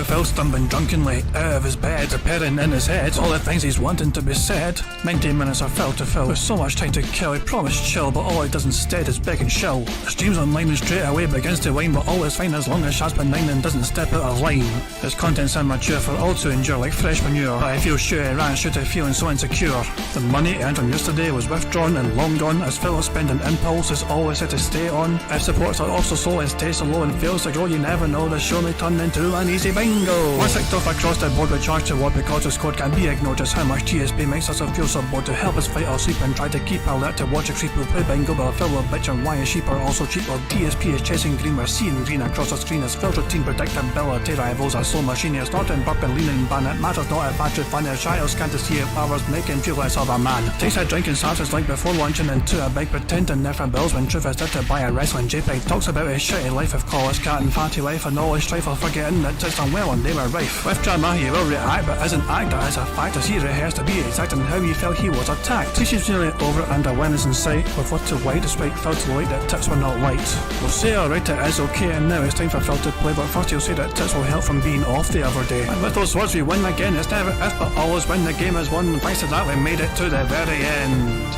With Phil stumbling drunkenly out of his bed, appearing in his head all the things he's wanting to be said. 19 minutes of Phil to Phil, with so much time to kill. He promised chill, but all he does instead is beg and shill. Streams online and straight away begins to whine, but all is fine as long as Shaz benign and doesn't step out of line. His content's immature for all to endure like fresh manure, but I feel sure he ran should have feeling so insecure. The money earned from yesterday was withdrawn and long gone, as Phil's spending impulse is always had to stay on. If supports are also slow and stays so low and fails to grow, you never know, the show may turn into an easy bingo. One ticked off across the board with charge to what because the squad can't be ignored. Just how much DSP makes us feel so bored to help us fight or sleep and try to keep alert to watch a creep who play bingo, but Phil will bitch and why his sheep are also cheap. While DSP is chasing green, we're seeing green across the screen as Phil's routine predictability rivals are so machine. It's not in burping, leaning, ban. It matters not if battery fun. If Shoutouts can't see it powers, make him feel less of a man. Takes a drink and starts his link before launching into a big pretending there for bills when truth is there to buy a wrestling JPEG. Talks about his shitty life of college cat and fatty wife and all his strife of forgetting that it's done well and they were rife. With drama he will react but isn't act as a fact as he rehearsed to be exact and how he felt he was attacked. He seems nearly over and a win is in sight with what to white despite Phil to late that tips were not light. We'll say alright it is okay and now it's time for Phil to play, but first he'll say that tips will help from being off the other day. And with those words we win again. It's never if but always when the game is won. Thanks to that we made it to the very end.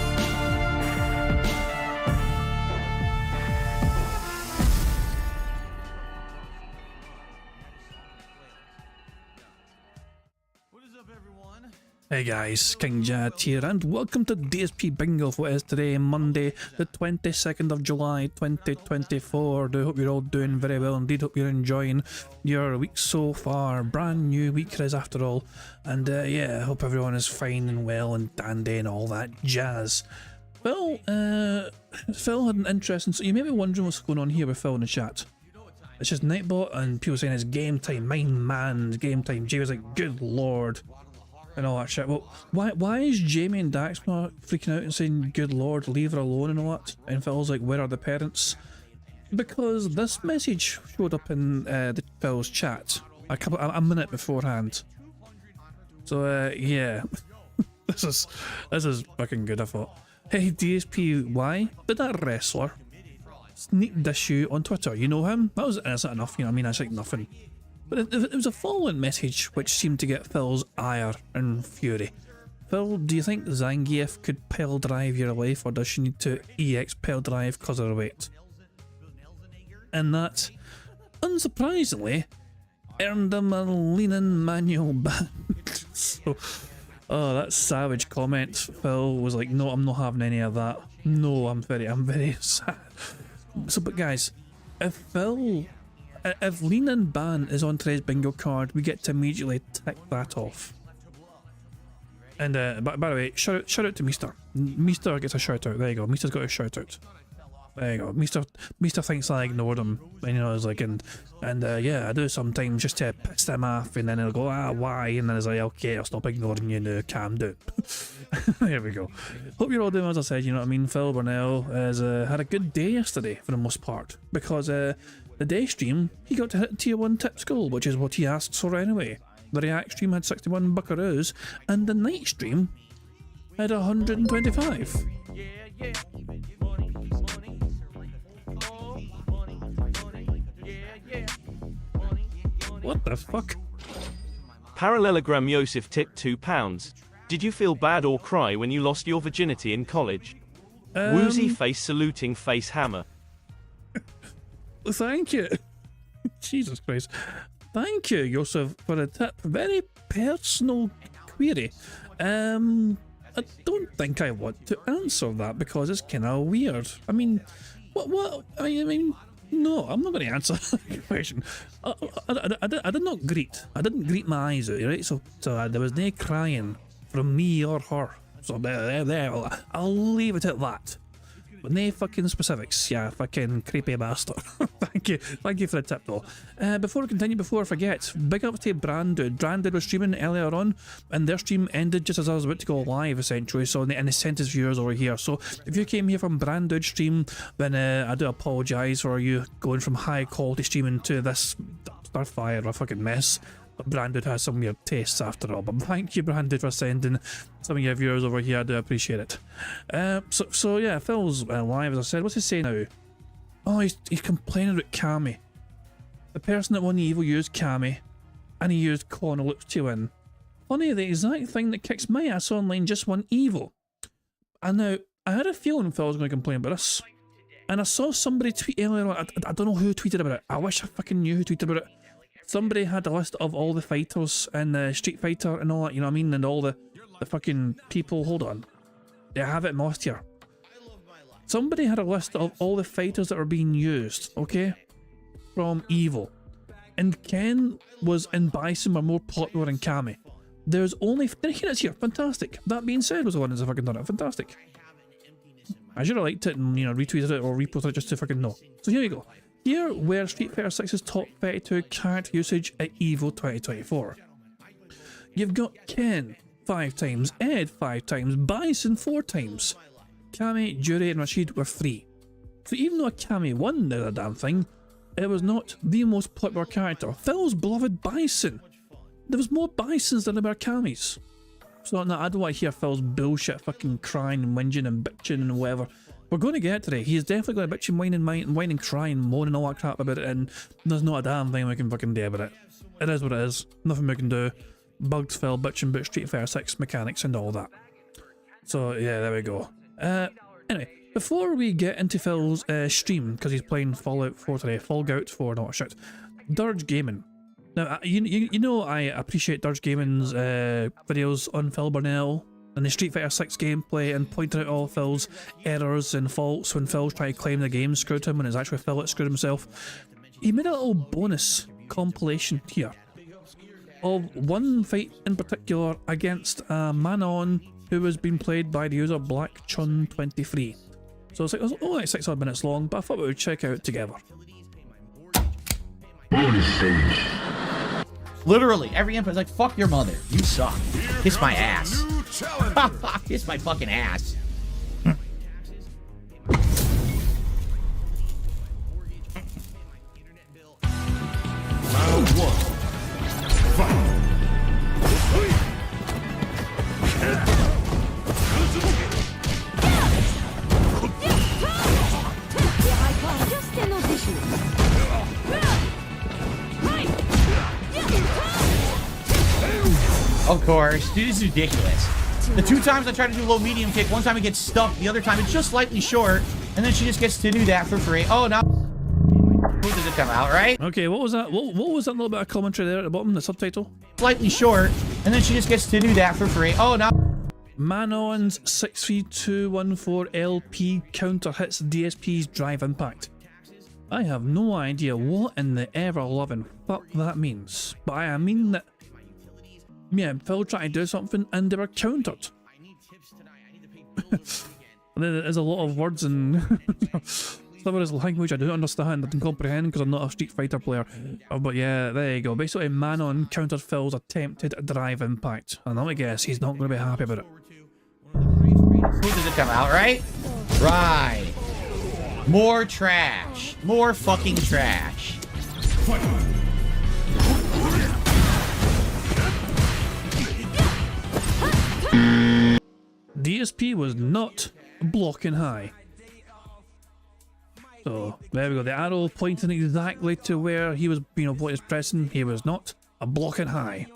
Hey guys, King Jaha here and welcome to DSP Bingo for what is today, Monday the 22nd of July 2024. I hope you're all doing very well indeed, hope you're enjoying your week so far. Brand new week it is after all, and yeah, I hope everyone is fine and well and dandy and all that jazz. Well, Phil had an interesting, so you may be wondering what's going on here with Phil in the chat. It's just Nightbot and people saying it's game time, mine man, it's game time. Jay was like, good lord. And all that shit. Well, why is Jamie and Dax not freaking out and saying, good lord, leave her alone and all that? And Phil's like, where are the parents? Because this message showed up in the Phil's chat a minute beforehand. So, yeah. this is fucking good, I thought. Hey, DSP, why did that wrestler sneak diss you on Twitter? You know him? That was innocent enough, you know what I mean? That's like nothing. But it was a following message which seemed to get Phil's ire and fury. Phil, do you think Zangief could pile drive your life, or does she need to EX pile drive because of her weight? And that, unsurprisingly, earned him a leaning manual ban. So, oh, that savage comment. Phil was like, no, I'm not having any of that. No, I'm very sad. So, but guys, if lean and ban is on today's bingo card, we get to immediately tick that off. And by the way, shout out to Meester. Meester gets a shout out. There you go. Meester's got a shout out. There you go. Meester thinks I ignored him. And, you know, I was like, and yeah, I do sometimes just to piss them off, and then he'll go, why? And then it's like, okay, I'll stop ignoring you now. Calm down. There we go. Hope you're all doing as I said. You know what I mean. Phil Burnell has had a good day yesterday for the most part, because the day stream, he got to hit tier 1 tips goal, which is what he asked for anyway. The React stream had 61 buckaroos, and the night stream had 125. What the fuck? Parallelogram Yosef tipped £2. Did you feel bad or cry when you lost your virginity in college? Woozy face saluting face hammer. Thank you. Jesus Christ. Thank you, Yosef, for the tip. Very personal query. I don't think I want to answer that because it's kind of weird. I mean, what? I mean, no, I'm not going to answer that question. I did not greet. I didn't greet my eyes out, right? So there was no crying from me or her. So there. I'll leave it at that. But no fucking specifics, yeah, fucking creepy bastard. Thank you for the tip though. Before we continue, before I forget, big up to Branded. Branded was streaming earlier on, and their stream ended just as I was about to go live, essentially, so and they sent his viewers over here. So if you came here from Branded stream, then I do apologise for you going from high quality streaming to this Starfire, a fucking mess. But Branded has some weird tastes after all. But thank you, Branded, for sending some of your viewers over here. I do appreciate it. So yeah, Phil's live, as I said. What's he saying now? Oh, he's complaining about Cammy. The person that won the evil used Cammy and he used corner loops to win. Funny, the exact thing that kicks my ass online just won Evo. And now, I had a feeling Phil was going to complain about this. And I saw somebody tweet earlier on, I don't know who tweeted about it. I wish I fucking knew who tweeted about it. Somebody had a list of all the fighters in Street Fighter and all that, you know what I mean? And all the fucking people, hold on. I have it in my list here. Somebody had a list of all the fighters that were being used, okay? From Evo. And Ken and Bison were more popular than Kami. There's only... Here it's here, fantastic. That being said was the one that's fucking done it, fantastic. I should have liked it and, you know, retweeted it or reposted it just to fucking know. So here we go. Here were Street Fighter 6's top 32 character usage at EVO 2024. You've got Ken 5 times, Ed 5 times, Bison 4 times. Kami, Juri and Rashid were 3. So even though Kami won the damn thing, it was not the most popular character. Phil's beloved Bison. There was more Bisons than there were Kamis. So no, I don't want to hear Phil's bullshit fucking crying and whinging and bitching and whatever. We're going to get it today. He's definitely going to bitch and whine and cry and moan and all that crap about it, and there's not a damn thing we can fucking do about it. It is what it is. Nothing we can do. Bugged Phil bitching about Street Fighter 6 mechanics and all that. So yeah, there we go. Anyway, before we get into Phil's stream, because he's playing Fallout 4 today, Fallout 4, no shit, Dirge Gaming. Now, you know I appreciate Dirge Gaming's videos on Phil Burnell and the Street Fighter 6 gameplay and pointing out all Phil's errors and faults when Phil's trying to claim the game screwed him when it's actually Phil that screwed himself. He made a little bonus compilation here of one fight in particular against a Manon who was being played by the user BlackChun23. So it's like, it was only like 6 odd minutes long, but I thought we would check out together. Bonus stage. Literally, every input is like, fuck your mother. You suck. Kiss my ass. Kiss my fucking ass. Round 1. Fight. Just an audition. Of course. Dude, this is ridiculous. The 2 times I tried to do low medium kick, one time it gets stuck, the other time it's just slightly short, and then she just gets to do that for free. Oh, now does it come out, right? Okay, what was that? What was that little bit of commentary there at the bottom, the subtitle? Slightly short, and then she just gets to do that for free. Oh, now Manon's 63214 LP counter hits DSP's drive impact. I have no idea what in the ever-loving fuck that means, but I mean that, yeah, Phil tried to do something and they were countered. And then there's a lot of words and some of this language I don't understand, I don't comprehend because I'm not a Street Fighter player. But yeah, there you go. Basically, Manon countered Phil's attempted drive impact. And I guess he's not going to be happy about it. does it come out, right? Right. More trash. More fucking trash. DSP was not blocking high. So there we go, the arrow pointing exactly to where he was, you know, what he's pressing. He was not a blocking high.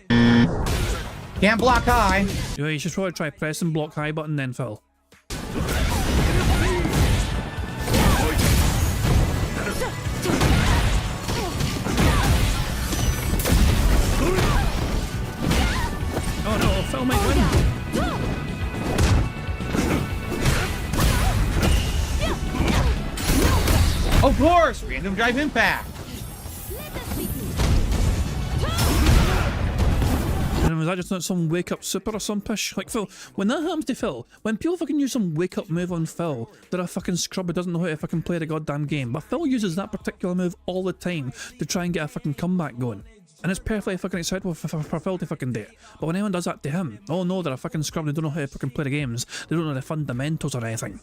Can't block high. Yeah, you should probably try pressing block high button then, Phil. Oh no, Phil might win. Of course, random drive impact. And was that just not some wake up super or some pish? Like Phil, when that happens to Phil, when people fucking use some wake up move on Phil, they're a fucking scrub who doesn't know how to fucking play the goddamn game. But Phil uses that particular move all the time to try and get a fucking comeback going. And it's perfectly fucking acceptable for Phil to fucking do it. But when anyone does that to him, oh no, they're a fucking scrub, they don't know how to fucking play the games. They don't know the fundamentals or anything.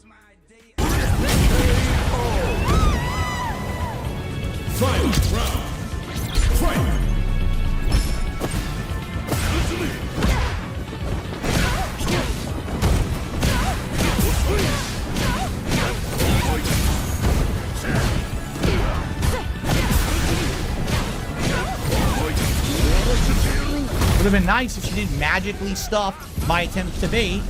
Final round. Fight! Would have been nice if she didn't magically stuff my attempt to bait.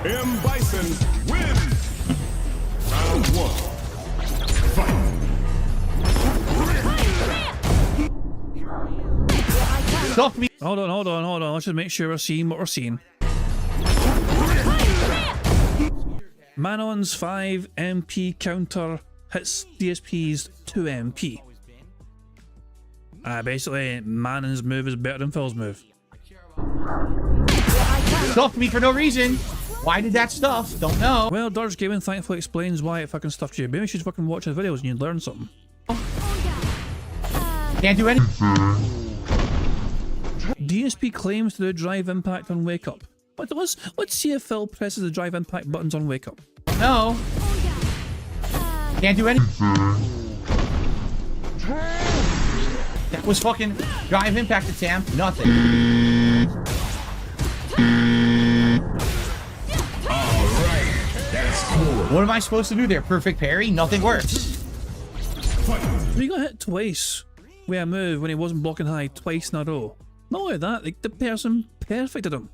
M. Bison wins. Round 1. Fight. Stuff me. Hold on. Let's just make sure we're seeing what we're seeing. Manon's 5 MP counter hits DSP's 2 MP. Basically, Manon's move is better than Phil's move. Stuffed me for no reason. Why did that stuff? Don't know. Well, Dodge Gaming thankfully explains why it fucking stuffed you. Maybe you should fucking watch his videos and you'd learn something. Can't do anything. DSP claims to do drive impact on wake up. But let's see if Phil presses the drive impact buttons on wake up. No. Can't do anything. That was fucking drive impact attempt. Nothing. Alright, that's cool. What am I supposed to do there? Perfect parry? Nothing works. He got hit twice with a move when he wasn't blocking high twice in a row. Not only that, like, the person perfected him.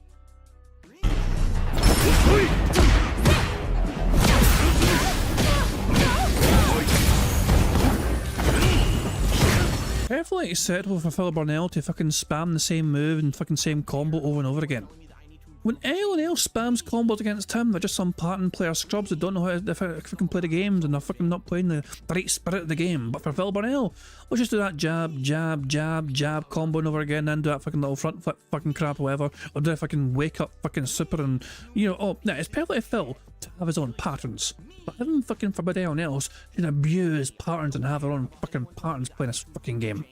Perfectly acceptable for Phil Burnell to fucking spam the same move and fucking same combo over and over again. When anyone else spams combos against him, they're just some pattern player scrubs that don't know how to fucking play the games and they're fucking not playing the right spirit of the game. But for Phil Burnell, let's just do that jab, jab, jab, jab combo over again, then do that fucking little front flip fucking crap or whatever, or do a fucking wake up fucking super and, you know, oh, yeah, it's perfectly Phil to have his own patterns. But having fucking forbid anyone else can abuse patterns and have their own fucking patterns playing this fucking game.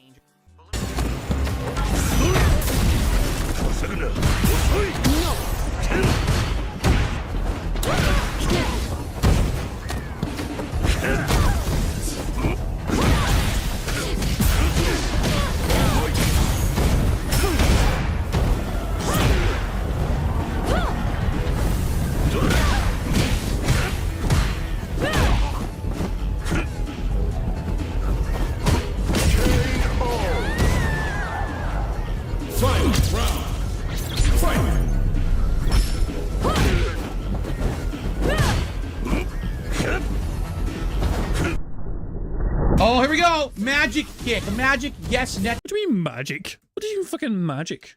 Oh, here we go. Magic kick. Magic, yes, net. What do you mean magic? What do you mean fucking magic?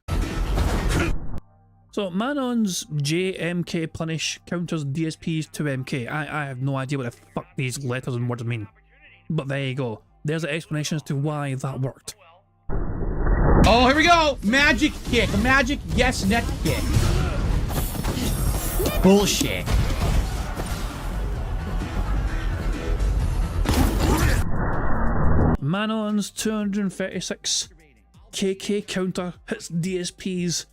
So Manon's JMK punish counters DSP's 2MK. I have no idea what the fuck these letters and words mean. But there you go. There's an explanation as to why that worked. Oh, here we go. Magic kick. Magic, yes, net kick. Bullshit. Manon's 236 KK counter hits DSP's.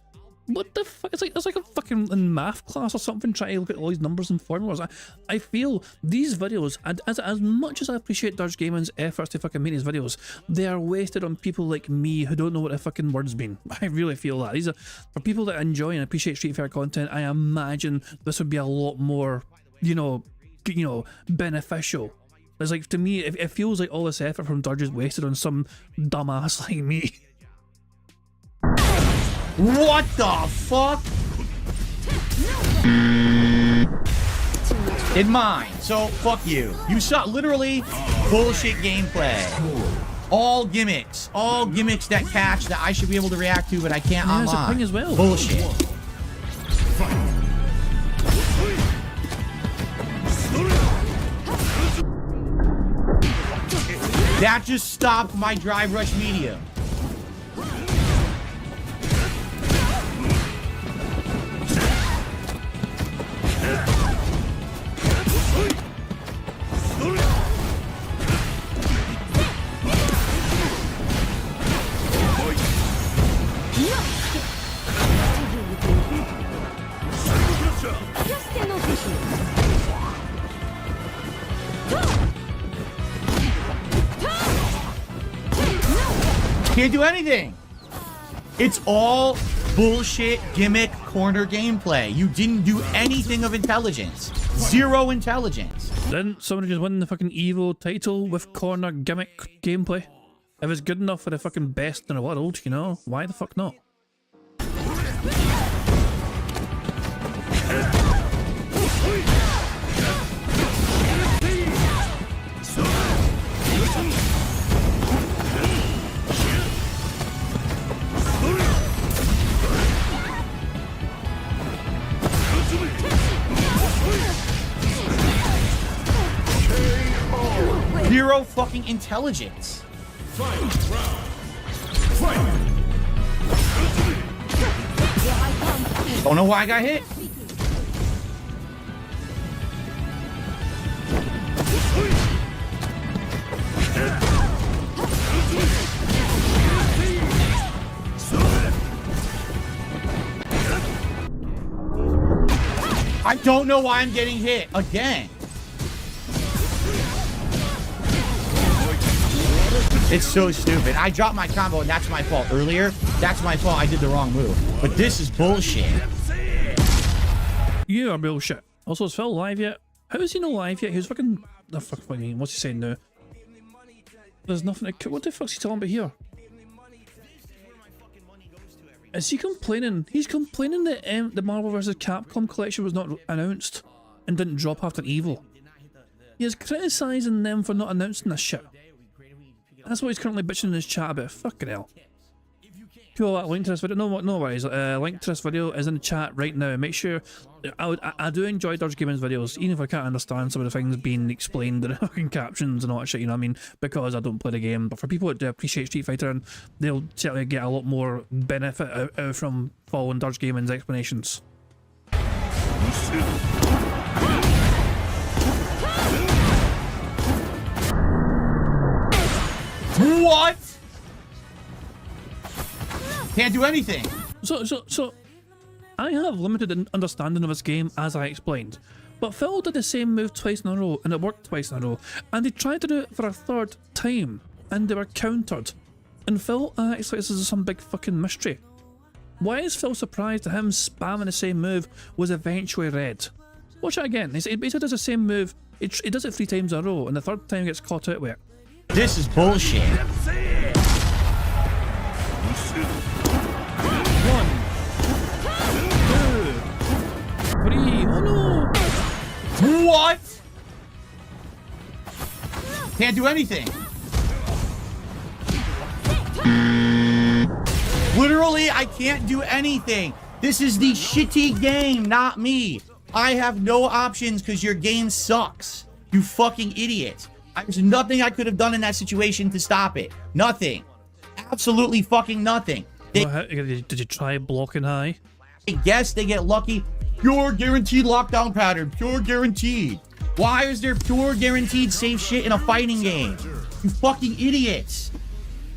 What the fuck? It's like a fucking in math class or something trying to look at all these numbers and formulas. I feel these videos, and as much as I appreciate Dodge Gaming's efforts to fucking make these videos, they are wasted on people like me who don't know what the fucking words mean. I really feel that. These are for people that enjoy and appreciate Street Fighter content. I imagine this would be a lot more, you know, beneficial. It's like, to me, it feels like all this effort from Dodge is wasted on some dumbass like me. What the fuck? In mine. So, fuck you. You saw literally bullshit gameplay. All gimmicks. All gimmicks that catch that I should be able to react to, but I can't Yeah, online. there's a thing as well. Bullshit. That just stopped my drive rush medium. Can't do anything. It's all bullshit gimmick corner gameplay. You didn't do anything of intelligence. Zero intelligence. Didn't somebody just win the fucking Evo title with corner gimmick gameplay? If it's good enough for the fucking best in the world, you know, why the fuck not? Zero fucking intelligence. Don't know why I got hit. I don't know why I'm getting hit again. It's so stupid. I dropped my combo and that's my fault. Earlier, that's my fault. I did the wrong move. But this is bullshit. You are bullshit. Also, is Phil live yet? How is he not live yet? He was fucking... The fuck, what's he saying now? There's nothing to... What the fuck's he talking about here? Is he complaining? He's complaining that the Marvel vs. Capcom collection was not announced and didn't drop after Evo. He is criticising them for not announcing this shit. That's what he's currently bitching in his chat about. Fucking hell. Cool, link to this video. No worries. Link to this video is in the chat right now. Make sure... I do enjoy Dodge Gaming's videos, even if I can't understand some of the things being explained in the fucking captions and all that shit, you know what I mean? Because I don't play the game. But for people that do appreciate Street Fighter, and they'll certainly get a lot more benefit out from following Dodge Gaming's explanations. What? Can't do anything. So, I have limited understanding of this game, as I explained. But Phil did the same move twice in a row, and it worked twice in a row. And they tried to do it for a third time, and they were countered. And Phil acts like this is some big fucking mystery. Why is Phil surprised that him spamming the same move was eventually read? Watch it again. He basically does the same move. He does it 3 times in a row, and the third time he gets caught out with it. This is bullshit. 1, 2, 3. Oh no! What? Can't do anything. Literally, I can't do anything. This is the shitty game, not me. I have no options because your game sucks. You fucking idiot. There's nothing I could have done in that situation to stop it. Nothing. Absolutely fucking nothing. Did you try blocking high? I guess they get lucky. Pure guaranteed lockdown pattern. Pure guaranteed. Why is there pure guaranteed safe shit in a fighting game? You fucking idiots.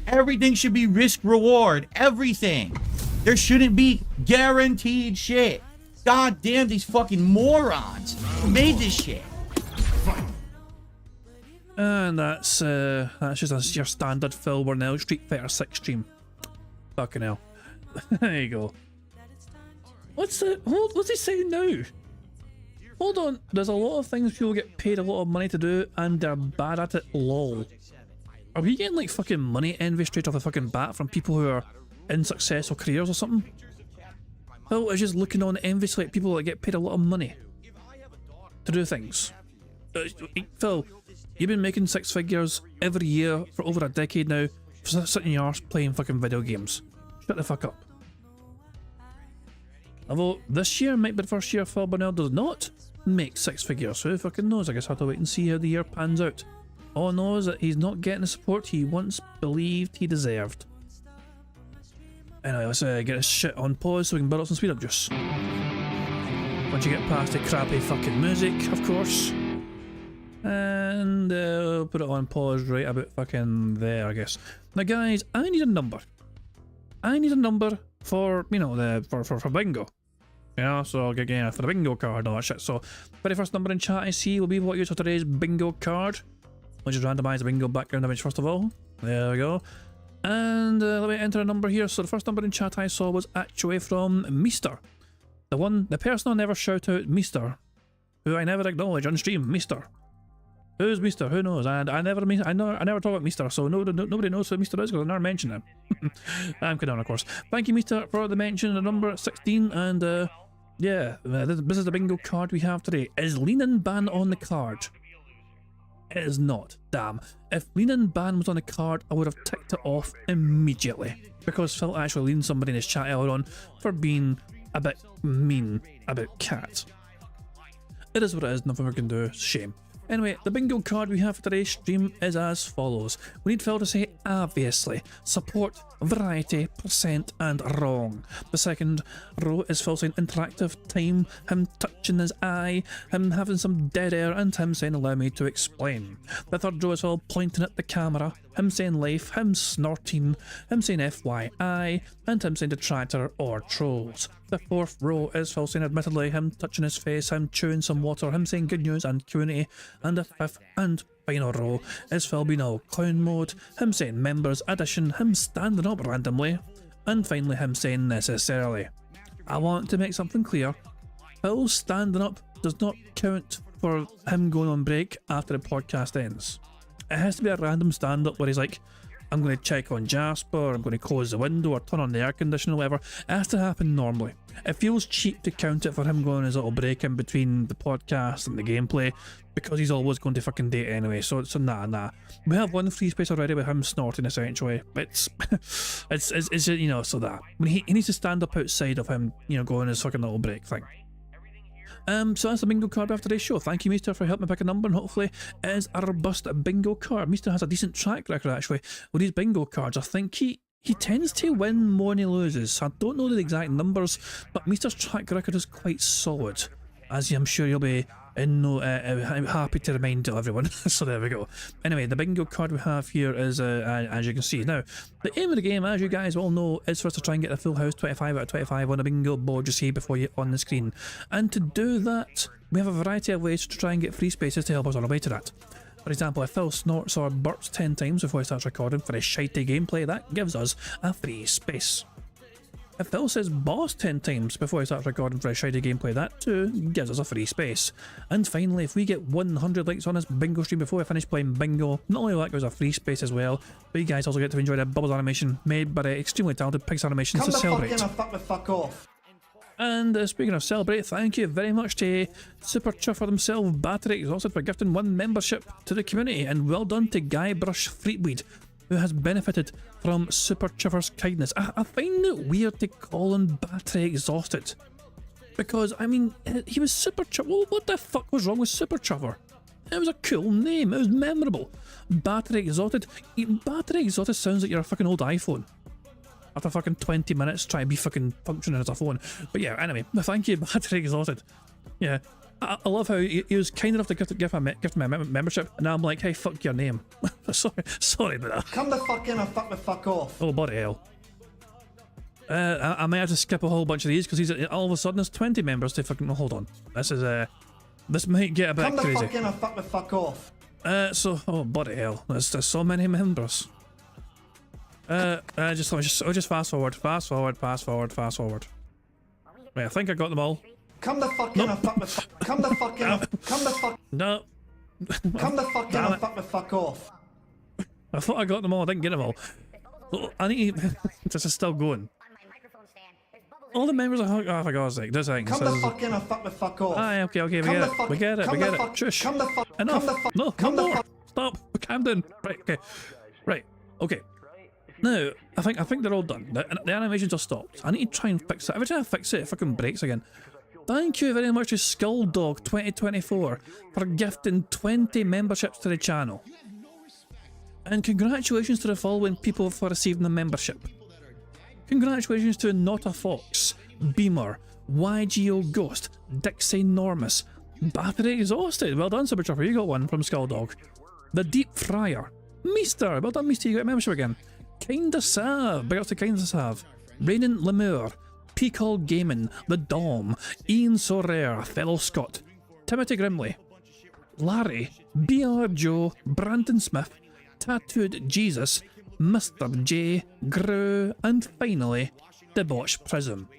Everything should be risk reward. Everything. There shouldn't be guaranteed shit. God damn these fucking morons who made this shit. And that's just your standard Phil Burnell Street Fighter 6 stream. Fucking hell. There you go. What's he saying now? Hold on. There's a lot of things people get paid a lot of money to do and they're bad at it, lol. Are we getting like fucking money envy straight off the fucking bat from people who are in successful careers or something? Phil is just looking on enviously at people that get paid a lot of money to do things. Phil, you've been making 6 figures every year for over a decade now, for sitting in your arse playing fucking video games. Shut the fuck up. Although this year might be the first year Phil Burnell does not make 6 figures, so who fucking knows? I guess I'll have to wait and see how the year pans out. All I know is that he's not getting the support he once believed he deserved. Anyway, let's get this shit on pause so we can build up some speed up juice. Once you get past the crappy fucking music, of course. And we'll put it on pause right about fucking there, I guess. Now guys, I need a number. I need a number for, you know, for bingo. Yeah, so I'll get for the bingo card and all that shit. So, very first number in chat I see will be what you use for today's bingo card. Let's just randomize the bingo background image first of all. There we go. And let me enter a number here. So the first number in chat I saw was actually from Meester. The person I never shout out, Meester, who I never acknowledge on stream, Meester. Who's Meester? Who knows? And I never talk about Meester, so nobody knows who Meester is because I never mention him. I'm kidding, of course. Thank you, Meester, for the mention of number 16. And yeah, this is the bingo card we have today. Is lean and ban on the card? It is not. Damn. If lean and ban was on the card, I would have ticked it off immediately. Because Phil actually leaned somebody in his chat earlier on for being a bit mean about Cat. It is what it is, nothing we can do. Shame. Anyway, the bingo card we have for today's stream is as follows. We need Phil to say obviously, support, variety, percent, and wrong. The second row is Phil saying interactive, time, him touching his eye, him having some dead air, and him saying allow me to explain. The third row is Phil pointing at the camera, him saying life, him snorting, him saying FYI, and him saying detractor or trolls. The fourth row is Phil saying admittedly, him touching his face, him chewing some water, him saying good news and Q&A, and the fifth and final row is Phil being all clown mode, him saying members addition, him standing up randomly, and finally him saying necessarily. I want to make something clear. Phil standing up does not count for him going on break after the podcast ends. It has to be a random stand up where he's like, I'm going to check on Jasper, I'm going to close the window or turn on the air conditioner or whatever. It has to happen normally. It feels cheap to count it for him going on his little break in between the podcast and the gameplay because he's always going to fucking date anyway, so nah. We have one free space already with him snorting essentially. It's you know, so that. When he needs to stand up outside of him, you know, going on his fucking little break thing. So that's the bingo card of today's show. Thank you, Meester, for helping me pick a number, and hopefully it is a robust bingo card. Meester has a decent track record actually with his bingo cards. I think he tends to win more than he loses. I don't know the exact numbers, but Meester's track record is quite solid, as I'm sure you'll be happy to remind to everyone. So there we go. Anyway, the bingo card we have here is, as you can see. Now, the aim of the game, as you guys all know, is for us to try and get a full house 25 out of 25 on a bingo board you see before you on the screen. And to do that, we have a variety of ways to try and get free spaces to help us on our way to that. For example, if Phil snorts or burps 10 times before he starts recording for a shitey gameplay, that gives us a free space. If Phil says boss 10 times before he starts recording for a shiny gameplay, that too gives us a free space. And finally, if we get 100 likes on this bingo stream before I finish playing bingo, not only will that gives us a free space as well, but you guys also get to enjoy the Bubbles animation made by the extremely talented Pigs Animations to celebrate. Fuck off. And speaking of celebrate, thank you very much to Super Chuffer himself, Battery Exhausted, for gifting 1 membership to the community, and well done to Guybrush Fleetweed, who has benefited from Super Chuffer's kindness. I find it weird to call him Battery Exhausted, because, I mean, he was Super Chuffer. Well, what the fuck was wrong with Super Chuffer? It was a cool name, it was memorable. Battery Exhausted. Battery Exhausted sounds like you're a fucking old iPhone. After fucking 20 minutes trying to be fucking functioning as a phone. But yeah, anyway, thank you, Battery Exhausted. Yeah. I love how he was kind enough to gift me a membership, and now I'm like, hey, fuck your name. sorry about that. Come the fuck in or fuck the fuck off. Oh, bloody hell. I might have to skip a whole bunch of these because he's all of a sudden there's 20 members to fucking. Hold on. This might get a bit crazy. Come the fuck in or fuck the fuck off. Oh, bloody hell. There's so many members. Just fast forward. Wait, I think I got them all. Come the fuck in or fuck the fuck. Come the fuck in or come the fuck. No. Come the fuck in or fuck the fuck off. I thought I got them all. I didn't get them all. I need. This is still going. All the members are. Oh, for God's sake! This thing. Come the fuck in or fuck the fuck off. Aye, okay. We get it. Shush. Come the fuck. Enough. No more. Stop. Calm down. Right. Okay. Now, I think they're all done. The animations are stopped. I need to try and fix it. Every time I fix it, it fucking breaks again. Thank you very much to Skulldog 2024 for gifting 20 memberships to the channel. And congratulations to the following people for receiving the membership. Congratulations to Not a Fox, Beamer, YGO Ghost, Dixie Normus, Battery Exhausted. Well done, Super Chopper, you got one from Skulldog. The Deep Fryer, Meester, well done, Meester, you got a membership again. Kinda Sav, big up to Kinda Sav. Raining Lemur, Peacock Gaming, The Dom, Ian Sorare, Fellow Scott, Timothy Grimley, Larry, BR Joe, Brandon Smith, Tattooed Jesus, Mr. J, Gru, and finally, Debauch Prism.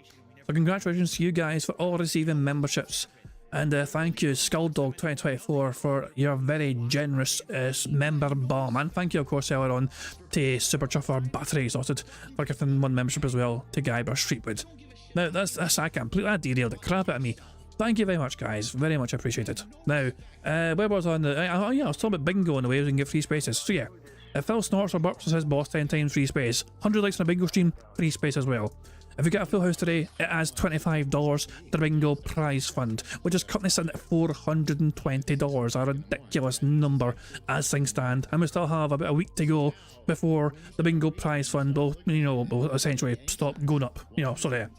So congratulations to you guys for all receiving memberships. And thank you, Skulldog2024, for your very generous member bomb. And thank you, of course, earlier on to Super Chuffer Battery Sorted for giving one membership as well to Guybrush Streetwood. Now, that's I completely derailed the crap out of me. Thank you very much, guys. Very much appreciated. Now, where was I on the... oh, yeah, I was talking about bingo and the ways we can get free spaces. So, yeah, if Phil snorts or burps and says boss 10 times, free space. 100 likes on a bingo stream, free space as well. If you get a full house today, it adds $25 to the bingo prize fund, which is currently sitting at $420, a ridiculous number as things stand. And we still have about a week to go before the bingo prize fund will, will essentially stop going up. So there.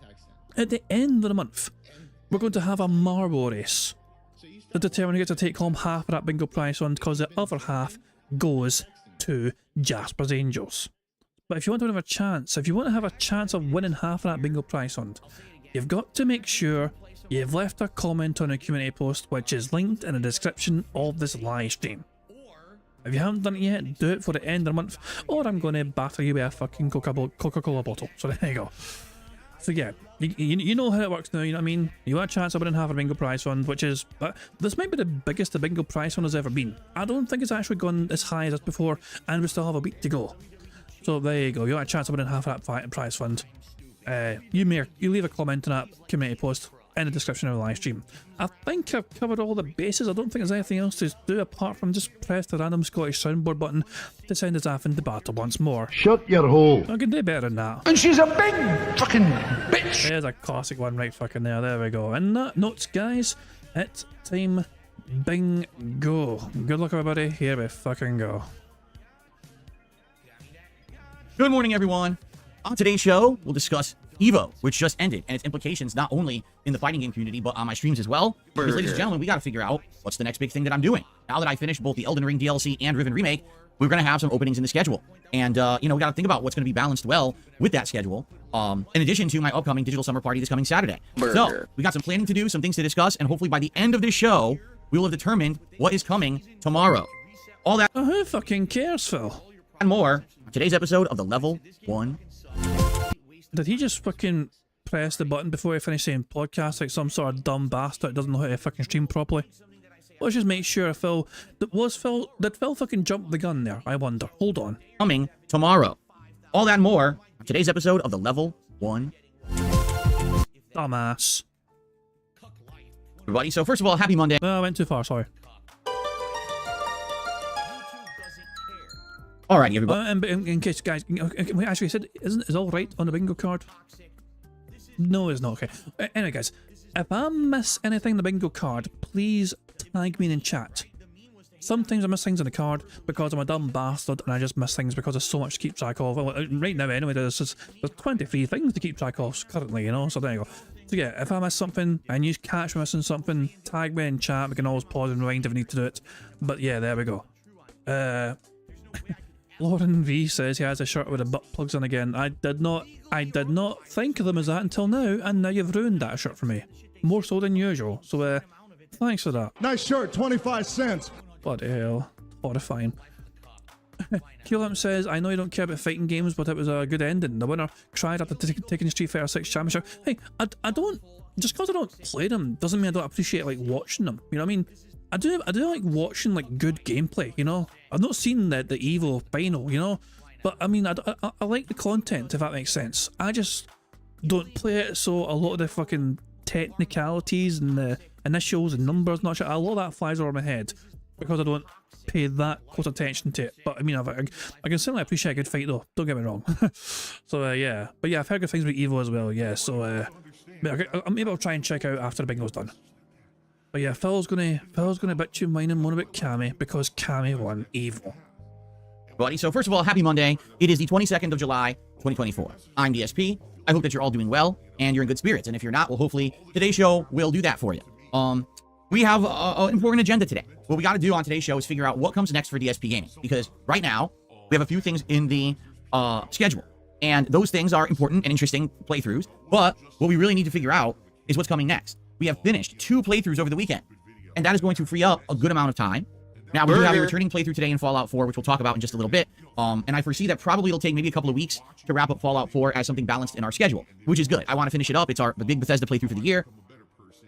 At the end of the month, we're going to have a marble race to determine who gets to take home half of that bingo prize fund, because the other half goes to Jasper's Angels. But if you want to have a chance, of winning half of that bingo prize fund, you've got to make sure you've left a comment on a community post, which is linked in the description of this live stream. If you haven't done it yet, do it for the end of the month, or I'm going to batter you with a fucking Coca-Cola bottle. So there you go. So yeah, you know how it works now, you know what I mean? You want a chance of winning half a bingo prize fund, which is... this might be the biggest the bingo prize fund has ever been. I don't think it's actually gone as high as this before, and we still have a week to go. So there you go, you want a chance of winning half of that prize fund. You leave a comment on that community post in the description of the live stream. I think I've covered all the bases. I don't think there's anything else to do apart from just press the random Scottish soundboard button to send us off into battle once more. Shut your hole. I can do better than that. And she's a big fucking bitch. There's a classic one right fucking there. There we go. And that notes, guys, it's time bingo. Good luck, everybody. Here we fucking go. Good morning, everyone. On today's show, we'll discuss EVO, which just ended, and its implications not only in the fighting game community, but on my streams as well. Because, ladies and gentlemen, we got to figure out what's the next big thing that I'm doing. Now that I finished both the Elden Ring DLC and Riven Remake, we're going to have some openings in the schedule. And, we got to think about what's going to be balanced well with that schedule, in addition to my upcoming digital summer party this coming Saturday. So, we got some planning to do, some things to discuss, and hopefully by the end of this show, we will have determined what is coming tomorrow. All that who fucking cares, Phil? And more on today's episode of the Level 1. Did he just fucking press the button before he finished saying podcast like some sort of dumb bastard that doesn't know how to fucking stream properly? Let's just make sure did Phil fucking jump the gun there? I wonder. Hold on. Coming tomorrow. All that and more on today's episode of the Level 1. Dumbass. Everybody, so first of all, happy Monday. No, I went too far, sorry. Alrighty, everybody. In case, guys, we actually said, is all right on the bingo card? No, it's not. Okay. Anyway, guys, if I miss anything on the bingo card, please tag me in chat. Sometimes I miss things on the card because I'm a dumb bastard and I just miss things because there's so much to keep track of. Well, right now, anyway, there's 23 things to keep track of currently, so there you go. So yeah, if I miss something and you catch me missing something, tag me in chat. We can always pause and rewind if we need to do it. But yeah, there we go. Lauren V says he has a shirt with the butt plugs on again. I did not think of them as that until now, and now you've ruined that shirt for me. More so than usual. So thanks for that. Nice shirt, 25 cents. Bloody hell. Horrifying. Keelam says, I know you don't care about fighting games, but it was a good ending. The winner cried after taking the Street Fighter 6 championship. Hey, I don't, just because I don't play them doesn't mean I don't appreciate like watching them. You know what I mean? I do like watching like good gameplay, I've not seen the EVO final, but I mean, I like the content, if that makes sense. I just don't play it, so a lot of the fucking technicalities and the initials and numbers, not sure, a lot of that flies over my head because I don't pay that close attention to it. But I mean, I can certainly appreciate a good fight though, don't get me wrong. So yeah, but yeah, I've heard good things about EVO as well, yeah, so maybe I'll try and check out after the bingo's done. But yeah, Phil's gonna bitch you mine and moan about Cammy because Cammy won EVO. Buddy, so first of all, happy Monday. It is the 22nd of July, 2024. I'm DSP. I hope that you're all doing well and you're in good spirits. And if you're not, well, hopefully today's show will do that for you. We have an important agenda today. What we got to do on today's show is figure out what comes next for DSP Gaming, because right now we have a few things in the schedule, and those things are important and interesting playthroughs. But what we really need to figure out is what's coming next. We have finished 2 playthroughs over the weekend, and that is going to free up a good amount of time Now, we do have a returning playthrough today in Fallout 4, which we'll talk about in just a little bit. And I foresee that probably it'll take maybe a couple of weeks to wrap up Fallout 4 as something balanced in our schedule, which is good. I want to finish it up. It's the big Bethesda playthrough for the year.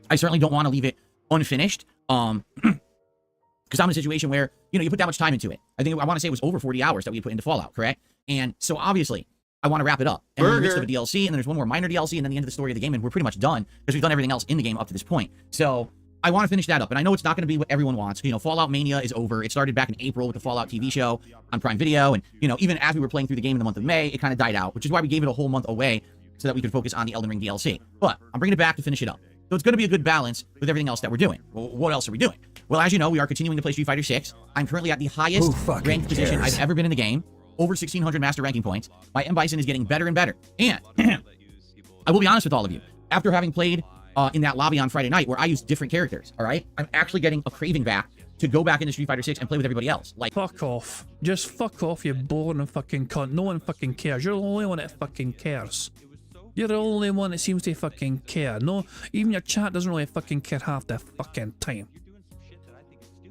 I certainly don't want to leave it unfinished. Because I'm in a situation where, you put that much time into it. I want to say it was over 40 hours that we put into Fallout, correct? And so obviously, I want to wrap it up. And we're in the midst of a DLC, and then there's one more minor DLC, and then the end of the story of the game, and we're pretty much done because we've done everything else in the game up to this point. So I want to finish that up, and I know it's not going to be what everyone wants. Fallout Mania is over. It started back in April with the Fallout TV show on Prime Video, and even as we were playing through the game in the month of May, it kind of died out, which is why we gave it a whole month away so that we could focus on the Elden Ring DLC. But I'm bringing it back to finish it up. So it's going to be a good balance with everything else that we're doing. Well, what else are we doing? Well, as you know, we are continuing to play Street Fighter 6. I'm currently at the highest ranked position I've ever been in the game, over 1,600 master ranking points. My M. Bison is getting better and better. And I will be honest with all of you. After having played in that lobby on Friday night where I used different characters, all right? I'm actually getting a craving back to go back into Street Fighter 6 and play with everybody else. Like, fuck off. Just fuck off, you boring fucking cunt. No one fucking cares. You're the only one that fucking cares. You're the only one that seems to fucking care. No, even your chat doesn't really fucking care half the fucking time.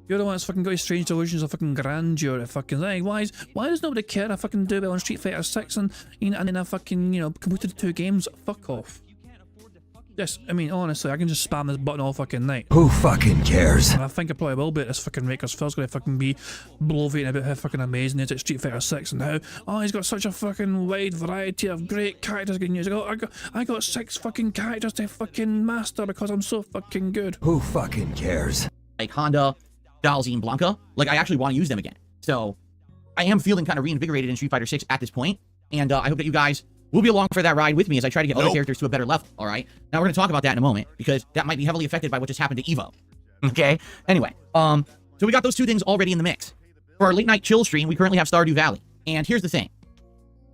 You're the one that's fucking got these strange delusions of fucking grandeur. Fucking like, why does nobody care? I fucking do well on Street Fighter 6 and then I fucking completed 2 games. Fuck off. Yes, I mean honestly, I can just spam this button all fucking night. Who fucking cares? And I think I probably will be at this fucking rate because Phil's gonna fucking be bloviating about how fucking amazing he is at Street Fighter 6 and how he's got such a fucking wide variety of great characters getting used. I got 6 fucking characters to fucking master because I'm so fucking good. Who fucking cares? Like Honda, Dalsy, and Blanca. Like, I actually want to use them again. So I am feeling kind of reinvigorated in Street Fighter 6 at this point, and I hope that you guys will be along for that ride with me as I try to get other characters to a better level, all right? Now, we're going to talk about that in a moment, because that might be heavily affected by what just happened to Evo, okay? Anyway, so we got those 2 things already in the mix. For our late-night chill stream, we currently have Stardew Valley. And here's the thing.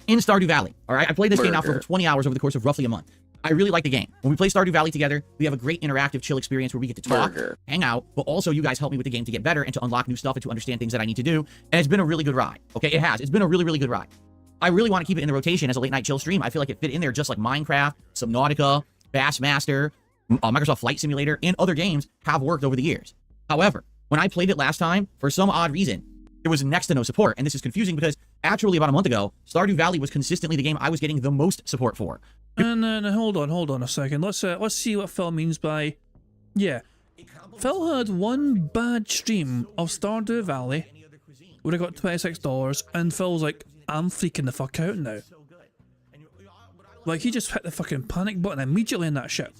In Stardew Valley, all right? I played this game now for over 20 hours over the course of roughly a month. I really like the game. When we play Stardew Valley together, we have a great interactive chill experience where we get to talk, hang out, but also you guys help me with the game to get better and to unlock new stuff and to understand things that I need to do. And it's been a really good ride, okay? It has. It's been a really, really good ride. I really want to keep it in the rotation as a late-night chill stream. I feel like it fit in there just like Minecraft, Subnautica, Bassmaster, Microsoft Flight Simulator, and other games have worked over the years. However, when I played it last time, for some odd reason, there was next to no support. And this is confusing because actually about a month ago, Stardew Valley was consistently the game I was getting the most support for. And hold on a second. Let's see what Phil means by... Yeah. Phil had one bad stream of Stardew Valley would have got $26, and Phil's like, I'm freaking the fuck out now. Like, he just hit the fucking panic button immediately in that shit.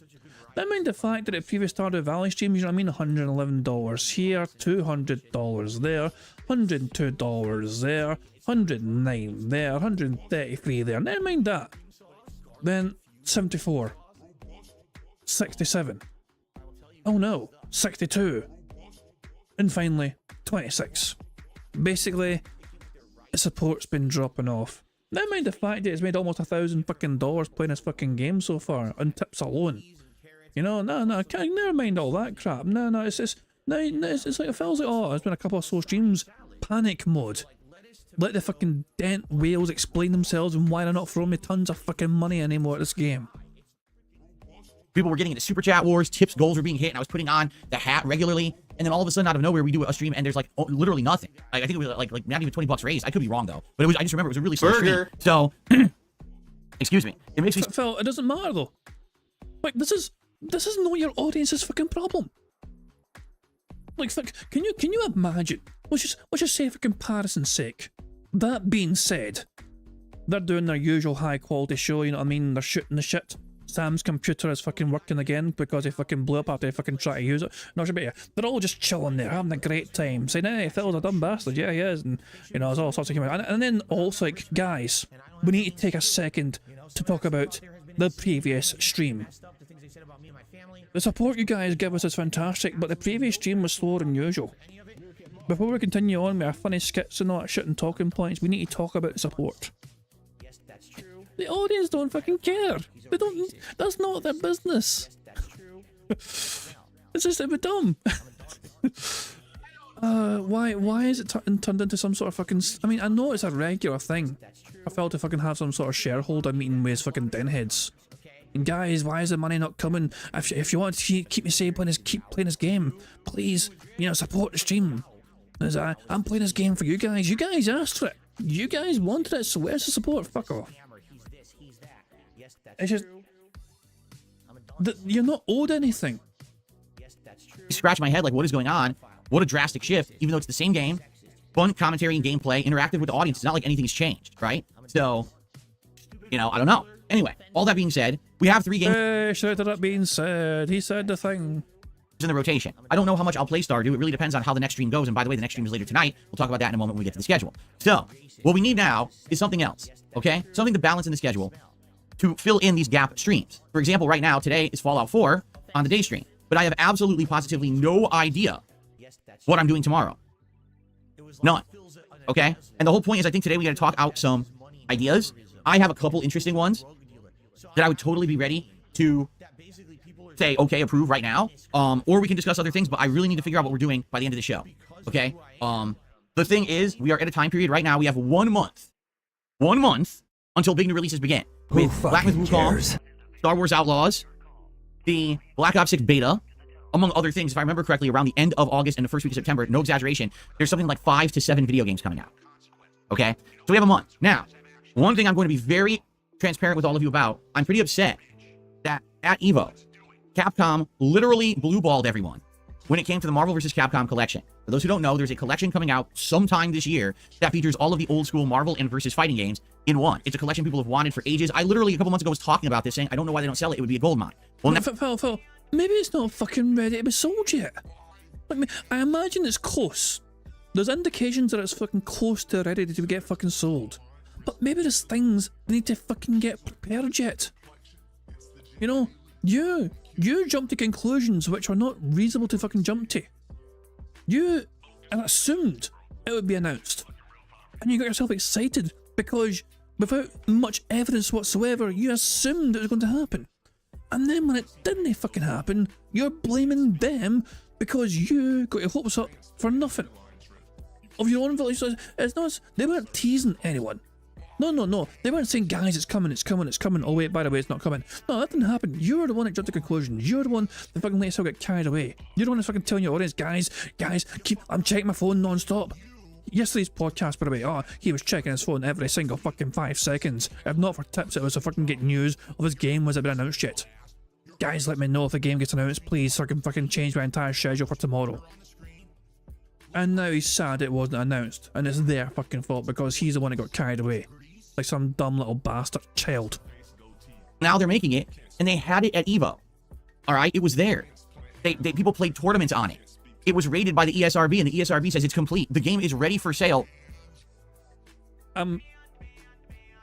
Never mind the fact that at previous Stardew Valley streams, you know what I mean, $111 here, $200 there, $102 there, $109 there, $133 there. Never mind that. Then 74, 67, oh no, 62, and finally 26. Basically, the support's been dropping off. Never mind the fact that it's made almost $1,000 fucking dollars playing this fucking game so far on tips alone. No, never mind all that crap. No, it's just it's like it feels like, oh, it's been a couple of slow streams. Panic mode. Let the fucking dent whales explain themselves and why they're not throwing me tons of fucking money anymore at this game. People were getting into super chat wars, tips, goals were being hit, and I was putting on the hat regularly. And then all of a sudden, out of nowhere, we do a stream, and there's like literally nothing. Like, I think it was like not even $20 raised. I could be wrong though, but I just remember it was a really slow stream. So, excuse me, it makes me. Phil, it doesn't matter though. Like, this is not your audience's fucking problem. Like, fuck, can you imagine? Let's just say for comparison's sake. That being said, they're doing their usual high quality show, you know what I mean? They're shooting the shit. Sam's computer is fucking working again because he fucking blew up after he fucking tried to use it. No, they're all just chilling there, having a great time, saying, hey, Phil's a dumb bastard, yeah, he is, and, there's all sorts of humor. And then also, like, guys, we need to take a second to talk about the previous stream. The support you guys give us is fantastic, but the previous stream was slower than usual. Before we continue on with our funny skits and all that shit and talking points, we need to talk about the support. The audience don't fucking care. They don't. That's not their business. It's just a bit dumb. Why is it turned into some sort of fucking? I mean, I know it's a regular thing. I felt to fucking have some sort of shareholder meeting with his fucking denheads. And guys, why is the money not coming? If you want to keep me safe, keep playing this game, please, support the stream. I'm playing this game for you guys. You guys asked for it. You guys wanted it, so where's the support? Fuck off. It's just... You're not owed anything. Scratch my head like, what is going on? What a drastic shift, even though it's the same game. Fun commentary and gameplay, interactive with the audience. It's not like anything's changed, right? So, you know, I don't know. Anyway, all that being said, we have 3 games. Hey, shout to that being said. He said the thing. In the rotation. I don't know how much I'll play Stardew. It really depends on how the next stream goes. And by the way, the next stream is later tonight. We'll talk about that in a moment when we get to the schedule. So, what we need now is something else, okay? Something to balance in the schedule to fill in these gap streams. For example, right now, today is Fallout 4 on the day stream. But I have absolutely, positively no idea what I'm doing tomorrow. None. Okay? And the whole point is I think today we got to talk out some ideas. I have a couple interesting ones that I would totally be ready to say, okay, approve right now. Or we can discuss other things, but I really need to figure out what we're doing by the end of the show. Okay? The thing is, we are at a time period right now. We have 1 month. 1 month until big new releases begin. With Black Myth Wukong, Star Wars Outlaws, the Black Ops 6 beta, among other things. If I remember correctly, around the end of August and the first week of September, no exaggeration, there's something like 5 to 7 video games coming out. Okay? So we have a month. Now, one thing I'm going to be very transparent with all of you about, I'm pretty upset that at EVO, Capcom literally blue-balled everyone when it came to the Marvel vs. Capcom collection. For those who don't know, there's a collection coming out sometime this year that features all of the old-school Marvel and versus fighting games in one. It's a collection people have wanted for ages. I literally, a couple months ago, was talking about this, saying, I don't know why they don't sell it. It would be a gold mine. Well, Phil, maybe it's not fucking ready to be sold yet. Like, I imagine it's close. There's indications that it's fucking close to ready to get fucking sold. But maybe there's things that need to fucking get prepared yet. You know, you jump to conclusions which are not reasonable to fucking jump to. You assumed it would be announced. And you got yourself excited because without much evidence whatsoever, you assumed it was going to happen. And then when it didn't fucking happen, you're blaming them because you got your hopes up for nothing. Of your own village. It's not, they weren't teasing anyone. No. They weren't saying, guys, it's coming. Oh, wait, by the way, it's not coming. No, that didn't happen. You're the one that jumped to conclusions. You're the one that fucking let yourself get carried away. You're the one that's fucking telling your audience, guys, I'm checking my phone non-stop. Yesterday's podcast, by the way, he was checking his phone every single fucking 5 seconds. If not for tips, it was to fucking get news of his game was it been announced yet. Guys, let me know if the game gets announced, please, so I can fucking change my entire schedule for tomorrow. And now he's sad it wasn't announced, and it's their fucking fault because he's the one that got carried away. Like some dumb little bastard child. Now they're making it, and they had it at EVO. Alright, it was there. People played tournaments on it. It was rated by the ESRB, and the ESRB says it's complete. The game is ready for sale.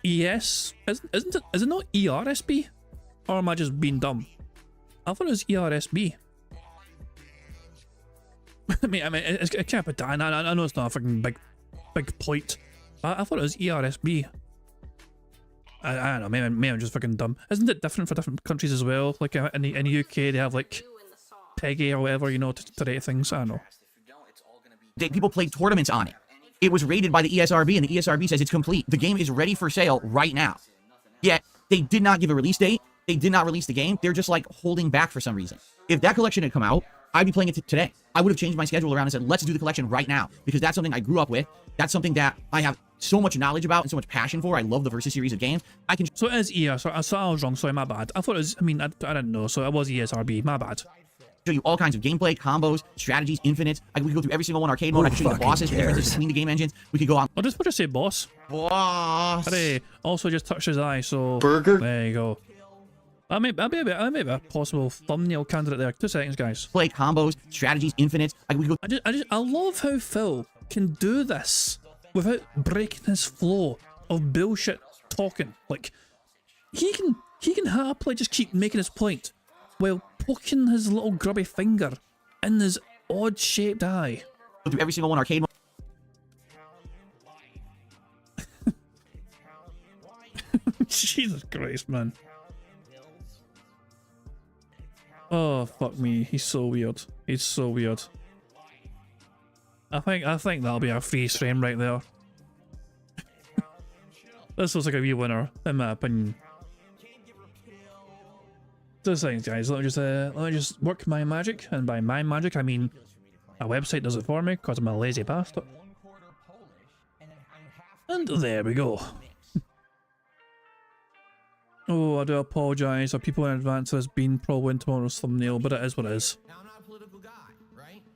Yes. Is it not ERSB? Or am I just being dumb? I thought it was ERSB. I mean, it can't be done. I know it's not a fucking big point. I thought it was ERSB. I don't know, maybe I'm just fucking dumb. Isn't it different for different countries as well? Like in the UK, they have like Peggy or whatever, you know, to rate things. I don't know. People played tournaments on it. It was rated by the ESRB, and the ESRB says it's complete. The game is ready for sale right now. Yet, they did not give a release date. They did not release the game. They're just like holding back for some reason. If that collection had come out, I'd be playing it today. I would have changed my schedule around and said, let's do the collection right now. Because that's something I grew up with. That's something that I have so much knowledge about and so much passion for. I love the Versus series of games. So it is ES. So I was wrong. Sorry, my bad. I thought it was, I didn't know. So it was ESRB. My bad. Show you all kinds of gameplay, combos, strategies, infinites. We could go through every single one arcade mode. I could show you the bosses, the differences between the game engines. We could go on. I'll just say boss. Boss. Hey, also just touched his eye, so Burger. there you go. I may be a possible thumbnail candidate there. 2 seconds, guys. Play combos, strategies, infinites. I love how Phil can do this without breaking his flow of bullshit talking. Like he can happily just keep making his point while poking his little grubby finger in his odd-shaped eye. Go through every single one arcade mode. Jesus Christ, man. Oh, fuck me. He's so weird. He's so weird. I think that'll be our freeze frame right there. This looks like a wee winner, in my opinion. 2 seconds, guys. Let me just work my magic, and by my magic I mean My website does it for me because I'm a lazy bastard. And there we go. Oh, I do apologise for people in advance for this being probably in tomorrow's thumbnail, but it is what it is.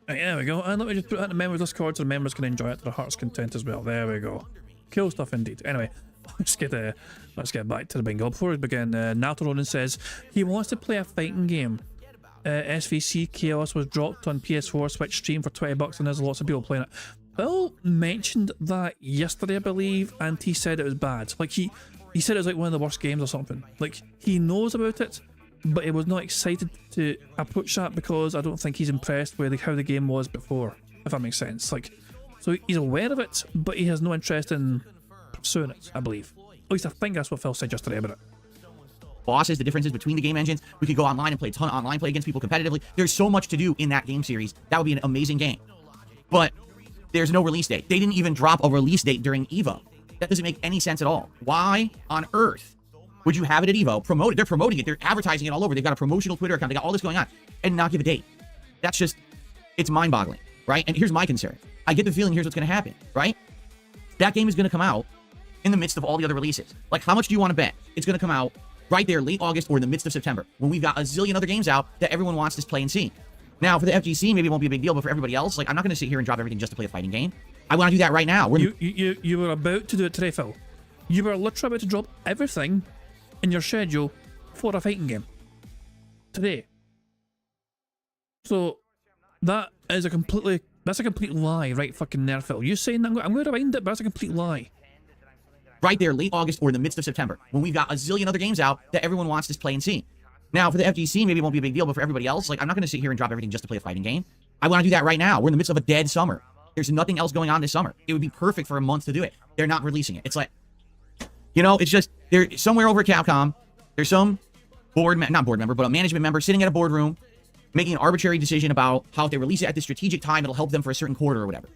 Right, there we go. And let me just put that in the members Discord so the members can enjoy it to their heart's content as well. There we go. Cool stuff indeed. Anyway, let's get back to the bingo. Before we begin, Nato Ronan says he wants to play a fighting game. SVC Chaos was dropped on PS4 Switch stream for $20 and there's lots of people playing it. Bill mentioned that yesterday, I believe, and he said it was bad. Like he said it was like one of the worst games or something. Like he knows about it, but he was not excited to approach that because I don't think he's impressed with how the game was before, if that makes sense. Like, so he's aware of it, but he has no interest in pursuing it, I believe. At least I think that's what Phil said yesterday about it. Bosses, the differences between the game engines. We could go online and play a ton of online, play against people competitively. There's so much to do in that game series. That would be an amazing game. But there's no release date. They didn't even drop a release date during EVO. That doesn't make any sense at all. Why on earth would you have it at EVO, promote it? They're promoting it. They're advertising it all over. They've got a promotional Twitter account. They got all this going on and not give a date. That's just, it's mind-boggling, right? And here's my concern. I get the feeling here's what's going to happen, right? That game is going to come out in the midst of all the other releases. Like, how much do you want to bet it's going to come out right there late August or in the midst of September when we've got a zillion other games out that everyone wants to play and see? Now, for the FGC, maybe it won't be a big deal, but for everybody else, like, I'm not going to sit here and drop everything just to play a fighting game. I want to do that right now. You were about to do it today, Phil. You were literally about to drop everything in your schedule for a fighting game today. So that is that's a complete lie, right? Fucking there, Phil. You saying that I'm going to rewind it, but that's a complete lie. Right there, late August or in the midst of September, when we've got a zillion other games out that everyone wants to play and see. Now, for the FGC, maybe it won't be a big deal, but for everybody else, like, I'm not going to sit here and drop everything just to play a fighting game. I want to do that right now. We're in the midst of a dead summer. There's nothing else going on this summer. It would be perfect for a month to do it. They're not releasing it. It's like, you know, it's just, they're somewhere over at Capcom. There's some not board member, but a management member sitting at a boardroom making an arbitrary decision about how if they release it at this strategic time, it'll help them for a certain quarter or whatever.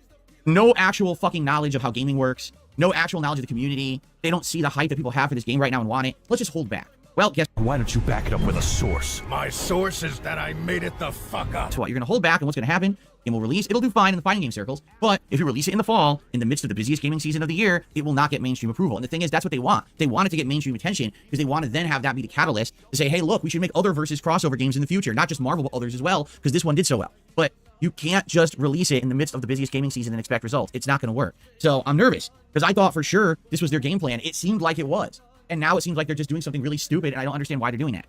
No actual fucking knowledge of how gaming works. No actual knowledge of the community. They don't see the hype that people have for this game right now and want it. Let's just hold back. Well, guess Why don't you back it up with a source? My source is that I made it the fuck up. so what? You're going to hold back, and what's going to happen? Game will release. It'll do fine in the fighting game circles, but if you release it in the fall, in the midst of the busiest gaming season of the year, it will not get mainstream approval. And the thing is, that's what they want. They want it to get mainstream attention because they want to then have that be the catalyst to say, hey, look, we should make other versus crossover games in the future, not just Marvel, but others as well, because this one did so well. But you can't just release it in the midst of the busiest gaming season and expect results. It's not going to work. So I'm nervous because I thought for sure this was their game plan. It seemed like it was. And now it seems like they're just doing something really stupid, and I don't understand why they're doing that.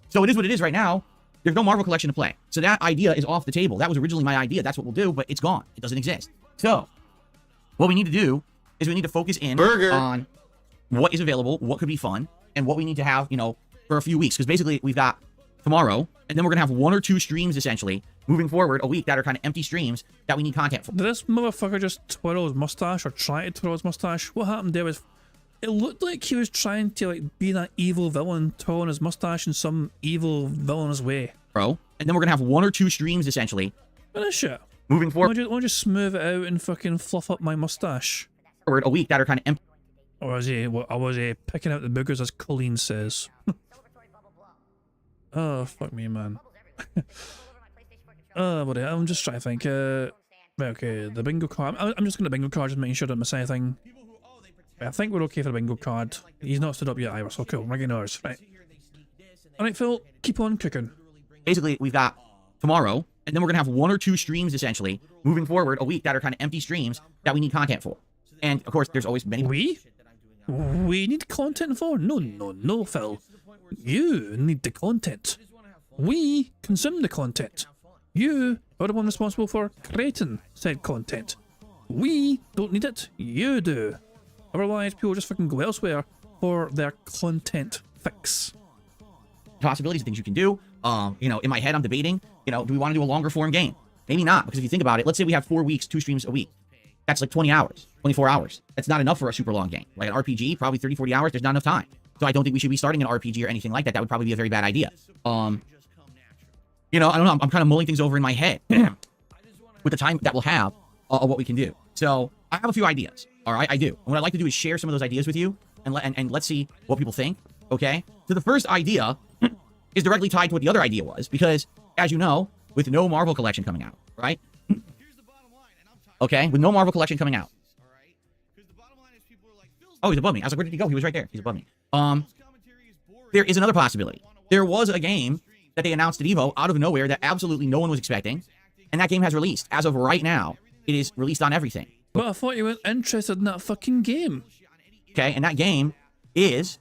So it is what it is right now. There's no Marvel collection to play. So that idea is off the table. That was originally my idea. That's what we'll do, but it's gone. It doesn't exist. So what we need to do is we need to focus in on what is available, what could be fun, and what we need to have, you know, for a few weeks. Because basically we've got tomorrow, and then we're going to have 1 or 2 streams, essentially, moving forward a week that are kind of empty streams that we need content for. Did this motherfucker just twirl his mustache or try to twirl his mustache? What happened there was... It looked like he was trying to like be that evil villain, twirling his mustache in some evil villainous way. Bro. And then we're going to have 1 or 2 streams, essentially. What is shit? Moving forward. Why don't you just smooth it out and fucking fluff up my mustache? A week that are kind of empty. Or was he picking out the boogers as Colleen says? Oh, fuck me, man. Whatever. I'm just trying to think. Right, okay, the bingo card. I'm just going to bingo card, just making sure I don't miss anything. I think we're okay for the bingo card. He's not stood up yet either, so cool. We're getting ours. Right. Alright, Phil, keep on cooking. Basically, we've got tomorrow, and then we're going to have 1 or 2 streams, essentially, moving forward a week that are kind of empty streams that we need content for. And, of course, there's always many... We need content for? No, Phil. You need the content. We consume the content. You are the one responsible for creating said content. We don't need it. You do. Otherwise, people just fucking go elsewhere for their content fix. Possibilities of things you can do. You know, in my head, I'm debating, you know, do we want to do a longer form game? Maybe not, because if you think about it, let's say we have 4 weeks, 2 streams a week. That's like 20 hours, 24 hours. That's not enough for a super long game. Like an RPG, probably 30, 40 hours, there's not enough time. So I don't think we should be starting an RPG or anything like that. That would probably be a very bad idea. You know, I don't know. I'm kind of mulling things over in my head with the time that we'll have of what we can do. So I have a few ideas. All right, I do. And what I'd like to do is share some of those ideas with you and let's see what people think. Okay. So the first idea is directly tied to what the other idea was, because as you know, with no Marvel collection coming out, right? okay, with no Marvel collection coming out. Oh, he's above me. I was like, where did he go? He was right there. He's above me. There is another possibility. There was a game that they announced at EVO out of nowhere that absolutely no one was expecting, and that game has released. As of right now, it is released on everything. But I thought you weren't interested in that fucking game. Okay, and that game is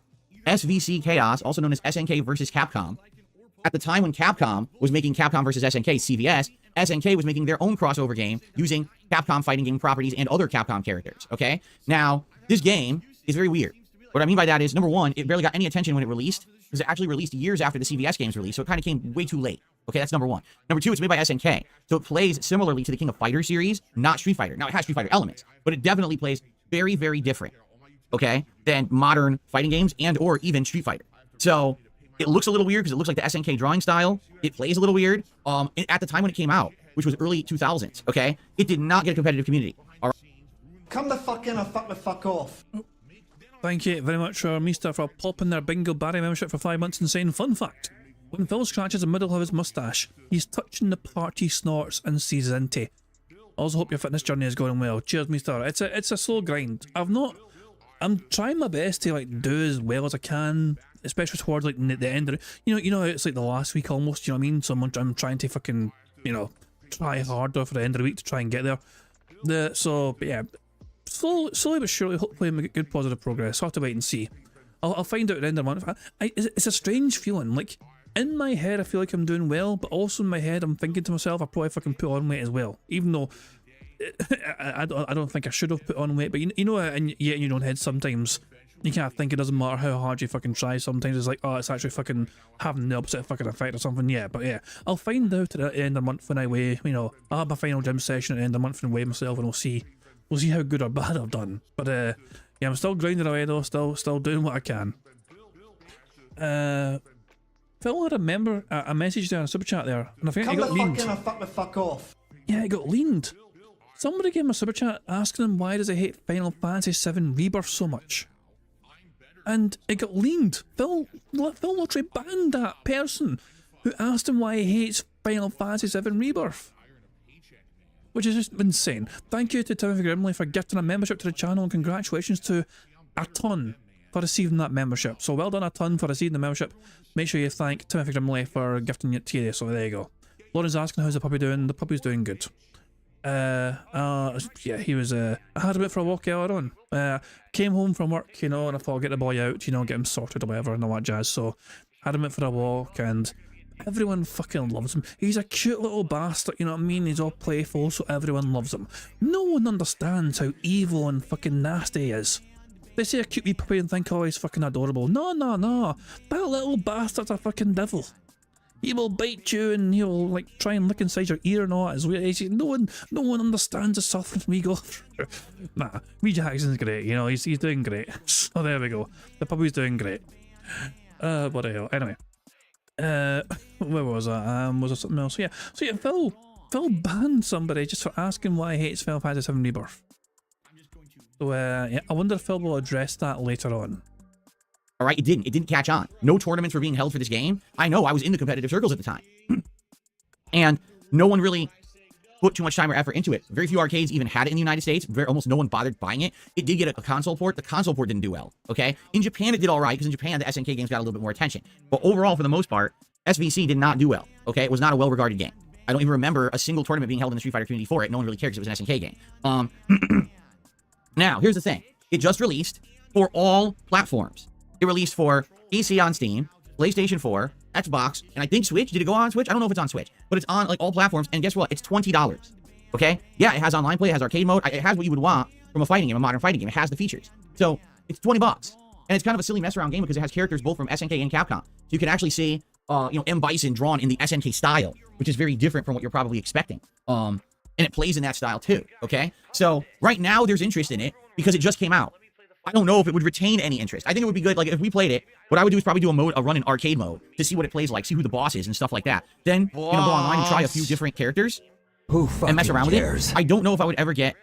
SVC Chaos, also known as SNK versus Capcom. At the time when Capcom was making Capcom versus SNK CVS, SNK was making their own crossover game using Capcom fighting game properties and other Capcom characters, okay? Now, this game is very weird. What I mean by that is, number one, it barely got any attention when it released, because it actually released years after the CVS game's release, so it kind of came way too late. Okay, that's number one. Number two, it's made by SNK, so it plays similarly to the King of Fighters series, not Street Fighter. Now, it has Street Fighter elements, but it definitely plays very, very different, okay, than modern fighting games and or even Street Fighter. So, it looks a little weird because it looks like the SNK drawing style. It plays a little weird. At the time when it came out, which was early 2000s, okay, it did not get a competitive community. All right. Come the fuck in or fuck the fuck off. Thank you very much, Mista, for popping their Bingo Barry membership for 5 months and saying, fun fact, when Phil scratches the middle of his mustache, he's touching the part he snorts and sees into. Also hope your fitness journey is going well. Cheers, Mista. It's a slow grind. I'm trying my best to like do as well as I can, especially towards like the end of it. You know, it's like the last week almost, you know what I mean? So I'm trying to fucking, you know, try harder for the end of the week to try and get there. But yeah, slowly but surely, hopefully I make good positive progress. I'll have to wait and see. I'll find out at the end of the month. It's a strange feeling. Like, in my head, I feel like I'm doing well, but also in my head, I'm thinking to myself, I probably fucking put on weight as well. Even though I don't think I should have put on weight, but you know, and yet in your own head sometimes you can't think. It doesn't matter how hard you fucking try. Sometimes it's like, oh, it's actually fucking having the opposite fucking effect or something. Yeah, but yeah, I'll find out at the end of the month when I weigh. You know, I'll have my final gym session at the end of the month and weigh myself, and we'll see how good or bad I've done. But yeah, I'm still grinding away though. Still doing what I can. Phil had a message there on a super chat there, and I think Come he the got fuck leaned. in or fuck the fuck off. Yeah, it got leaned. Somebody gave him a super chat asking him why does he hate Final Fantasy VII Rebirth so much, and it got leaned. Phil literally banned that person who asked him why he hates Final Fantasy VII Rebirth, which is just insane. Thank you to Timothy Grimley for gifting a membership to the channel, and congratulations to a ton for receiving that membership. So well done, a ton, for receiving the membership. Make sure you thank Timothy Grimley for gifting it to you. So there you go. Lauren's asking how's the puppy doing. The puppy's doing good. Yeah, he was I had him out for a walk earlier on. Came home from work, you know, and I thought, get the boy out, you know, get him sorted or whatever and all that jazz. So had him out for a walk, and everyone fucking loves him. He's a cute little bastard, you know what I mean? He's all playful, so everyone loves him. No one understands how evil and fucking nasty he is. They see a cute wee puppy and think, oh, he's fucking adorable. No. That little bastard's a fucking devil. He will bite you and he'll like try and look inside your ear and all that. No one understands the suffering we go through. Nah, Wee Jackson's great, you know, he's doing great. So there we go. The puppy's doing great. What the hell? Anyway. Where was that? Was there something else? So yeah, Phil banned somebody just for asking why he hates Final Fantasy VII Rebirth. So yeah, I wonder if Phil will address that later on. All right, it didn't catch on. No tournaments were being held for this game. I know, I was in the competitive circles at the time. And no one really put too much time or effort into it. Very few arcades even had it in the United States. Almost no one bothered buying it. It did get a console port. The console port didn't do well, okay? In Japan, it did all right, because in Japan, the SNK games got a little bit more attention. But overall, for the most part, SVC did not do well, okay? It was not a well-regarded game. I don't even remember a single tournament being held in the Street Fighter community for it. No one really cared because it was an SNK game. Now, here's the thing. It just released for all platforms. It released for PC on Steam, PlayStation 4, Xbox, and I think Switch. Did it go on Switch? I don't know if it's on Switch, but it's on like all platforms. And guess what? It's $20. Okay? Yeah, it has online play, it has arcade mode, it has what you would want from a fighting game, a modern fighting game. It has the features. So it's $20, and it's kind of a silly mess around game because it has characters both from SNK and Capcom. So you can actually see, you know, M. Bison drawn in the SNK style, which is very different from what you're probably expecting. And it plays in that style too. Okay? So right now there's interest in it because it just came out. I don't know if it would retain any interest. I think it would be good, like, if we played it, what I would do is probably do a run in arcade mode to see what it plays like, see who the boss is and stuff like that. Then, you know, go online and try a few different characters and mess around with it. I don't know if I would ever get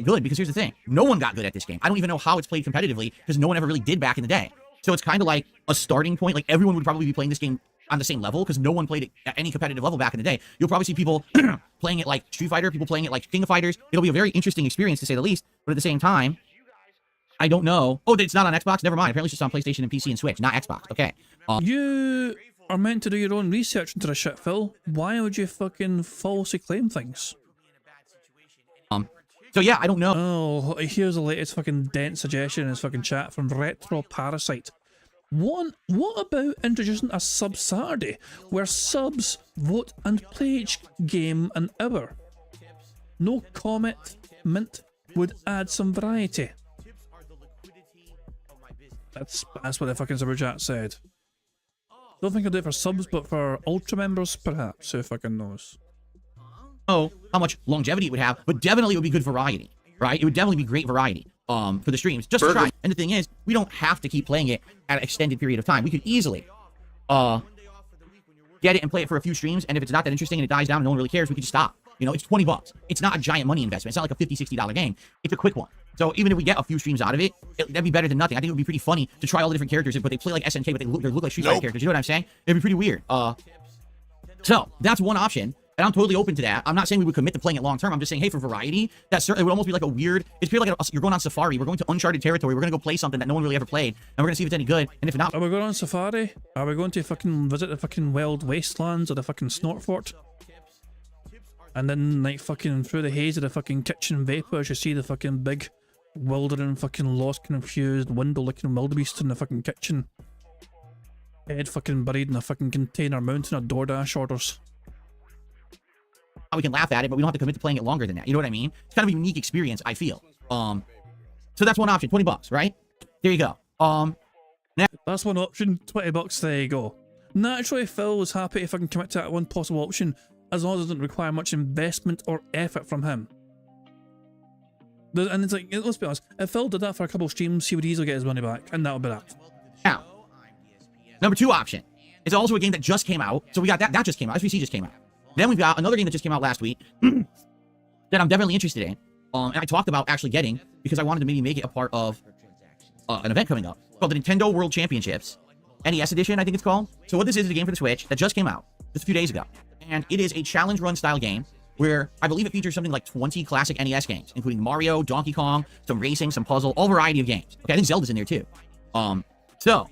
good, because here's the thing. No one got good at this game. I don't even know how it's played competitively, because no one ever really did back in the day. So it's kind of like a starting point. Like, everyone would probably be playing this game on the same level because no one played it at any competitive level back in the day. You'll probably see people playing it like Street Fighter, people playing it like King of Fighters. It'll be a very interesting experience to say the least. But at the same time, I don't know. Oh, it's not on Xbox? Never mind. Apparently it's just on PlayStation and PC and Switch, not Xbox. Okay. You are meant to do your own research into the shit, Phil. Why would you fucking falsely claim things? So yeah, I don't know. Oh, here's the latest fucking dent suggestion in his fucking chat from Retro Parasite. What about introducing a sub Saturday where subs vote and play each game an hour? No comment would add some variety. That's what the fucking super chat said. Don't think I'll do it for subs, but for ultra members, perhaps. Who fucking knows? How much longevity it would have, but definitely it would be good variety, right? It would definitely be great variety for the streams, just to try. And the thing is, we don't have to keep playing it at an extended period of time. We could easily get it and play it for a few streams, and if it's not that interesting and it dies down and no one really cares, we could just stop. You know, it's $20. It's not a giant money investment. It's not like a $50, $60 game. It's a quick one. So even if we get a few streams out of it, that'd be better than nothing. I think it would be pretty funny to try all the different characters, but they play like SNK, but they look like Street Fighter characters. You know what I'm saying? It'd be pretty weird. So that's one option. And I'm totally open to that. I'm not saying we would commit to playing it long term. I'm just saying, hey, for variety, that certainly would almost be like a weird. It's pretty like you're going on safari. We're going to uncharted territory. We're going to go play something that no one really ever played, and we're going to see if it's any good. And if not, are we going on safari? Are we going to fucking visit the fucking wild wastelands or the fucking snort fort? And then, like, fucking through the haze of the fucking kitchen vapors, you see the fucking big, wildering, fucking lost, confused, window-looking wildebeest in the fucking kitchen. Head fucking buried in a fucking container mountain of DoorDash orders. we can laugh at it, but we don't have to commit to playing it longer than that. You know what I mean? It's kind of a unique experience, I feel. So that's one option, $20, right? There you go. That's one option, $20, there you go. Naturally, Phil was happy if I can commit to that one possible option, as long as it doesn't require much investment or effort from him. And it's like, let's be honest, if Phil did that for a couple of streams, he would easily get his money back, and that would be that. Now, number 2 option. It's also a game that just came out. So we got that just came out. SVC just came out. Then we've got another game that just came out last week that I'm definitely interested in. And I talked about actually getting because I wanted to maybe make it a part of an event coming up called the Nintendo World Championships. NES Edition, I think it's called. So what this is a game for the Switch that just came out just a few days ago. And it is a challenge run style game where I believe it features something like 20 classic NES games, including Mario, Donkey Kong, some racing, some puzzle, all variety of games. Okay, I think Zelda's in there too. So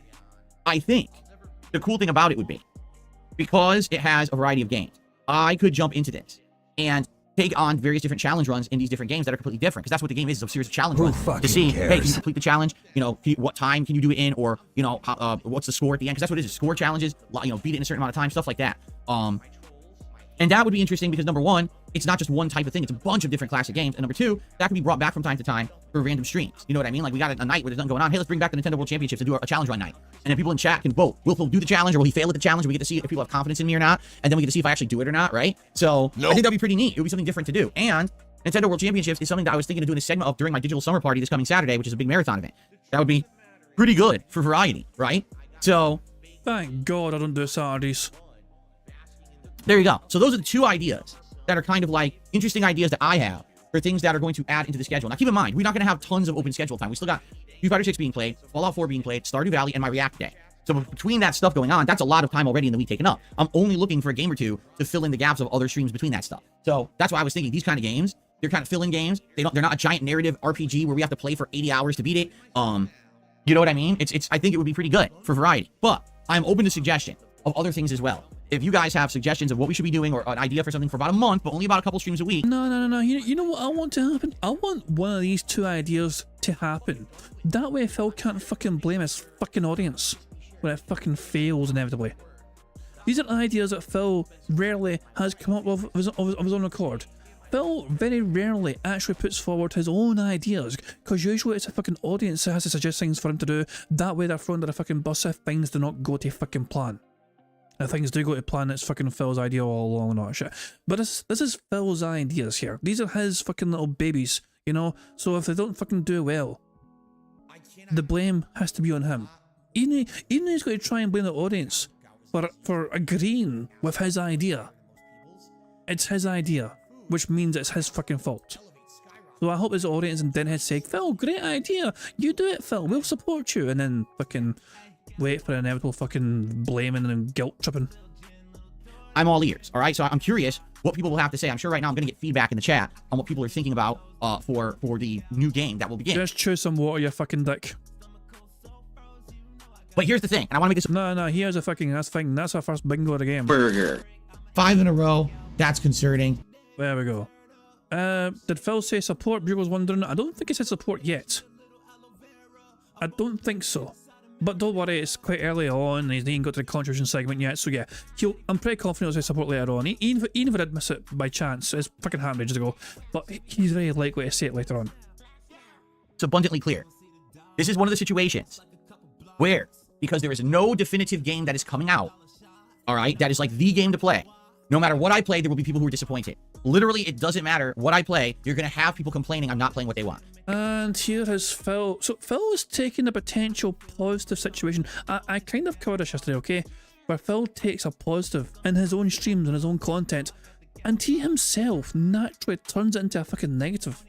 I think the cool thing about it would be, because it has a variety of games, I could jump into this and take on various different challenge runs in these different games that are completely different, because that's what the game is a series of challenge runs to see, hey, can you complete the challenge, you know, what time can you do it in, or, you know, what's the score at the end, because that's what it is, score challenges, you know, beat it in a certain amount of time, stuff like that. And that would be interesting because, number one, it's not just one type of thing, it's a bunch of different classic games, and number two, that can be brought back from time to time for random streams. You know what I mean? Like, we got a night where there's nothing going on, hey, let's bring back the Nintendo World Championships and do a challenge run night. And then people in chat can vote. Will Phil do the challenge, or will he fail at the challenge? We get to see if people have confidence in me or not, and then we get to see if I actually do it or not, right? So, I think that'd be pretty neat. It would be something different to do. And Nintendo World Championships is something that I was thinking of doing a segment of during my digital summer party this coming Saturday, which is a big marathon event. That would be pretty good for variety, right? So, thank God I don't do Saturdays. There you go. So those are the 2 ideas that are kind of like interesting ideas that I have for things that are going to add into the schedule. Now, keep in mind, we're not going to have tons of open schedule time. We still got Street Fighter 6 being played, Fallout 4 being played, Stardew Valley, and my React Day. So between that stuff going on, that's a lot of time already in the week taken up. I'm only looking for a game or two to fill in the gaps of other streams between that stuff. So that's why I was thinking these kind of games, they're kind of fill-in games. They're not a giant narrative RPG where we have to play for 80 hours to beat it. You know what I mean? I think it would be pretty good for variety. But I'm open to suggestion of other things as well. If you guys have suggestions of what we should be doing, or an idea for something for about a month, but only about a couple streams a week. No. You know what I want to happen? I want one of these 2 ideas to happen. That way Phil can't fucking blame his fucking audience when it fucking fails inevitably. These are ideas that Phil rarely has come up with of his own accord. Phil very rarely actually puts forward his own ideas, because usually it's a fucking audience that has to suggest things for him to do. That way they're thrown to the fucking bus if things do not go to fucking plan. If things do go to plan, it's fucking Phil's idea all along and all that shit. But this is Phil's ideas here. These are his fucking little babies, you know? So if they don't fucking do well, the blame has to be on him. Even he's going to try and blame the audience for agreeing with his idea. It's his idea, which means it's his fucking fault. So I hope his audience and Denhead say, Phil, great idea. You do it, Phil. We'll support you. And then fucking wait for inevitable fucking blaming and guilt tripping. I'm all ears, all right? So I'm curious what people will have to say. I'm sure right now I'm going to get feedback in the chat on what people are thinking about for the new game that will begin. Just chew some water, you fucking dick. But here's the thing, and I want to make this... No, here's a fucking thing. That's our first bingo of the game. Burger. 5 in a row. That's concerning. There we go. Did Phil say support? Bugle's wondering. I don't think he said support yet. I don't think so. But don't worry, it's quite early on. He ain't got to the contribution segment yet. So yeah, I'm pretty confident he'll say support later on. Even if I did miss it by chance, it's fucking happened ages ago. But he's very likely to say it later on. It's abundantly clear. This is one of the situations where, because there is no definitive game that is coming out, all right, that is like the game to play. No matter what I play, there will be people who are disappointed. Literally, it doesn't matter what I play. You're going to have people complaining I'm not playing what they want. And here is Phil. So Phil is taking a potential positive situation. I kind of covered this yesterday, okay? Where Phil takes a positive in his own streams and his own content, and he himself naturally turns it into a fucking negative.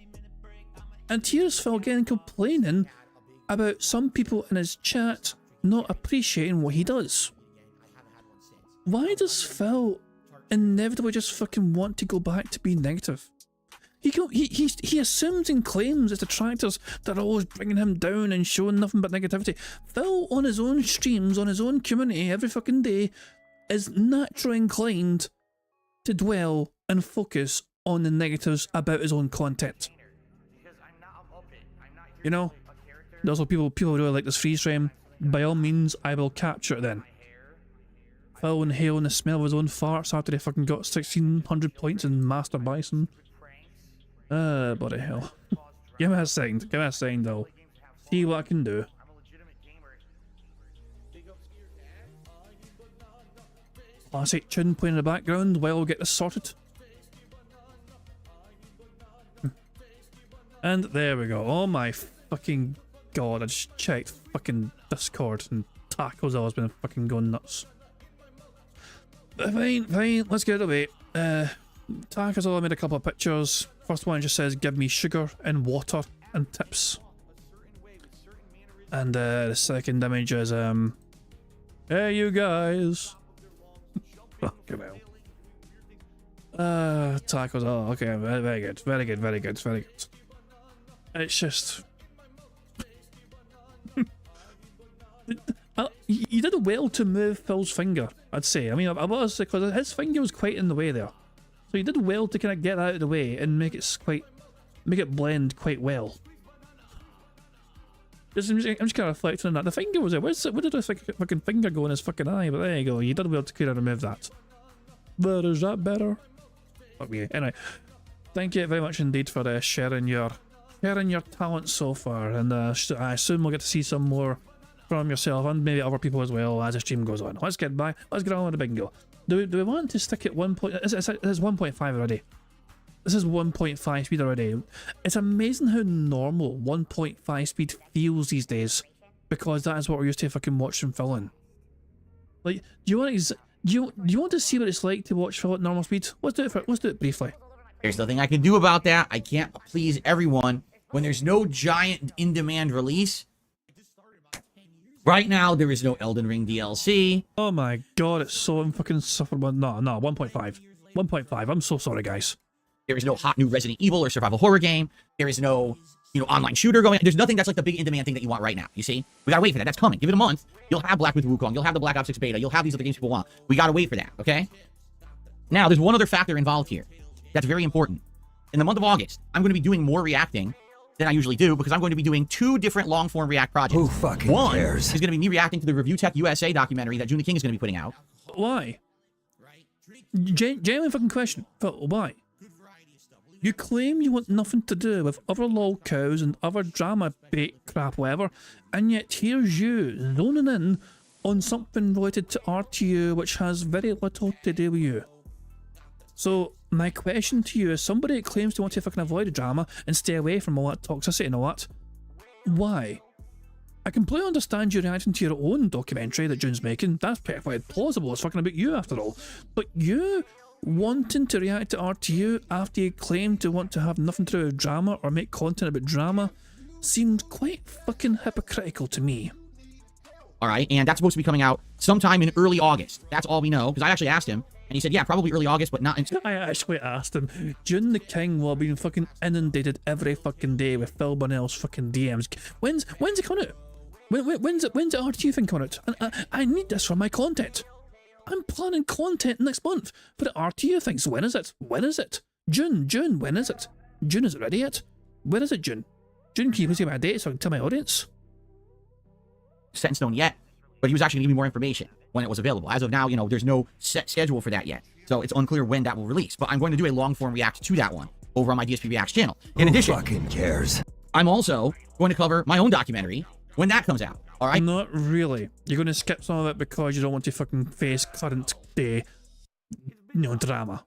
And here's Phil again complaining about some people in his chat not appreciating what he does. Why does Phil inevitably just fucking want to go back to being negative? He assumes and claims it's detractors that are always bringing him down and showing nothing but negativity. Phil, on his own streams, on his own community, every fucking day, is naturally inclined to dwell and focus on the negatives about his own content. You know? Also, people really like this freeze frame. By all means, I will capture it then. Phil inhaling the smell of his own farts after he fucking got 1600 points in Master Bison. Bloody hell. Give me a second though. See what I can do. Classic tune playing in the background while we get this sorted. And there we go. Oh my fucking god, I just checked fucking Discord and Taco's always been fucking going nuts. Fine, let's get it away. Taco's all made a couple of pictures. First one just says, give me sugar and water and tips. And the second image is, hey you guys. Fucking hell. Taco's, oh okay, very good. It's just... you did well to move Phil's finger, I'd say. I mean, I was, because his finger was quite in the way there. So you did well to kind of get that out of the way and make it blend quite well. I'm just kind of reflecting on that. The finger was there. Where did the fucking finger go in his fucking eye? But there you go. You did well to kind of remove that. But is that better? Fuck me. Anyway, thank you very much indeed for sharing your talent so far, and I assume we'll get to see some more from yourself and maybe other people as well as the stream goes on. Let's get on with the bingo. Do we want to stick at 1 point? It's 1.5 already. This is 1.5 speed already. It's amazing how normal 1.5 speed feels these days, because that is what we're used to fucking watching Phil in. Like, do you want to see what it's like to watch Phil at normal speed? Let's do it briefly. There's nothing I can do about that. I can't please everyone when there's no giant in-demand release. Right now, there is no Elden Ring DLC. Oh my god, it's so fucking insufferable. No, 1.5. 1.5. I'm so sorry, guys. There is no hot new Resident Evil or survival horror game. There is no, online shooter going. There's nothing that's like the big in-demand thing that you want right now. You see? We gotta wait for that. That's coming. Give it a month. You'll have Black with Wukong. You'll have the Black Ops 6 beta. You'll have these other games people want. We gotta wait for that, okay? Now, there's one other factor involved here that's very important. In the month of August, I'm going to be doing more reacting than I usually do, because I'm going to be doing 2 different long-form React projects. Who fucking One cares? is going to be me reacting to the Review Tech USA documentary that June the King is going to be putting out. Why? Genuine fucking question. Why? You claim you want nothing to do with other lol cows and other drama bait crap, whatever, and yet here's you zoning in on something related to RTU which has very little to do with you. So my question to you is, somebody that claims to want to fucking avoid the drama and stay away from all that toxicity and all that, why? I completely understand you reacting to your own documentary that June's making. That's perfectly plausible. It's fucking about you after all. But you wanting to react to RTU after you claim to want to have nothing to do with drama or make content about drama seems quite fucking hypocritical to me. All right, and that's supposed to be coming out sometime in early August. That's all we know, because I actually asked him, and he said, yeah, probably early August, but not in... I actually asked him. June the King will be fucking inundated every fucking day with Phil Bonnell's fucking DMs. When's it coming out? When's it RTU thing coming out? I need this for my content. I'm planning content next month for the RTU thing. So when is it? When is it? June, when is it? June, is it ready yet? Where is it, June? June, can you please give me a date so I can tell my audience? Set in stone yet, but he was actually going to give me more information when it was available. As of now, you know, there's no set schedule for that yet, so it's unclear when that will release. But I'm going to do a long-form react to that one over on my DSP Reacts channel. In addition, fucking cares? I'm also going to cover my own documentary when that comes out. All right? Not really. You're going to skip some of it because you don't want to fucking face current day, drama.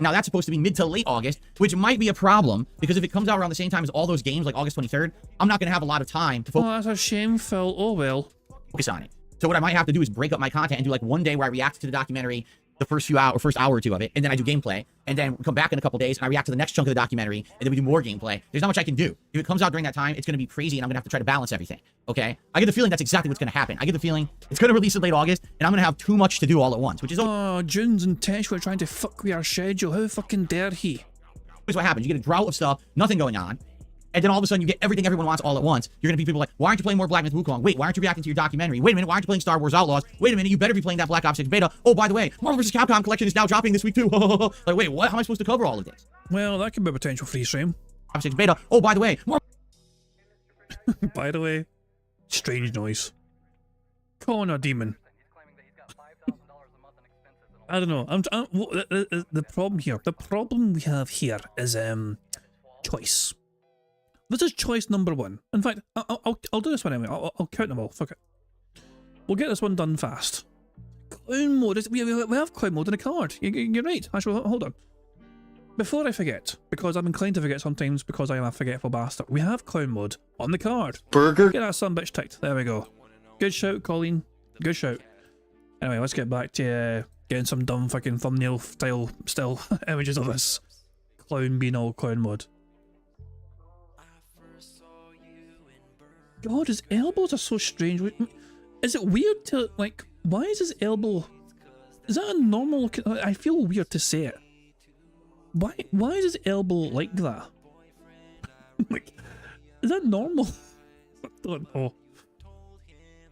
Now, that's supposed to be mid to late August, which might be a problem, because if it comes out around the same time as all those games, like August 23rd, I'm not going to have a lot of time to Oh, that's a shame, Phil. Oh, well. focus on it. So what I might have to do is break up my content and do like one day where I react to the documentary, the first hour or two of it, and then I do gameplay, and then come back in a couple days and I react to the next chunk of the documentary, and then we do more gameplay. There's not much I can do. If it comes out during that time, it's going to be crazy, and I'm going to have to try to balance everything. Okay? I get the feeling that's exactly what's going to happen. I get the feeling it's going to release in late August, and I'm going to have too much to do all at once, which is Oh, June's intentionally trying to fuck with our schedule. How fucking dare he? Here's what happens. You get a drought of stuff, nothing going on, and then all of a sudden you get everything everyone wants all at once. You're going to be people like, why aren't you playing more Black Myth Wukong? Wait, why aren't you reacting to your documentary? Wait a minute, why aren't you playing Star Wars Outlaws? Wait a minute, you better be playing that Black Ops 6 beta. Oh, by the way, Marvel vs. Capcom collection is now dropping this week too. Like, wait, what? How am I supposed to cover all of this? Well, that could be a potential free stream. Ops 6 beta. Oh, by the way, By the way, strange noise. Calling a demon. I don't know. The problem here. The problem we have here is choice. This is choice number one. In fact, I'll do this one anyway. I'll count them all. Fuck it. We'll get this one done fast. Clown mode. We have clown mode in the card. You're right. Actually, hold on. Before I forget, because I'm inclined to forget sometimes because I am a forgetful bastard, we have clown mode on the card. Burger? Get that son bitch ticked. There we go. Good shout, Colleen. Good shout. Anyway, let's get back to getting some dumb fucking thumbnail style still images of this clown being all clown mode. God, his elbows are so strange. Is it weird to, like, why is his elbow... Is that a normal... I feel weird to say it. Why is his elbow like that? Like, is that normal? I don't know.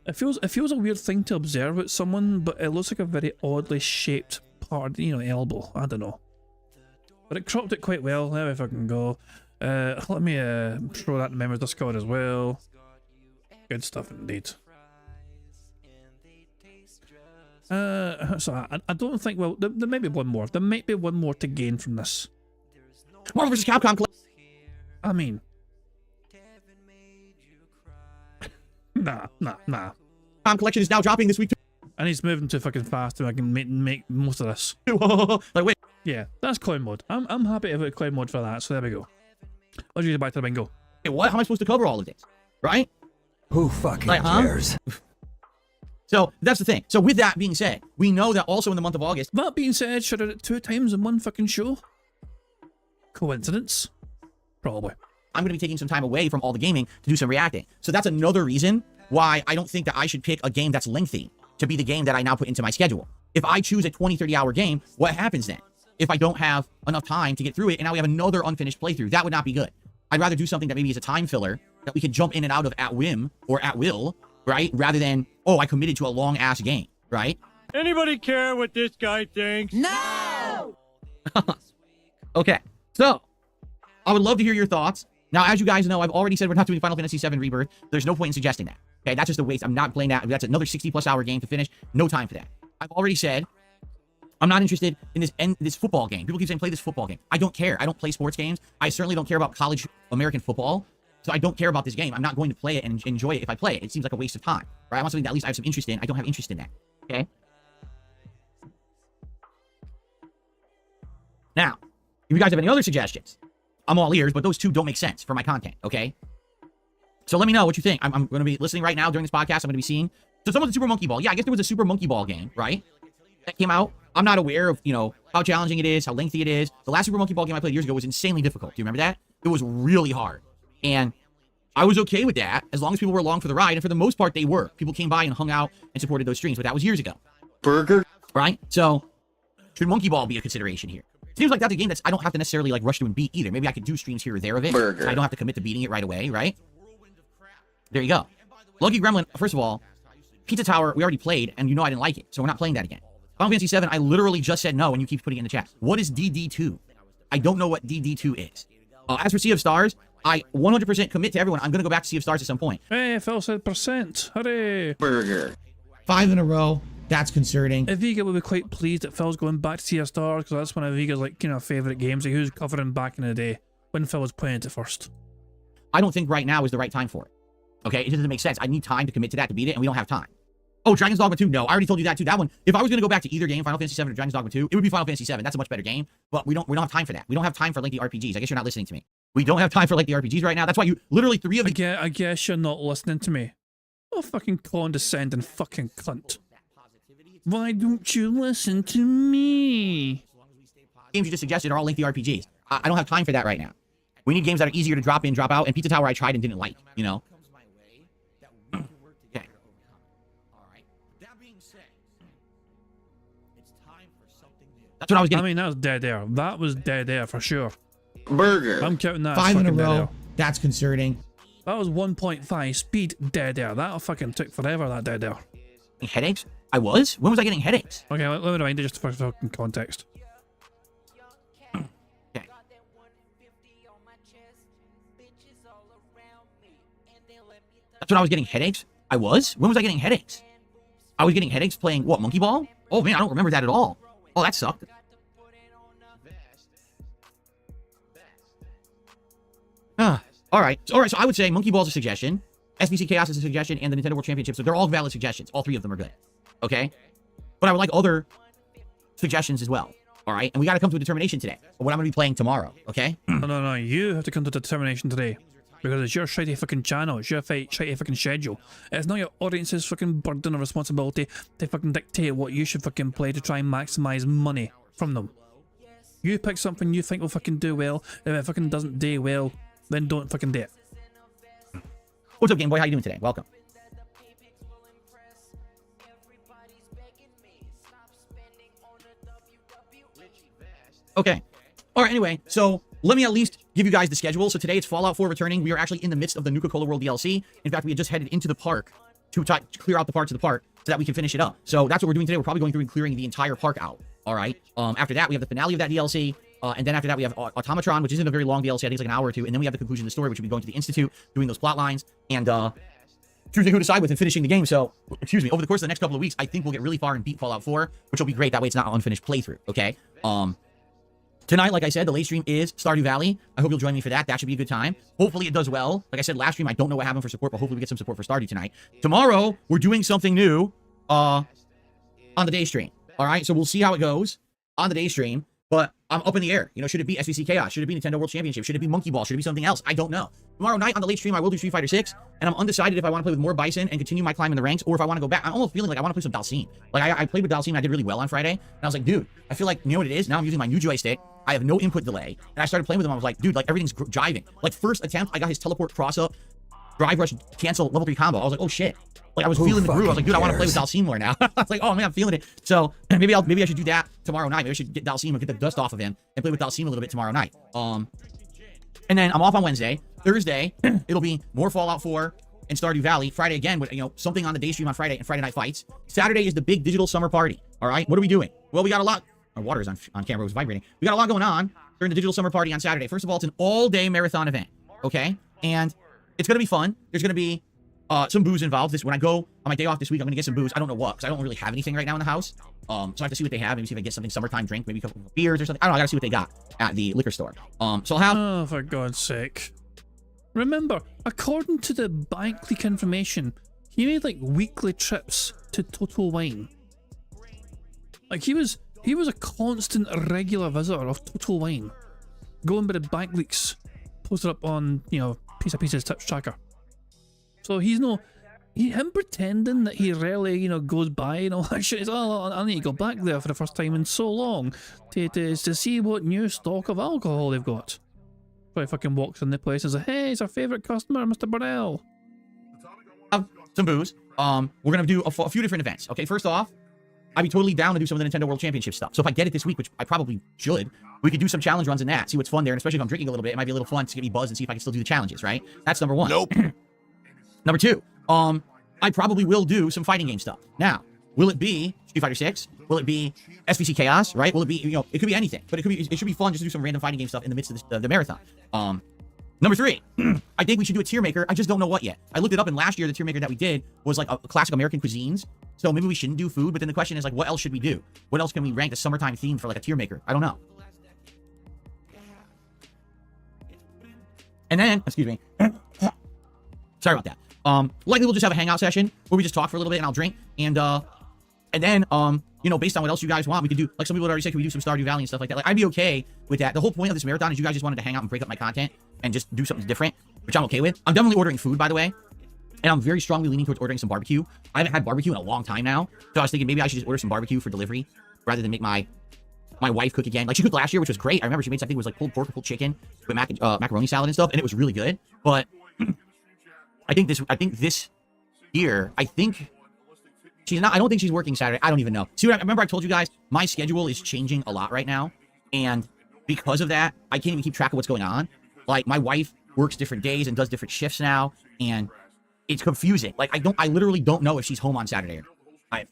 It feels a weird thing to observe with someone, but it looks like a very oddly shaped part, elbow. I don't know. But it cropped it quite well. There we fucking go. Let me throw that in the members Discord as well. Good stuff indeed. So I don't think, well, there might be one more. There might be one more to gain from this. Marvel vs. Capcom. I mean, nah. Collection is now dropping this week too. And he's moving too fucking fast so I can make most of this. Like, wait. Yeah, that's clown mode. I'm happy to have a clown mode for that, so there we go. Let's get back to the bingo. Wait, what? How am I supposed to cover all of this? Right? Who fucking Like, huh? cares? So, that's the thing. So, with that being said, we know that also in the month of August... That being said, should I do it 2 times in one fucking show? Coincidence? Probably. I'm going to be taking some time away from all the gaming to do some reacting. So, that's another reason why I don't think that I should pick a game that's lengthy to be the game that I now put into my schedule. If I choose a 20, 30-hour game, what happens then? If I don't have enough time to get through it and now we have another unfinished playthrough, that would not be good. I'd rather do something that maybe is a time filler that we can jump in and out of at whim or at will, right? Rather than, oh, I committed to a long-ass game, right? Anybody care what this guy thinks? No! Okay, so I would love to hear your thoughts. Now, as you guys know, I've already said we're not doing Final Fantasy VII Rebirth. There's no point in suggesting that. Okay, that's just a waste. I'm not playing that. That's another 60-plus hour game to finish. No time for that. I've already said I'm not interested in this football game. People keep saying, play this football game. I don't care. I don't play sports games. I certainly don't care about college American football. So I don't care about this game. I'm not going to play it and enjoy it if I play it. It seems like a waste of time, right? I want something that at least I have some interest in. I don't have interest in that, okay? Now, if you guys have any other suggestions, I'm all ears, but those two don't make sense for my content, okay? So let me know what you think. I'm going to be listening right now during this podcast. I'm going to be seeing. So someone's a Super Monkey Ball. Yeah, I guess there was a Super Monkey Ball game, right? That came out. I'm not aware of, how challenging it is, how lengthy it is. The last Super Monkey Ball game I played years ago was insanely difficult. Do you remember that? It was really hard. And I was okay with that as long as people were along for the ride, and for the most part, they were. People came by and hung out and supported those streams, but that was years ago. Burger. Right? So, should Monkey Ball be a consideration here? Seems like that's a game that's I don't have to necessarily like rush to and beat either. Maybe I could do streams here or there of it. Burger. I don't have to commit to beating it right away, right? There you go. Lucky Gremlin, first of all, Pizza Tower, we already played, and you know I didn't like it, so we're not playing that again. Final Fantasy VII, I literally just said no, and you keep putting it in the chat. What is DD2? I don't know what DD2 is. As for Sea of Stars, I 100% commit to everyone. I'm going to go back to Sea of Stars at some point. Hey, Phil said percent. Hurry. Burger. 5 in a row. That's concerning. Aviga will be quite pleased that Phil's going back to Sea of Stars, because that's one of Aviga's like, favourite games that he was covering back in the day when Phil was playing it first. I don't think right now is the right time for it. Okay? It doesn't make sense. I need time to commit to that to beat it, and we don't have time. Oh, Dragon's Dogma 2? No, I already told you that too. That one, if I was going to go back to either game, Final Fantasy 7 or Dragon's Dogma 2, it would be Final Fantasy 7. That's a much better game, but we don't have time for that. We don't have time for lengthy RPGs. I guess you're not listening to me. We don't have time for lengthy RPGs right now. That's why you literally 3 of you. I guess you're not listening to me. Oh, fucking condescending fucking cunt. Why don't you listen to me? Games you just suggested are all lengthy RPGs. I don't have time for that right now. We need games that are easier to drop in, drop out, and Pizza Tower I tried and didn't like, Okay. That's what I was getting. I mean, that was dead air. That was dead air for sure. Burger. I'm counting that 5 as in a fucking dead row. air. That's concerning. That was 1.5 speed dead air. That fucking took forever, that dead air. Headaches? I was? When was I getting headaches? Okay, let me remind you just for fucking context. Okay. That's when I was getting headaches? I was? When was I getting headaches? I was getting headaches playing, what, Monkey Ball? Oh man, I don't remember that at all. Oh, that sucked. Alright, so I would say Monkey Ball's a suggestion, SBC Chaos is a suggestion, and the Nintendo World Championship, so they're all valid suggestions. All 3 of them are good. Okay? But I would like other suggestions as well. Alright? And we gotta come to a determination today of what I'm gonna be playing tomorrow. Okay? No. You have to come to determination today. Because it's your shitty fucking channel. It's your shitty fucking schedule. It's not your audience's fucking burden or responsibility to fucking dictate what you should fucking play to try and maximize money from them. You pick something you think will fucking do well. If it fucking doesn't do well, then don't fucking do it. What's up, Game Boy? How you doing today? Welcome. Okay. Alright, anyway, so let me at least give you guys the schedule. So today it's Fallout 4 returning. We are actually in the midst of the Nuka-Cola World DLC. In fact, we had just headed into the park to clear out the parts of the park so that we can finish it up. So that's what we're doing today. We're probably going through and clearing the entire park out. Alright. After that, we have the finale of that DLC. And then after that, we have Automatron, which isn't a very long DLC. I think it's like an hour or 2. And then we have the conclusion of the story, which will be going to the Institute, doing those plot lines, and choosing who to side with and finishing the game. So, excuse me, over the course of the next couple of weeks, I think we'll get really far and beat Fallout 4, which will be great. That way it's not an unfinished playthrough, okay? Tonight, like I said, the late stream is Stardew Valley. I hope you'll join me for that. That should be a good time. Hopefully it does well. Like I said, last stream, I don't know what happened for support, but hopefully we get some support for Stardew tonight. Tomorrow, we're doing something new on the day stream. All right, so we'll see how it goes on the day stream. But I'm up in the air. Should it be SBC Chaos? Should it be Nintendo World Championship? Should it be Monkey Ball? Should it be something else? I don't know. Tomorrow night on the late stream, I will do Street Fighter 6, and I'm undecided if I want to play with more Bison and continue my climb in the ranks, or if I want to go back. I'm almost feeling like I want to play some Dalsim. Like, I played with Dalsim, I did really well on Friday, and I was like, dude, I feel like, you know what it is? Now I'm using my new joystick, I have no input delay, and I started playing with him, I was like, dude, like, everything's jiving. Like, first attempt, I got his teleport cross-up, drive rush, cancel, level 3 combo. I was like, oh shit. Like, I was feeling the groove. I was like, dude, I want to play with Dalsim more now. I was like, oh man, I'm feeling it. So maybe I should do that tomorrow night. Maybe I should get Dalsim and get the dust off of him and play with Dalsim a little bit tomorrow night. And then I'm off on Wednesday. Thursday, it'll be more Fallout 4 and Stardew Valley. Friday again with something on the day stream on Friday and Friday Night Fights. Saturday is the big digital summer party. All right, what are we doing? Well, we got a lot. Our water is on camera. It was vibrating. We got a lot going on during the digital summer party on Saturday. First of all, it's an all-day marathon event. Okay, and it's gonna be fun. There's gonna be some booze involved. When I go on my day off this week, I'm gonna get some booze. I don't know what, because I don't really have anything right now in the house. So I have to see what they have. Maybe see if I get something summertime drink, maybe a couple of beers or something. I don't know. I gotta see what they got at the liquor store. So I'll have. Oh, for God's sake! Remember, according to the bank leak information, he made like weekly trips to Total Wine. Like he was a constant, regular visitor of Total Wine, going by the bank leaks posted up on Pieces tips tracker. So him pretending that he rarely, goes by and all that shit. It's, I need to go back there for the first time in so long to see what new stock of alcohol they've got. Probably fucking walks in the place and says, hey, it's our favourite customer, Mr. Burrell. Some booze. We're gonna do a few different events. Okay, first off, I'd be totally down to do some of the Nintendo World Championship stuff. So if I get it this week, which I probably should, we could do some challenge runs in that, see what's fun there, and especially if I'm drinking a little bit, it might be a little fun to get me buzzed and see if I can still do the challenges, right? That's number one. Nope. Number two, I probably will do some fighting game stuff. Now, will it be Street Fighter 6? Will it be SVC Chaos, right? Will it be, you know, it could be anything, but it should be fun just to do some random fighting game stuff in the midst of the marathon. Number three, I think we should do a tier maker. I just don't know what yet. I looked it up, and last year the tier maker that we did was like a classic American cuisines. So maybe we shouldn't do food, but then the question is like, what else should we do? What else can we rank the summertime theme for like a tier maker? I don't know. And then, excuse me. Sorry about that. Likely we'll just have a hangout session where we just talk for a little bit and I'll drink. And then, you know, based on what else you guys want, we could do, like some people had already said, can we do some Stardew Valley and stuff like that? Like, I'd be okay with that. The whole point of this marathon is you guys just wanted to hang out and break up my content and just do something different, which I'm okay with. I'm definitely ordering food, by the way. And I'm very strongly leaning towards ordering some barbecue. I haven't had barbecue in a long time now. So I was thinking maybe I should just order some barbecue for delivery rather than make my wife cook again. Like, she cooked last year, which was great. I remember she made something that was like pulled pork or pulled chicken with macaroni salad and stuff, and it was really good. But I think this year, I don't think she's working Saturday. I don't even know. See, I remember I told you guys, my schedule is changing a lot right now. And because of that, I can't even keep track of what's going on. Like, my wife works different days and does different shifts now. And it's confusing. Like, I literally don't know if she's home on Saturday or not.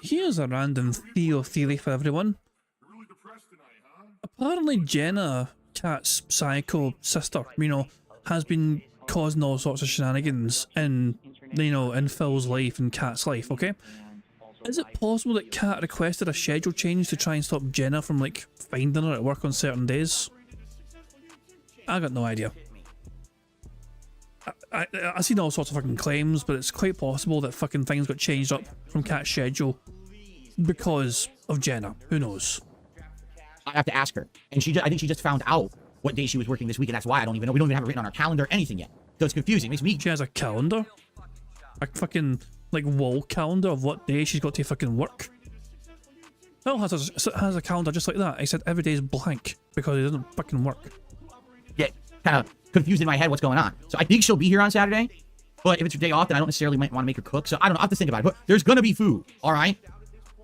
Here's a random theory for everyone. Apparently Jenna, Kat's psycho sister, you know, has been causing all sorts of shenanigans in, you know, in Phil's life and Kat's life, okay? Is it possible that Kat requested a schedule change to try and stop Jenna from, like, finding her at work on certain days? I got no idea. I've seen all sorts of fucking claims, but it's quite possible that fucking things got changed up from Kat's schedule because of Jenna. Who knows? I have to ask her. And I think she just found out what day she was working this week, and that's why I don't even know. We don't even have it written on our calendar or anything yet. So it's confusing. It makes me... She has a calendar? A fucking, like, wall calendar of what day she's got to fucking work? Phil has a calendar just like that, except every day is blank because he doesn't fucking work. Yeah, kind of confused in my head what's going on. So I think she'll be here on Saturday, but if it's her day off, then I don't necessarily might want to make her cook. So I don't know. I have to think about it. But there's going to be food, all right?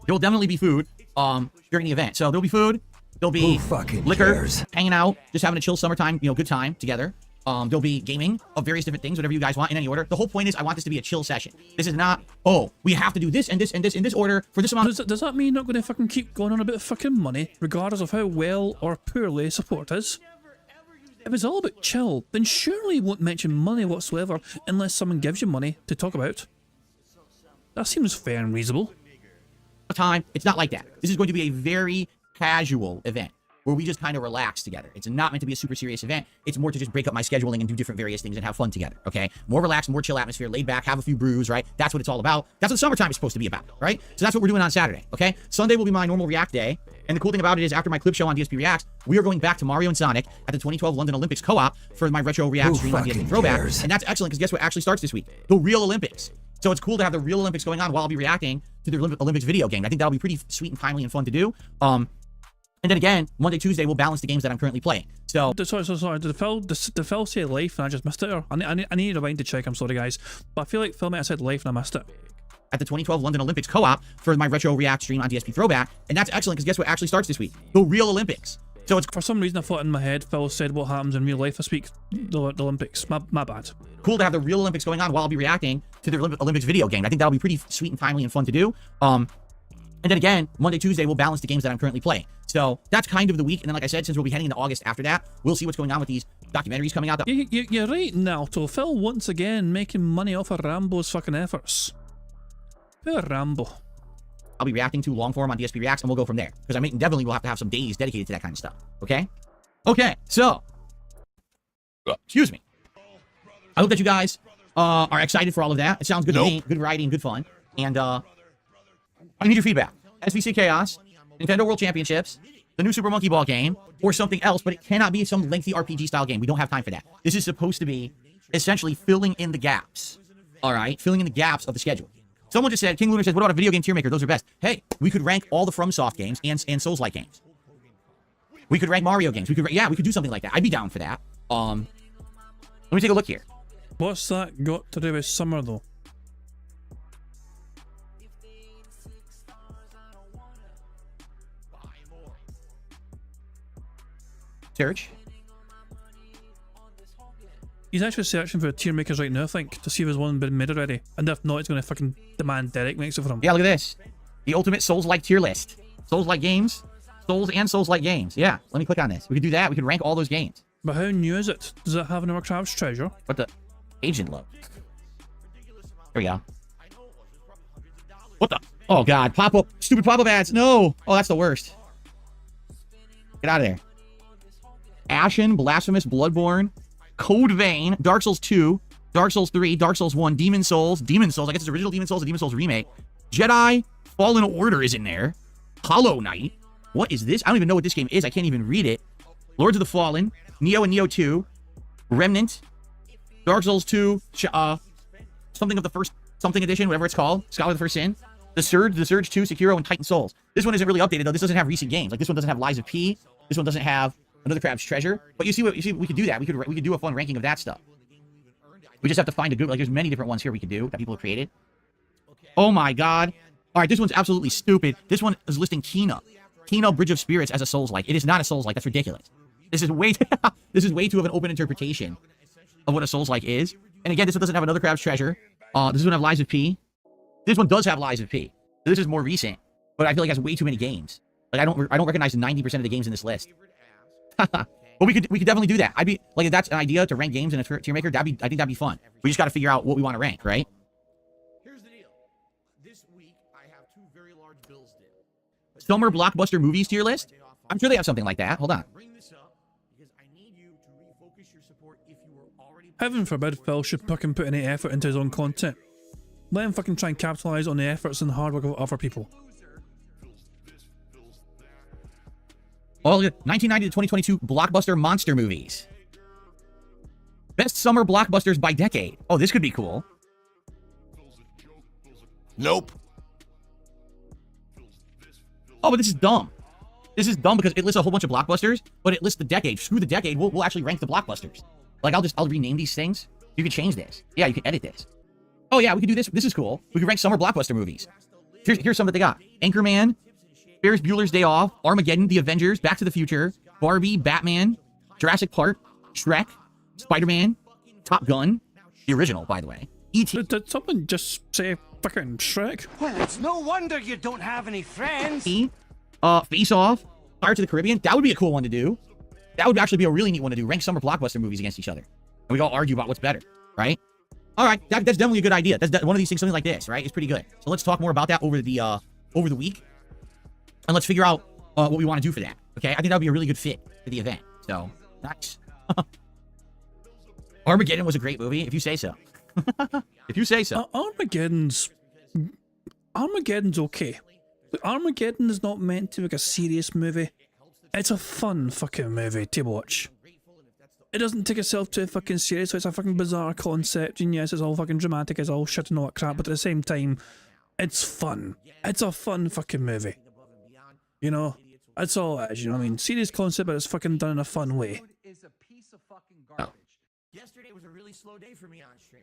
There will definitely be food during the event. So there'll be food. There'll be liquor, hanging out, just having a chill summertime, you know, good time together. There'll be gaming of various different things, whatever you guys want in any order. The whole point is I want this to be a chill session. This is not, oh, we have to do this and this and this in this order for this amount. Does that mean you're not going to fucking keep going on about fucking money, regardless of how well or poorly support is? If it's all about chill, then surely you won't mention money whatsoever unless someone gives you money to talk about. That seems fair and reasonable. Time, it's not like that. This is going to be a very casual event where we just kind of relax together. It's not meant to be a super serious event. It's more to just break up my scheduling and do different various things and have fun together, okay? More relaxed, more chill atmosphere, laid back, have a few brews, right? That's what it's all about. That's what summertime is supposed to be about, right? So that's what we're doing on Saturday, okay? Sunday will be my normal React day. And the cool thing about it is after my clip show on DSP Reacts, we are going back to Mario and Sonic at the 2012 London Olympics co-op for my retro React stream on DSP Throwback. And that's excellent because guess what actually starts this week? The real Olympics. So it's cool to have the real Olympics going on while I'll be reacting to the Olympics video game. I think that'll be pretty sweet and timely and fun to do. And then again, Monday, Tuesday, we'll balance the games that I'm currently playing. So sorry. Did Phil say life and I just missed it? Or I need to rewind to check. I'm sorry, guys, but I feel like Phil might have said life and I missed it. At the 2012 London Olympics co-op for my retro React stream on DSP Throwback, and that's excellent because guess what actually starts this week? The real Olympics. So it's for some reason I thought in my head Phil said what happens in real life this week, the Olympics. My bad. Cool to have the real Olympics going on while I'll be reacting to the Olympics video game. I think that'll be pretty sweet and timely and fun to do. And then again, Monday, Tuesday, we'll balance the games that I'm currently playing. So that's kind of the week. And then, like I said, since we'll be heading into August after that, we'll see what's going on with these documentaries coming out. You're right, Naruto. Phil once again making money off of Rambo's fucking efforts. Poor Rambo. I'll be reacting to long form on DSP Reacts, and we'll go from there. Because I mean, definitely will have to have some days dedicated to that kind of stuff. Okay? Okay, so. Excuse me. I hope that you guys are excited for all of that. It sounds good to me. Good variety and good fun. And I need your feedback. SVC Chaos, Nintendo World Championships, the new Super Monkey Ball game, or something else, but it cannot be some lengthy RPG style game. We don't have time for that. This is supposed to be essentially filling in the gaps. All right? Filling in the gaps of the schedule. Someone just said, King Lunar says, what about a video game tier maker? Those are best. Hey, we could rank all the FromSoft games and Souls-like games. We could rank Mario games. We could do something like that. I'd be down for that. Let me take a look here. What's that got to do with summer though? Search. He's actually searching for tier makers right now, I think, to see if there's one been made already. And if not, it's going to fucking demand Derek makes it for him. Yeah, look at this. The ultimate Souls-like tier list. Souls-like games. Souls and Souls-like games. Yeah, let me click on this. We could do that. We could rank all those games. But how new is it? Does it have an Crab's treasure? What the agent look? There we go. What the? Oh god, pop-up. Stupid pop-up ads. No. Oh, that's the worst. Get out of there. Ashen, Blasphemous, Bloodborne, Code Vein, Dark Souls 2, Dark Souls 3, Dark Souls 1, Demon Souls, I guess it's original Demon Souls, a Demon Souls remake. Jedi, Fallen Order is in there. Hollow Knight. What is this? I don't even know what this game is. I can't even read it. Lords of the Fallen, Neo and Neo 2, Remnant, Dark Souls 2, something of the first, something edition, whatever it's called, Scholar of the First Sin, The Surge 2, Sekiro, and Titan Souls. This one isn't really updated though. This doesn't have recent games. Like this one doesn't have Lies of P. This one doesn't have Another Crab's Treasure. But you see, we could do that. We could do a fun ranking of that stuff. We just have to find a good, like there's many different ones here we could do that people have created. Oh my god. All right, this one's absolutely stupid. This one is listing Kena Bridge of Spirits as a Souls-like. It is not a Souls-like. That's ridiculous. This is way too of an open interpretation of what a Souls-like is. And again, this one doesn't have Another Crab's Treasure. This one have Lies of P. This one does have Lies of P. This is more recent, but I feel like it has way too many games. Like I don't recognize 90% of the games in this list. But we could definitely do that. I'd be like, if that's an idea to rank games in a tier maker, I think that'd be fun. We just got to figure out what we want to rank, right? Here's the deal. This week I have two very large bills due. Summer blockbuster movies tier list. I'm sure they have something like that. Hold on. Bring this up because I need you to refocus your support if you were already. Heaven forbid Phil should fucking put any effort into his own content. Let him fucking try and capitalize on the efforts and hard work of other people. All 1990 to 2022 blockbuster monster movies. Best summer blockbusters by decade. Oh, this could be cool. Nope. Oh, but this is dumb. This is dumb because it lists a whole bunch of blockbusters, but it lists the decade. Screw the decade. We'll actually rank the blockbusters. Like I'll rename these things. You can change this. Yeah, you can edit this. Oh yeah, we can do this. This is cool. We can rank summer blockbuster movies. Here's some that they got. Anchorman, Ferris Bueller's Day Off, Armageddon, The Avengers, Back to the Future, Barbie, Batman, Jurassic Park, Shrek, Spider-Man, Top Gun, the original, by the way. E.T. Did someone just say fucking Shrek? Well, it's no wonder you don't have any friends. Face Off, Pirates of the Caribbean. That would be a cool one to do. That would actually be a really neat one to do. Rank summer blockbuster movies against each other. And we all argue about what's better, right? All right, that's definitely a good idea. That's one of these things, something like this, right? It's pretty good. So let's talk more about that over the week. And let's figure out what we want to do for that. Okay, I think that would be a really good fit for the event. So, nice. Armageddon was a great movie, if you say so. If you say so. Armageddon's okay. But Armageddon is not meant to be like a serious movie. It's a fun fucking movie to watch. It doesn't take itself too fucking serious, so it's a fucking bizarre concept, and yes, it's all fucking dramatic, it's all shit and all that crap, but at the same time, it's fun. It's a fun fucking movie. You know? That's all it is, you know what I mean? Serious concept, but it's fucking done in a fun way. Yesterday was a really slow day for me on stream.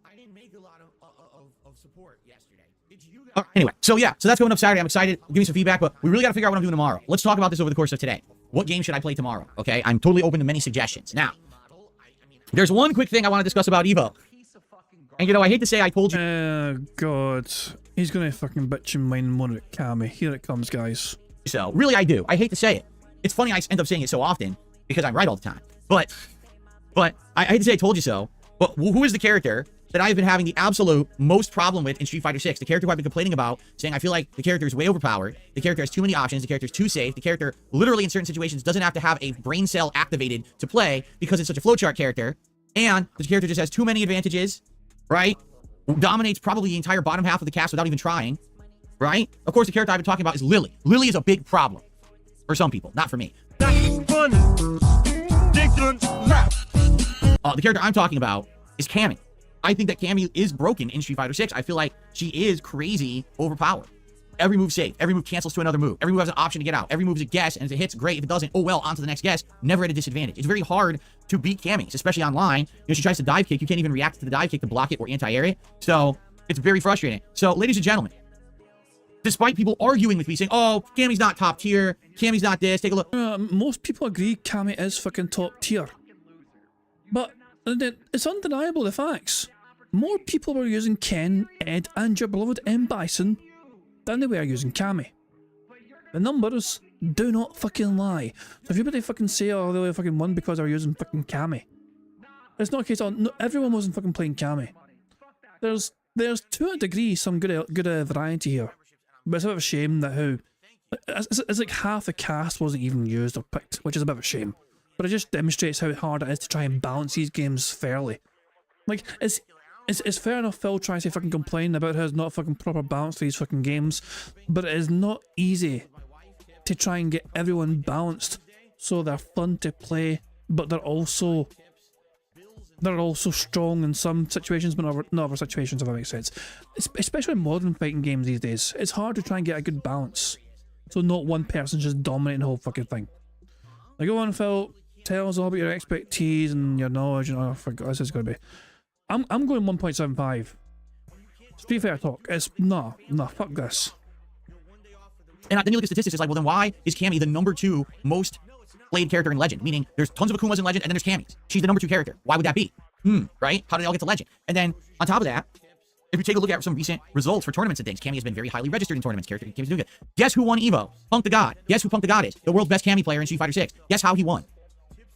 I didn't make a lot of support yesterday. Did you guys? Anyway, so that's going up Saturday. I'm excited. Give me some feedback, but we really got to figure out what I'm doing tomorrow. Let's talk about this over the course of today. What game should I play tomorrow? Okay, I'm totally open to many suggestions. Now, there's one quick thing I want to discuss about Evo. And you know, I hate to say I told you. God. He's gonna fucking bitch and whine more at Cammy. Here it comes, guys. So, really I do. I hate to say it. It's funny I end up saying it so often because I'm right all the time. But I hate to say I told you so. But who is the character that I've been having the absolute most problem with in Street Fighter 6? The character who I've been complaining about, saying I feel like the character is way overpowered, the character has too many options, the character is too safe, the character literally in certain situations doesn't have to have a brain cell activated to play because it's such a flowchart character, and the character just has too many advantages, right? Dominates probably the entire bottom half of the cast without even trying, right? Of course, the character I've been talking about is Lily. Lily is a big problem for some people, not for me. The character I'm talking about is Cammy. I think that Cammy is broken in Street Fighter 6. I feel like she is crazy overpowered. every move safe. Every move cancels to another move. Every move has an option to get out. Every move is a guess, and if it hits, great. If it doesn't, oh well, on to the next guess. Never at a disadvantage. It's very hard to beat Cammy's, especially online. You know, she tries to dive kick. You can't even react to the dive kick to block it or anti-air it. So it's very frustrating. So, ladies and gentlemen, despite people arguing with me saying, oh, Cammy's not top tier, Cammy's not this, take a look. Most people agree Cammy is fucking top tier. But it's undeniable the facts. More people were using Ken, Ed, and your beloved M. Bison than they were using Cammy. The numbers do not fucking lie. So if anybody fucking say, oh, they only fucking won because they were using fucking Cammy, it's not a case of, no, everyone wasn't fucking playing Cammy. There's to a degree some good variety here. But it's a bit of a shame that it's like half the cast wasn't even used or picked, which is a bit of a shame. But it just demonstrates how hard it is to try and balance these games fairly. Like, it's fair enough Phil tries to fucking complain about how there's not fucking proper balance to these fucking games, but it is not easy to try and get everyone balanced so they're fun to play, but they're also strong in some situations, but not other situations, if that makes sense. Especially in modern fighting games these days, it's hard to try and get a good balance, so not one person's just dominating the whole fucking thing. Like, go on, Phil, tell us all about your expertise and your knowledge, and I forgot this is going to be. I'm going 1.75. Street Fair talk. It's nah, fuck this. And then you look at statistics, it's like, well, then why is Cammy the #2 most played character in Legend? Meaning, there's tons of Akumas in Legend, and then there's Cammy's. She's the #2 character. Why would that be? Right? How did they all get to Legend? And then, on top of that, if you take a look at some recent results for tournaments and things, Cammy has been very highly registered in tournaments. Cammy's doing good. Guess who won Evo? Punk the God. Guess who Punk the God is? The world's best Cammy player in Street Fighter 6. Guess how he won?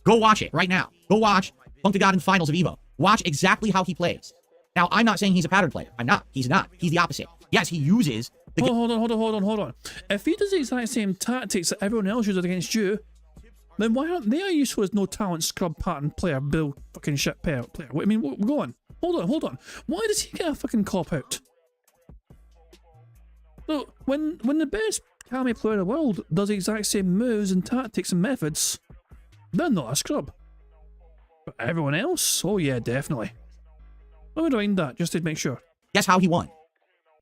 Go watch it right now. Go watch Punk the God in the finals of Evo. Watch exactly how he plays. Now, I'm not saying he's a pattern player. I'm not. He's not. He's the opposite. Yes, he uses the... Hold on. If he does the exact same tactics that everyone else uses against you, then why aren't they useful as no talent scrub pattern player, Bill fucking shit player? I mean, go on. Hold on. Why does he get a fucking cop out? So, when the best Cammy player in the world does the exact same moves and tactics and methods, they're not a scrub. But everyone else? Oh yeah, definitely. Let me rewind that, just to make sure. Guess how he won?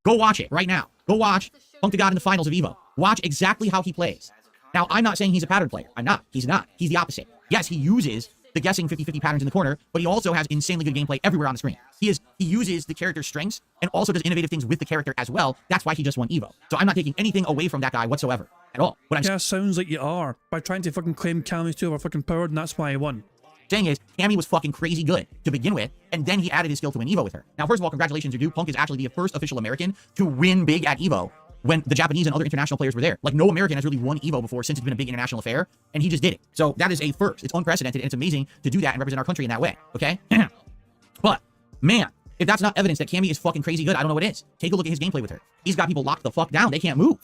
Go watch it right now. Go watch Punk the God in the finals of Evo. Watch exactly how he plays. Now, I'm not saying he's a pattern player. I'm not. He's not. He's the opposite. Yes, he uses the guessing 50-50 patterns in the corner, but he also has insanely good gameplay everywhere on the screen. He uses the character's strengths and also does innovative things with the character as well. That's why he just won Evo. So I'm not taking anything away from that guy whatsoever at all. What I'm yeah, sounds like you are, by trying to fucking claim Cammy's too overfucking powered, and that's why he won. Saying is, Cammy was fucking crazy good to begin with, and then he added his skill to win Evo with her. Now, first of all, congratulations, you're due. Punk is actually the first official American to win big at Evo when the Japanese and other international players were there. Like, no American has really won Evo before since it's been a big international affair, and he just did it. So that is a first. It's unprecedented, and it's amazing to do that and represent our country in that way, okay? But, man, if that's not evidence that Cammy is fucking crazy good, I don't know what is. Take a look at his gameplay with her. He's got people locked the fuck down. They can't move.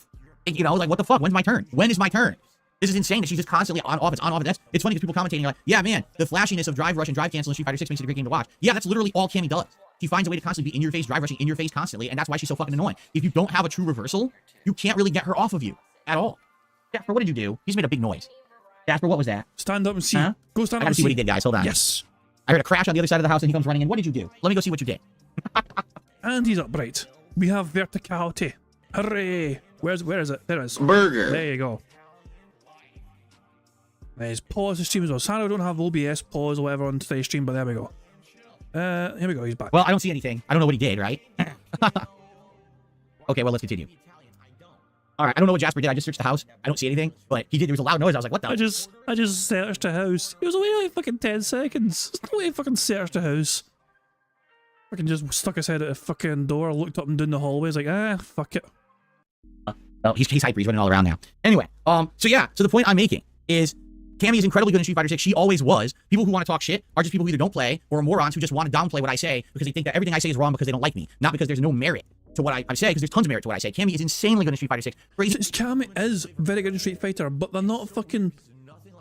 You know, like, what the fuck? When's my turn? When is my turn? This is insane that she's just constantly on offense, on offense. It's funny because people commentating like, yeah, man, the flashiness of drive rush and drive cancel in Street Fighter 6 makes it a great game to watch. Yeah, that's literally all Cammy does. She finds a way to constantly be in your face, drive rushing in your face constantly, and that's why she's so fucking annoying. If you don't have a true reversal, you can't really get her off of you at all. Jasper, what did you do? You just made a big noise. Jasper, what was that? Stand up and see. Huh? Go stand up and see. I gotta see what he did, guys. Hold on. Yes. I heard a crash on the other side of the house and he comes running in. What did you do? Let me go see what you did. And he's upright. We have verticality. Hooray! Where is it? There it is. Burger. There you go. Let's pause the stream as well. Sorry, we don't have OBS pause or whatever on today's stream, but there we go. Here we go, he's back. Well, I don't see anything. I don't know what he did, right? Okay, well, let's continue. All right, I don't know what Jasper did. I just searched the house. I don't see anything, but he did. There was a loud noise. I was like, what the? I just searched the house. It was only like fucking 10 seconds. There's no way I fucking searched the house. Fucking just stuck his head at a fucking door, looked up and down the hallway. Like, fuck it. Oh, he's hyper. He's running all around now. Anyway, so yeah. So the point I'm making is Cammy is incredibly good in Street Fighter 6. She always was. People who want to talk shit are just people who either don't play or are morons who just want to downplay what I say because they think that everything I say is wrong because they don't like me, not because there's no merit to what I say, because there's tons of merit to what I say. Cammy is insanely good in Street Fighter 6. Cammy is very good in Street Fighter, but they're not fucking...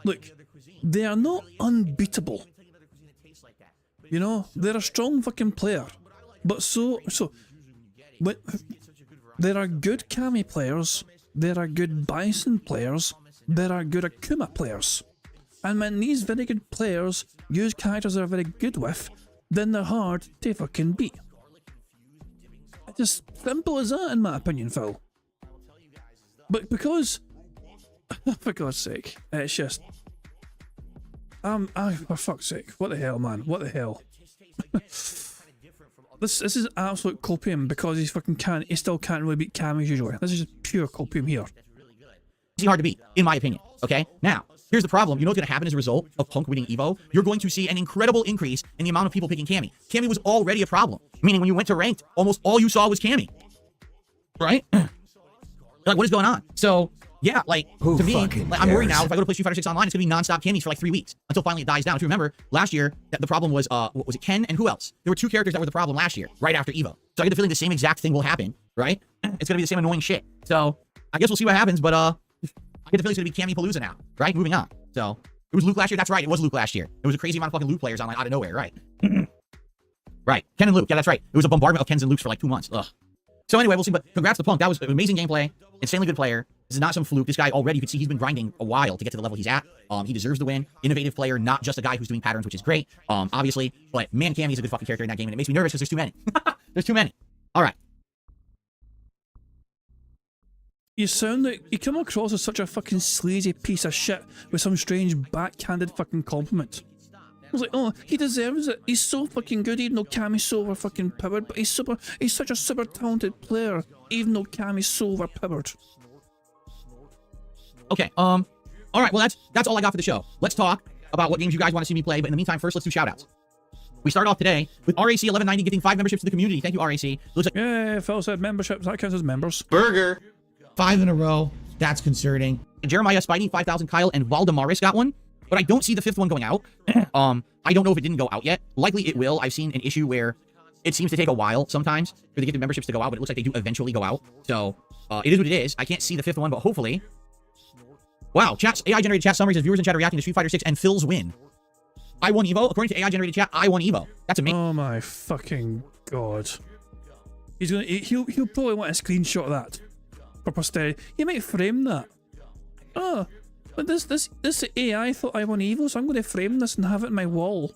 Look, they are not unbeatable. You know, they're a strong fucking player. But but there are good Cammy players, there are good Bison players, there are good Akuma players. And when these very good players use characters they're very good with, then they're hard to fucking beat. It's just simple as that, in my opinion, Phil. But because, for God's sake, it's just, for fuck's sake, what the hell, man? What the hell? This is absolute copium because he still can't really beat Cam as usual. This is just pure copium here. It's hard to beat, in my opinion. Okay? Now, here's the problem. You know what's going to happen as a result of Punk winning Evo? You're going to see an incredible increase in the amount of people picking Cammy. Cammy was already a problem. Meaning when you went to ranked, almost all you saw was Cammy. Right? Like, what is going on? So, yeah, like, to me, like, I'm worried now. If I go to play Street Fighter 6 online, it's going to be non-stop Cammys for like 3 weeks until finally it dies down. If you remember, last year, the problem was, what was it, Ken and who else? There were 2 characters that were the problem last year, right after Evo. So I get the feeling the same exact thing will happen, right? It's going to be the same annoying shit. So, I guess we'll see what happens, but, I get the feeling it's going to be Cammy Palooza now, right? Moving on. So, it was Luke last year? That's right, it was Luke last year. It was a crazy amount of fucking Luke players online out of nowhere, right? Right, Ken and Luke, yeah, that's right. It was a bombardment of Kens and Lukes for like 2 months. Ugh. So anyway, we'll see, but congrats to Punk. That was an amazing gameplay, insanely good player. This is not some fluke. This guy already, you can see he's been grinding a while to get to the level he's at. He deserves the win. Innovative player, not just a guy who's doing patterns, which is great, obviously. But man, Cammy's a good fucking character in that game, and it makes me nervous because there's too many. There's too many. All right. You sound like you come across as such a fucking sleazy piece of shit with some strange backhanded fucking compliment. I was like, oh, he deserves it. He's so fucking good, even though Cammy's so over fucking powered. But he's such a super talented player, even though Cammy's so overpowered. Okay. All right. Well, that's all I got for the show. Let's talk about what games you guys want to see me play. But in the meantime, first let's do shoutouts. We start off today with RAC 1190 giving 5 memberships to the community. Thank you, RAC. Looks like yeah, Phil said memberships. That counts as members. Burger. 5 in a row. That's concerning. Jeremiah Spidey 5000 Kyle and Valdemaris got one. But I don't see the 5th one going out. I don't know if it didn't go out yet. Likely it will. I've seen an issue where it seems to take a while sometimes for the gifted memberships to go out, but it looks like they do eventually go out. So, it is what it is. I can't see the 5th one, but hopefully. Wow, AI-generated chat summary says viewers in chat are reacting to Street Fighter 6 and Phil's win. I won Evo. According to AI-generated chat, I won Evo. That's amazing. Oh my fucking god. He'll probably want a screenshot of that for posterity. He might frame that. Oh. But this AI thought I won Evo, so I'm going to frame this and have it in my wall.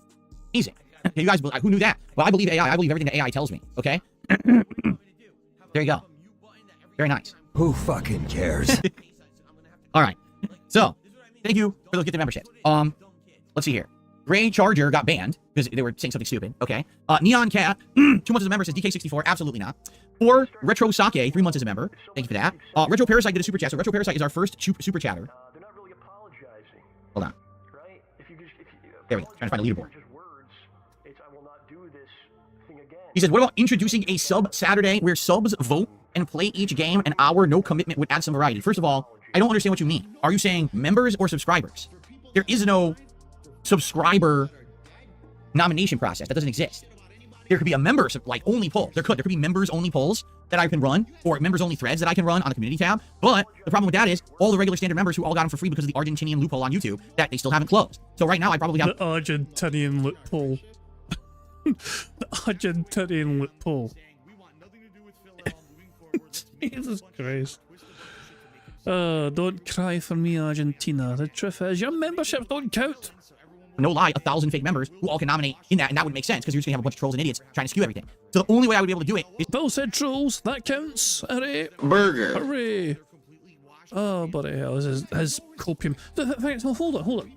Easy. You guys, who knew that? Well, I believe AI. I believe everything that AI tells me, okay? There you go. Very nice. Who fucking cares? All right. So, thank you for those gifted memberships. Let's see here. Gray Charger got banned because they were saying something stupid, okay? Neon Cat, 2 months as a member, says DK64, absolutely not. Or Retro Sake, 3 months as a member. Thank you for that. Retro Parasite did a super chat. So Retro Parasite is our first super chatter. Hold on. There we go. Trying to find a leaderboard. He says, what about introducing a sub Saturday where subs vote and play each game an hour, no commitment would add some variety? First of all, I don't understand what you mean. Are you saying members or subscribers? There is no subscriber nomination process. That doesn't exist. There could be a members like only poll. There could be members only polls that I can run, or members only threads that I can run on the community tab. But the problem with that is all the regular standard members who all got them for free because of the Argentinian loophole on YouTube that they still haven't closed. So right now I probably have the Argentinian loophole. The Argentinian loophole. Jesus Christ. Don't cry for me, Argentina. The truth is, your memberships don't count. No lie, 1,000 fake members who all can nominate in that, and that would make sense because you're just gonna have a bunch of trolls and idiots trying to skew everything. So the only way I would be able to do it is Phil said trolls. That counts. Hooray! Burger. Hooray! Oh, bloody hell! This is his copium. Hold on.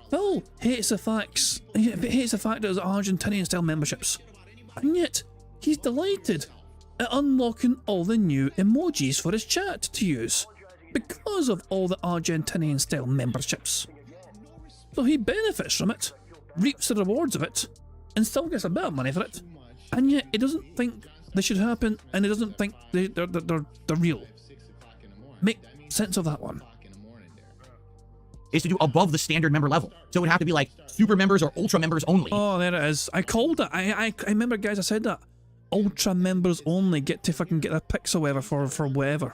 Phil hates the facts. He hates the fact that there's Argentinian-style memberships, and yet he's delighted at unlocking all the new emojis for his chat to use because of all the Argentinian-style memberships. So he benefits from it, reaps the rewards of it, and still gets a bit of money for it. And yet he doesn't think they should happen, and he doesn't think they're real. Make sense of that one. Is to do above the standard member level. So it would have to be like super members or ultra members only. Oh, there it is. I called it. I remember, guys, I said that. Ultra members only get to fucking get their picks or whatever for whatever.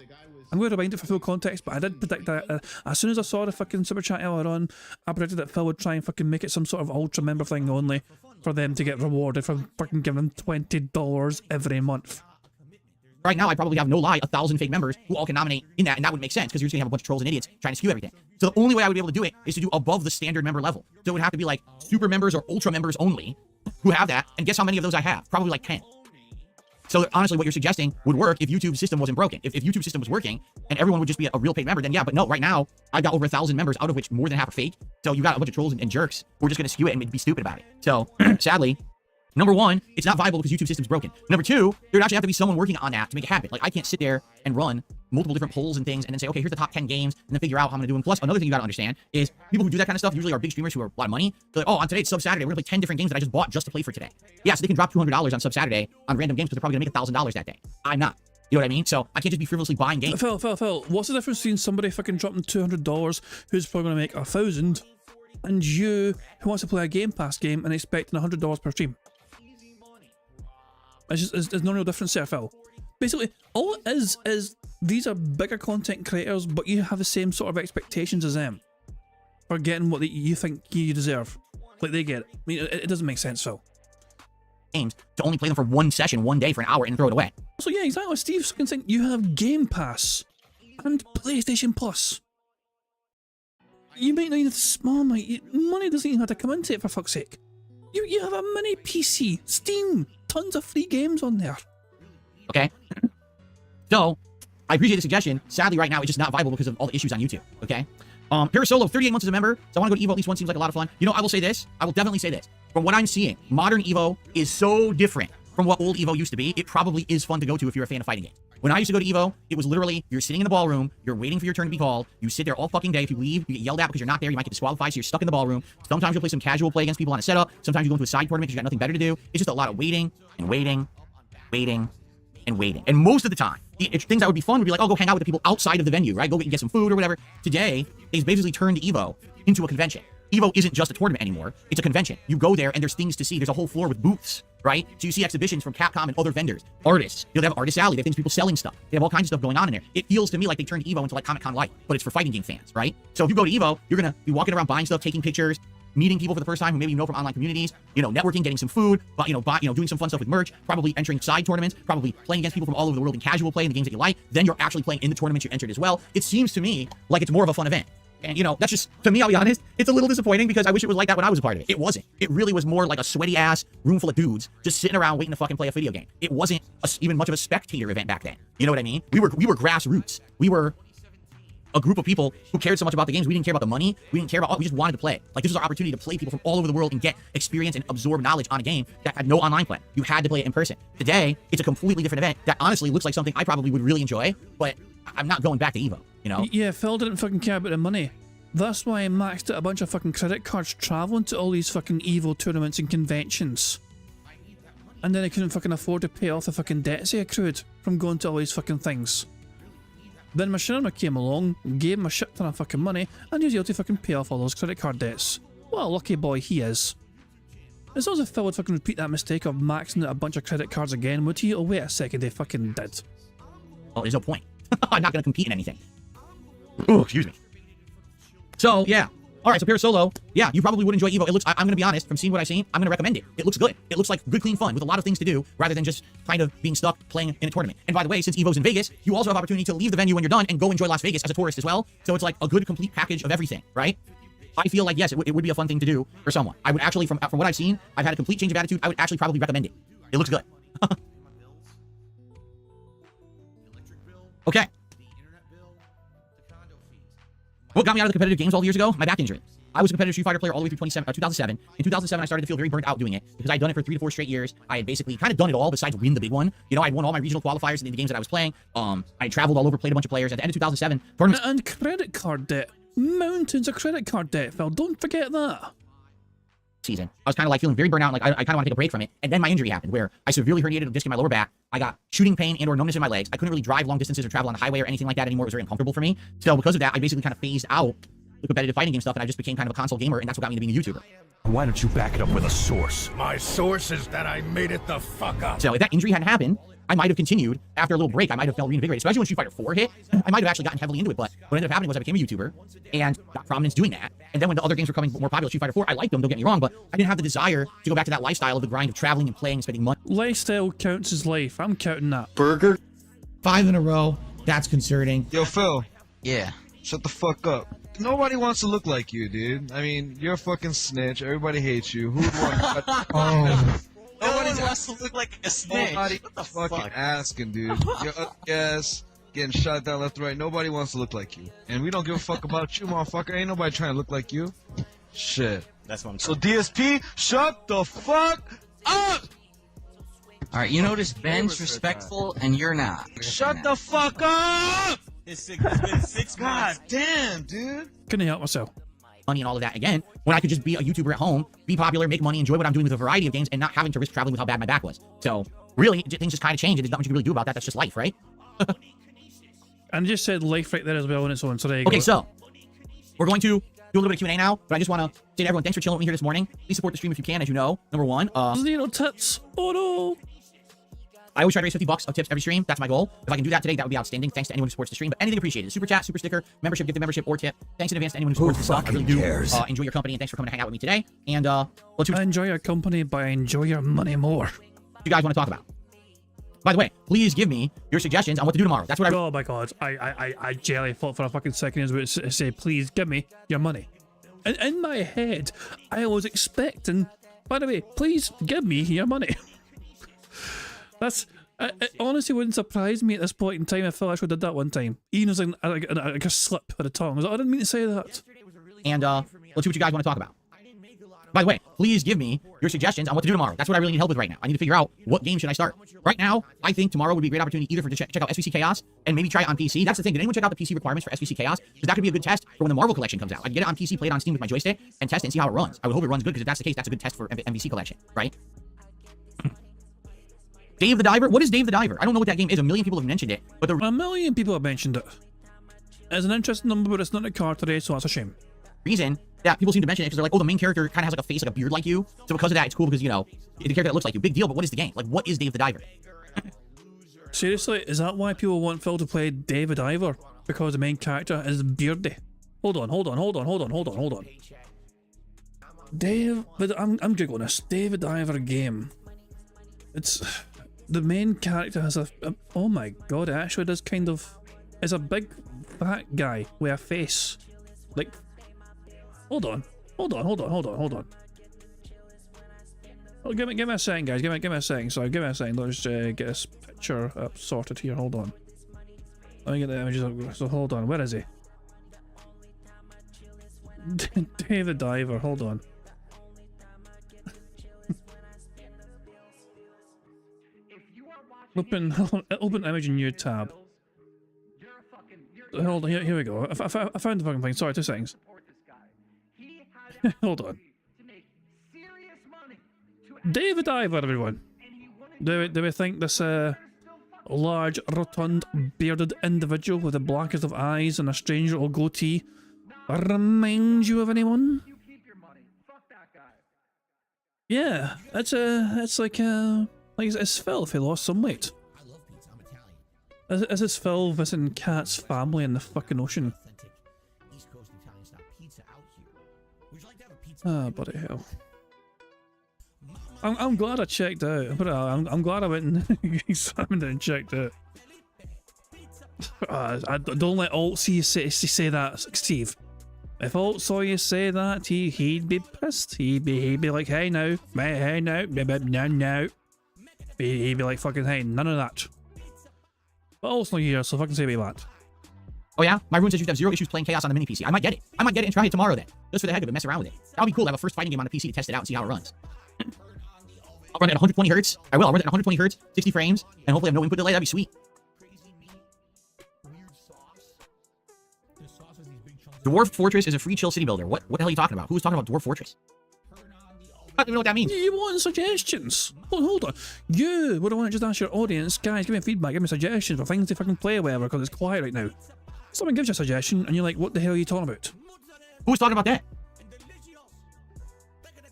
I'm going to rewind it for full context, but I did predict that as soon as I saw the fucking super chat earlier on, I predicted that Phil would try and fucking make it some sort of ultra member thing only for them to get rewarded for fucking giving them $20 every month. Right now, I probably have no lie 1,000 fake members who all can nominate in that, and that would make sense because you're just gonna have a bunch of trolls and idiots trying to skew everything. So the only way I would be able to do it is to do above the standard member level. So it would have to be like super members or ultra members only who have that. And guess how many of those I have? Probably like 10. So honestly, what you're suggesting would work if YouTube's system wasn't broken. If YouTube's system was working and everyone would just be a real paid member, then yeah. But no, right now I've got over 1,000 members, out of which more than half are fake. So you got a bunch of trolls and jerks who are just going to skew it and be stupid about it. So sadly, number one, it's not viable because YouTube system's broken. Number two, there would actually have to be someone working on that to make it happen. Like, I can't sit there and run multiple different polls and things and then say, okay, here's the top 10 games, and then figure out how I'm gonna do them. Plus, another thing you gotta understand is people who do that kind of stuff usually are big streamers who are a lot of money. They're like, oh, on today's Sub Saturday, we're gonna play 10 different games that I just bought just to play for today. Yeah, so they can drop $200 on Sub Saturday on random games because they're probably gonna make $1,000 that day. I'm not. You know what I mean? So I can't just be frivolously buying games. Phil, what's the difference between somebody fucking dropping $200 who's probably gonna make 1,000 and you who wants to play a Game Pass game and expecting $100 per stream? There's no real difference there, Phil. Basically, all it is these are bigger content creators, but you have the same sort of expectations as them for getting what you think you deserve. Like they get it. I mean, it doesn't make sense, Phil. Games to only play them for one session, one day for an hour and throw it away. So yeah, exactly. Steve's saying you have Game Pass and PlayStation Plus. You might not need small, mate. Money doesn't even have to come into it, for fuck's sake. You have a mini PC, Steam, tons of free games on there. Okay? So, I appreciate the suggestion. Sadly, right now, it's just not viable because of all the issues on YouTube. Okay? Parasolo, 38 months as a member, so I want to go to EVO at least once, seems like a lot of fun. You know, I will say this. I will definitely say this. From what I'm seeing, modern EVO is so different from what old EVO used to be. It probably is fun to go to if you're a fan of fighting games. When I used to go to EVO, it was literally, you're sitting in the ballroom, you're waiting for your turn to be called, you sit there all fucking day. If you leave, you get yelled at because you're not there, you might get disqualified, so you're stuck in the ballroom. Sometimes you'll play some casual play against people on a setup. Sometimes you go into a side tournament because you got nothing better to do. It's just a lot of waiting and waiting, waiting, and waiting. And most of the time, things that would be fun would be like, oh, go hang out with the people outside of the venue, right? Go get some food or whatever. Today, they've basically turned EVO into a convention. EVO isn't just a tournament anymore. It's a convention. You go there and there's things to see. There's a whole floor with booths, right? So you see exhibitions from Capcom and other vendors, artists. You know, they have Artist Alley. They have things, people selling stuff. They have all kinds of stuff going on in there. It feels to me like they turned EVO into like Comic-Con Light, but it's for fighting game fans, right? So if you go to EVO, you're going to be walking around buying stuff, taking pictures, meeting people for the first time who maybe you know from online communities, you know, networking, getting some food, but doing some fun stuff with merch, probably entering side tournaments, probably playing against people from all over the world in casual play in the games that you like. Then you're actually playing in the tournaments you entered as well. It seems to me like it's more of a fun event. And, you know, that's just, to me, I'll be honest, it's a little disappointing because I wish it was like that when I was a part of it. It wasn't. It really was more like a sweaty ass room full of dudes just sitting around waiting to fucking play a video game. It wasn't even much of a spectator event back then. You know what I mean? We were grassroots. We were a group of people who cared so much about the games. We didn't care about the money. We didn't care about, we just wanted to play. Like, this was our opportunity to play people from all over the world and get experience and absorb knowledge on a game that had no online play. You had to play it in person. Today, it's a completely different event that honestly looks like something I probably would really enjoy, but I'm not going back to EVO, you know? Yeah, Phil didn't fucking care about the money. That's why I maxed out a bunch of fucking credit cards traveling to all these fucking EVO tournaments and conventions. And then I couldn't fucking afford to pay off the fucking debts I accrued from going to all these fucking things. Then my Machinima came along, gave him a shit ton of fucking money, and he was able to fucking pay off all those credit card debts. What a lucky boy he is. It's not as if Phil would fucking repeat that mistake of maxing out a bunch of credit cards again, would he? Oh, wait a second, they fucking did. Well, there's no point. I'm not going to compete in anything. Ooh, excuse me. So, yeah. Alright, so Parasolo, yeah, you probably would enjoy EVO. It looks, I'm gonna be honest, from seeing what I've seen, I'm gonna recommend it. It looks good. It looks like good, clean fun with a lot of things to do, rather than just kind of being stuck playing in a tournament. And by the way, since EVO's in Vegas, you also have opportunity to leave the venue when you're done and go enjoy Las Vegas as a tourist as well. So it's like a good, complete package of everything, right? I feel like, yes, it would be a fun thing to do for someone. I would actually, from what I've seen, I've had a complete change of attitude. I would actually probably recommend it. It looks good. Okay. What got me out of the competitive games all the years ago? My back injury. I was a competitive Street Fighter player all the way through 2007. In 2007, I started to feel very burnt out doing it because I'd done it for 3 to 4 straight years. I had basically kind of done it all besides win the big one. You know, I'd won all my regional qualifiers in the games that I was playing. I traveled all over, played a bunch of players. At the end of 2007, tournaments... And credit card debt. Mountains of credit card debt, Phil. Don't forget that. Season. I was kind of like feeling very burnt out. Like I kind of want to take a break from it. And then my injury happened where I severely herniated a disc in my lower back. I got shooting pain and or numbness in my legs. I couldn't really drive long distances or travel on the highway or anything like that anymore. It was very uncomfortable for me. So because of that, I basically kind of phased out the competitive fighting game stuff and I just became kind of a console gamer, and that's what got me to being a YouTuber. Why don't you back it up with a source? My source is that I made it the fuck up. So if that injury hadn't happened, I might have continued after a little break. I might have felt reinvigorated, especially when Street Fighter 4 hit. I might have actually gotten heavily into it, but what ended up happening was I became a YouTuber and got prominence doing that. And then when the other games were coming more popular, Street Fighter 4, I liked them, don't get me wrong, but I didn't have the desire to go back to that lifestyle of the grind of traveling and playing and spending money. Lifestyle counts as life. I'm counting that. Burger? 5 in a row. That's concerning. Yo, Phil. Yeah. Shut the fuck up. Nobody wants to look like you, dude. I mean, you're a fucking snitch. Everybody hates you. Who would want to... Nobody wants to look like a snake. Nobody What the fucking fuck? asking, dude. You're yes, getting shot down left, right. Nobody wants to look like you, and we don't give a fuck about you, motherfucker. Ain't nobody trying to look like you. Shit. That's what I'm So saying. DSP, shut the fuck up. All right, you notice Ben's respectful and you're not. Shut the fuck up. It's been 6 God months. damn, dude. Couldn't help myself. money and all of that again, when I could just be a YouTuber at home, be popular, make money, enjoy what I'm doing with a variety of games, and not having to risk traveling with how bad my back was. So really, things just kind of change, and there's not much you can really do about that. That's just life, right? And just said life right there as well on its own. So there you Okay, go. so we're going to do a little bit of Q&A now, but I just want to say to everyone, thanks for chilling with me here this morning. Please support the stream if you can, as you know. Number one, Zero tits. Oh no. I always try to raise $50 of tips every stream. That's my goal. If I can do that today, that would be outstanding. Thanks to anyone who supports the stream. But anything appreciated. Super chat, super sticker, membership, gifted membership, or tip. Thanks in advance to anyone who supports the stuff. I really do enjoy your company, and thanks for coming to hang out with me today. And let's see I enjoy your company, but I enjoy your money more. what you guys want to talk about. By the way, please give me your suggestions on what to do tomorrow. That's what I... Oh my god, I jelly thought for a fucking second as we say, please give me your money. And in my head, I was expecting, by the way, please give me your money. That's... It honestly wouldn't surprise me at this point in time if I actually did that one time. Even as like a slip of the tongue. I was like, I didn't mean to say that. And let's see what you guys want to talk about. By the way, please give me your suggestions on what to do tomorrow. That's what I really need help with right now. I need to figure out what game should I start. Right now, I think tomorrow would be a great opportunity either to check out SVC Chaos and maybe try it on PC. That's the thing. Did anyone check out the PC requirements for SVC Chaos? Because that could be a good test for when the Marvel collection comes out. I can get it on PC, play it on Steam with my joystick, and test it and see how it runs. I would hope it runs good, because if that's the case, that's a good test for MVC collection, right? Dave the Diver? What is Dave the Diver? I don't know what that game is. A million people have mentioned it, but A million people have mentioned it. It's an interesting number, but it's not in the card today, so that's a shame. reason that people seem to mention it because they're like, oh, the main character kind of has like a face, like a beard like you. So because of that, it's cool because, you know, the character that looks like you. Big deal, but what is the game? Like, what is Dave the Diver? Seriously, is that why people want Phil to play David Ivor? Because the main character is beardy. Hold on. Dave, but I'm googling this. David Ivor game. It's the main character has a oh my god, it actually does kind of. It's a big fat guy with a face. Like, hold on. Oh, give me a second, guys. Give me a second. Sorry, give me a second. Let's get this picture up sorted here. Hold on. Let me get the images up. So hold on. Where is he? David Diver. Hold on. Open image in new tab. Hold on. Here we go. I found the fucking thing. Sorry, 2 seconds. Hold on. David Diver, everyone. Do we think this large, rotund, bearded individual with the blackest of eyes and a strange little goatee reminds you of anyone? Yeah, it's like it's Phil if he lost some weight. Is this Phil visiting Cat's family in the fucking ocean? Ah, bloody hell. I'm glad I checked out. But I'm glad I went and examined it and checked it. I don't let Alt see you say that, Steve. If Alt saw you say that, he'd be pissed. He'd be like, hey now, no. He'd be like, fucking hey, none of that. But Alt's not here, so fucking say about that. Oh yeah? My Rune says you have 0 issues playing Chaos on the mini PC. I might get it. And try it tomorrow then. Just for the heck of it, mess around with it. That would be cool to have a first fighting game on the PC to test it out and see how it runs. I'll run it at 120 hertz. I will. I'll run it at 120 hertz, 60 frames, and hopefully have no input delay. That'd be sweet. Dwarf Fortress is a free chill city builder. What the hell are you talking about? Who's talking about Dwarf Fortress? I don't even know what that means. You want suggestions? Hold on. You would want to just ask your audience, guys, give me feedback, give me suggestions for things to fucking play or whatever, because it's quiet right now. Someone gives you a suggestion, and you're like, what the hell are you talking about? Who's talking about that?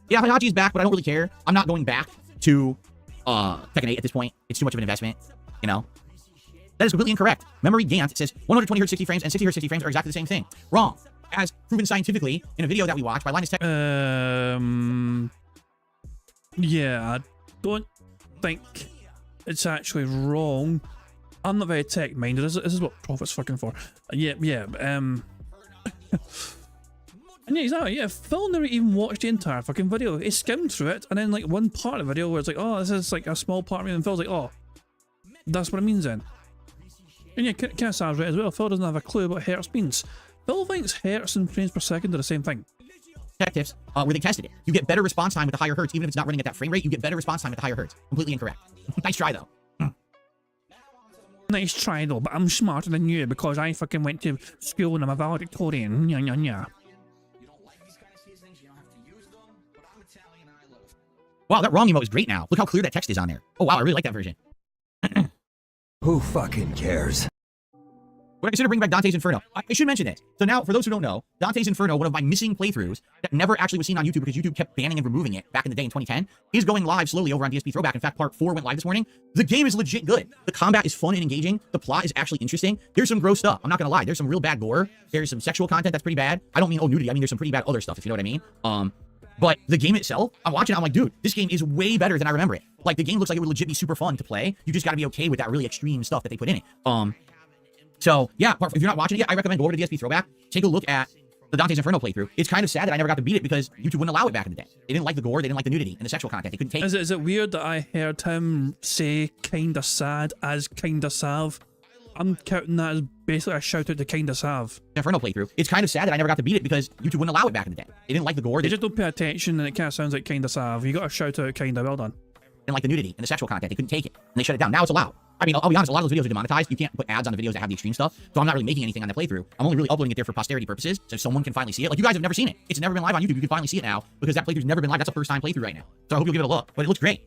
Yeah, Hayachi's back, but I don't really care. I'm not going back to Tekken 8 at this point. It's too much of an investment, you know? That is completely incorrect. Memory Gant says 120 Hz 60 frames and 60 Hz 60 frames are exactly the same thing. Wrong. As proven scientifically in a video that we watched by Linus Tech. Yeah, I don't think it's actually wrong. I'm not very tech-minded. This is what Profit's fucking for. Yeah. Yeah, exactly. Yeah, Phil never even watched the entire fucking video. He skimmed through it, and then like one part of the video where it's like, oh, this is like a small part of me, and Phil's like, oh, that's what it means then. And yeah, kind of sounds right as well. Phil doesn't have a clue what hertz means. Phil thinks hertz and frames per second are the same thing. Detectives, where they tested it. You get better response time with the higher hertz, even if it's not running at that frame rate. You get better response time with the higher hertz. Completely incorrect. Nice try though. Nice try though, but I'm smarter than you because I fucking went to school and I'm a valedictorian. Nya nya nya. Wow, that wrong emote is great now. Look how clear that text is on there. Oh wow, I really like that version. Who fucking cares? Would I consider bringing back Dante's Inferno? I should mention it. So now, for those who don't know, Dante's Inferno, one of my missing playthroughs that never actually was seen on YouTube because YouTube kept banning and removing it back in the day in 2010, is going live slowly over on DSP Throwback. In fact, part 4 went live this morning. The game is legit good. The combat is fun and engaging. The plot is actually interesting. There's some gross stuff. I'm not gonna lie. There's some real bad gore. There's some sexual content that's pretty bad. I don't mean nudity. I mean there's some pretty bad other stuff, if you know what I mean. But the game itself, I'm watching it, I'm like, dude, this game is way better than I remember it. Like, the game looks like it would legit be super fun to play. You just gotta be okay with that really extreme stuff that they put in it. So, yeah, if you're not watching it yet, I recommend go over to DSP Throwback, take a look at the Dante's Inferno playthrough. It's kind of sad that I never got to beat it because YouTube wouldn't allow it back in the day. They didn't like the gore, they didn't like the nudity and the sexual content. They couldn't take it. Is it weird that I heard him say kinda sad as kinda sav? I'm counting that as basically a shout out to kinda sav. Inferno playthrough. It's kind of sad that I never got to beat it because YouTube wouldn't allow it back in the day. They didn't like the gore. They just don't pay attention and it kind of sounds like kinda sav. You got a shout out kinda, well done. And like the nudity and the sexual content, they couldn't take it and they shut it down. Now it's allowed. I mean, I'll be honest, a lot of those videos are demonetized. You can't put ads on the videos that have the extreme stuff, so I'm not really making anything on the playthrough. I'm only really uploading it there for posterity purposes, so someone can finally see it. Like, you guys have never seen it. It's never been live on YouTube. You can finally see it now because that playthrough's never been live. That's a first-time playthrough right now. So I hope you'll give it a look. But it looks great.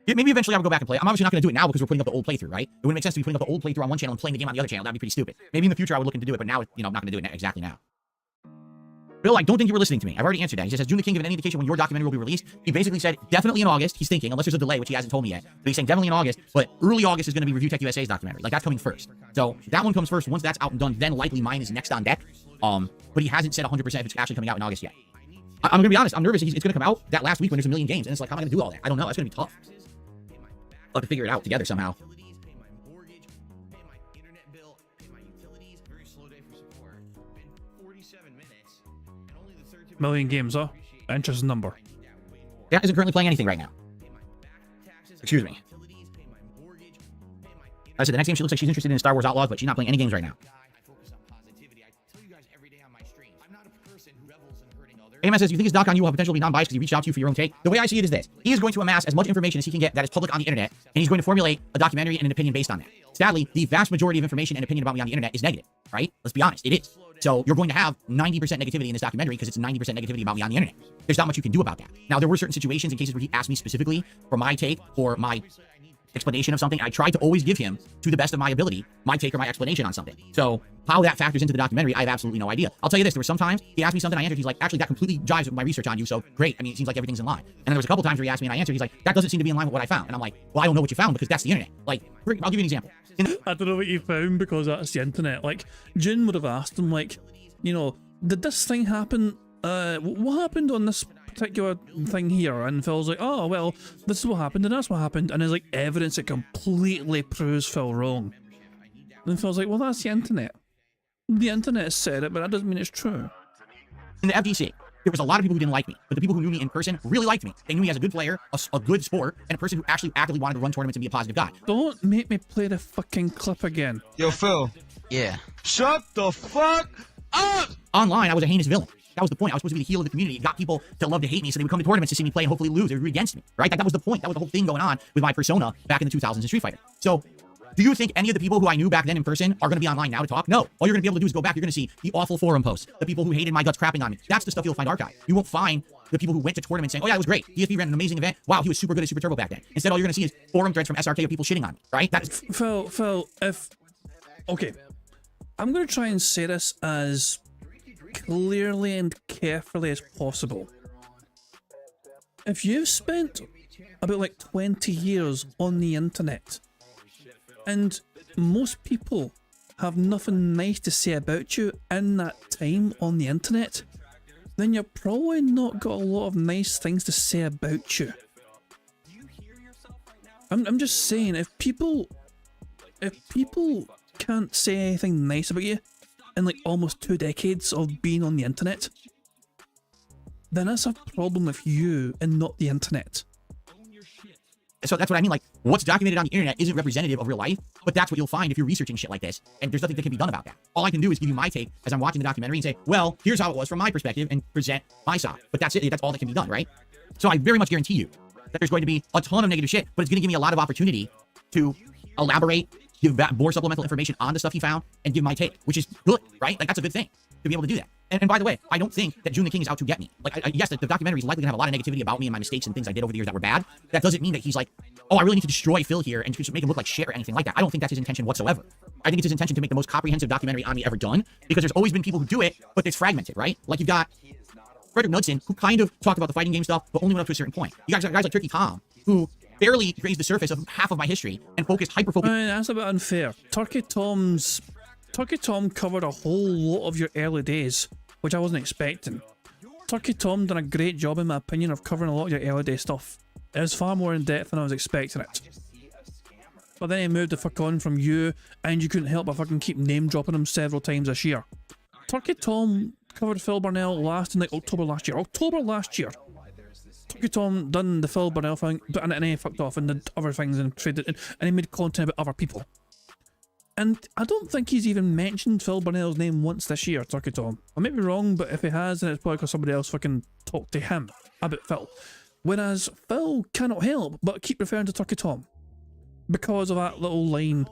Yeah, maybe eventually I'll go back and play. I'm obviously not going to do it now because we're putting up the old playthrough, right? It wouldn't make sense to be putting up the old playthrough on one channel and playing the game on the other channel. That'd be pretty stupid. Maybe in the future I would look into do it, but now, you know, I'm not going to do it exactly now. Bill, I don't think you were listening to me. I've already answered that. He says, has June the King given any indication when your documentary will be released? He basically said, definitely in August. He's thinking, unless there's a delay, which he hasn't told me yet. But he's saying definitely in August, but early August is going to be Review Tech USA's documentary. Like, that's coming first. So that one comes first. Once that's out and done, then likely mine is next on deck. But he hasn't said 100% if it's actually coming out in August yet. I'm going to be honest. I'm nervous. It's going to come out that last week when there's a million games. And it's like, how am I going to do all that? I don't know. That's going to be tough. I'll have to figure it out together somehow. Million games, huh? Interesting number. That isn't currently playing anything right now. Excuse me. I said the next game she looks like she's interested in Star Wars Outlaws, but she's not playing any games right now. AMS says, you think his doc on you will have potential to be non-biased because he reached out to you for your own take? The way I see it is this. He is going to amass as much information as he can get that is public on the internet, and he's going to formulate a documentary and an opinion based on that. Sadly, the vast majority of information and opinion about me on the internet is negative, right? Let's be honest, it is. So you're going to have 90% negativity in this documentary because it's 90% negativity about me on the internet. There's not much you can do about that. Now, there were certain situations and cases where he asked me specifically for my take or my explanation of something. I tried to always give him, to the best of my ability, my take or my explanation on something. So how that factors into the documentary, I have absolutely no idea. I'll tell you this, there were some times he asked me something, I answered, he's like, actually, that completely jives with my research on you, so great. I mean, it seems like everything's in line. And there was a couple times where he asked me and I answered, he's like, that doesn't seem to be in line with what I found. And I'm like, well, I don't know what you found because that's the internet. Like, I'll give you an example. I don't know what you found because that's the internet. Like, Jin would have asked him, like, you know, did this thing happen? What happened on this particular thing here? And Phil's like, oh, well, this is what happened and that's what happened. And there's like evidence that completely proves Phil wrong. And Phil's like, well, that's the internet. The internet said it, but that doesn't mean it's true. In the FGC, there was a lot of people who didn't like me, but the people who knew me in person really liked me. They knew me as a good player, a good sport, and a person who actually actively wanted to run tournaments and be a positive guy. Don't make me play the fucking clip again. Yo, Phil. Yeah. Shut the fuck up! Online, I was a heinous villain. That was the point. I was supposed to be the heel of the community. It got people to love to hate me, so they would come to tournaments to see me play and hopefully lose. They would root against me, right? That was the point. That was the whole thing going on with my persona back in the 2000s in Street Fighter. So, do you think any of the people who I knew back then in person are going to be online now to talk? No. All you're going to be able to do is go back. You're going to see the awful forum posts, the people who hated my guts crapping on me. That's the stuff you'll find archived. You won't find the people who went to tournaments saying, oh yeah, it was great. DSP ran an amazing event. Wow, he was super good at Super Turbo back then. Instead, all you're going to see is forum threads from SRK of people shitting on me, right? That's Phil, okay. I'm going to try and say this as clearly and carefully as possible. If you've spent about like 20 years on the internet and most people have nothing nice to say about you in that time on the internet, then you're probably not got a lot of nice things to say about you. I'm just saying, if people can't say anything nice about you in like almost 2 decades of being on the internet, then that's a problem with you and not the internet. So that's what I mean, like, what's documented on the internet isn't representative of real life, but that's what you'll find if you're researching shit like this, and there's nothing that can be done about that. All I can do is give you my take as I'm watching the documentary and say, well, here's how it was from my perspective, and present my side. But that's it, that's all that can be done, right? So I very much guarantee you that there's going to be a ton of negative shit, but it's going to give me a lot of opportunity to elaborate, give back more supplemental information on the stuff he found, and give my take, which is good, right? Like, that's a good thing, to be able to do that. And by the way, I don't think that June the King is out to get me. Like, yes, the documentary is likely going to have a lot of negativity about me and my mistakes and things I did over the years that were bad. That doesn't mean that he's like, oh, I really need to destroy Phil here and just make him look like shit or anything like that. I don't think that's his intention whatsoever. I think it's his intention to make the most comprehensive documentary on me ever done, because there's always been people who do it, but it's fragmented, right? Like, you've got Frederick Knudsen, who kind of talked about the fighting game stuff, but only went up to a certain point. You guys like Turkey Tom, who barely grazed the surface of half of my history and hyper-focused. I mean, that's a bit unfair. Turkey Tom covered a whole lot of your early days, which I wasn't expecting. Turkey Tom done a great job, in my opinion, of covering a lot of your early day stuff. It was far more in depth than I was expecting it. But then he moved the fuck on from you, and you couldn't help but fucking keep name dropping him several times this year. Turkey Tom covered Phil Burnell last in like October last year. Turkey Tom done the Phil Burnell thing, and then he fucked off and did other things and traded, and he made content about other people. And I don't think he's even mentioned Phil Burnell's name once this year, Turkey Tom. I may be wrong, but if he has, then it's probably because somebody else fucking talked to him about Phil. Whereas Phil cannot help but keep referring to Turkey Tom because of that little line,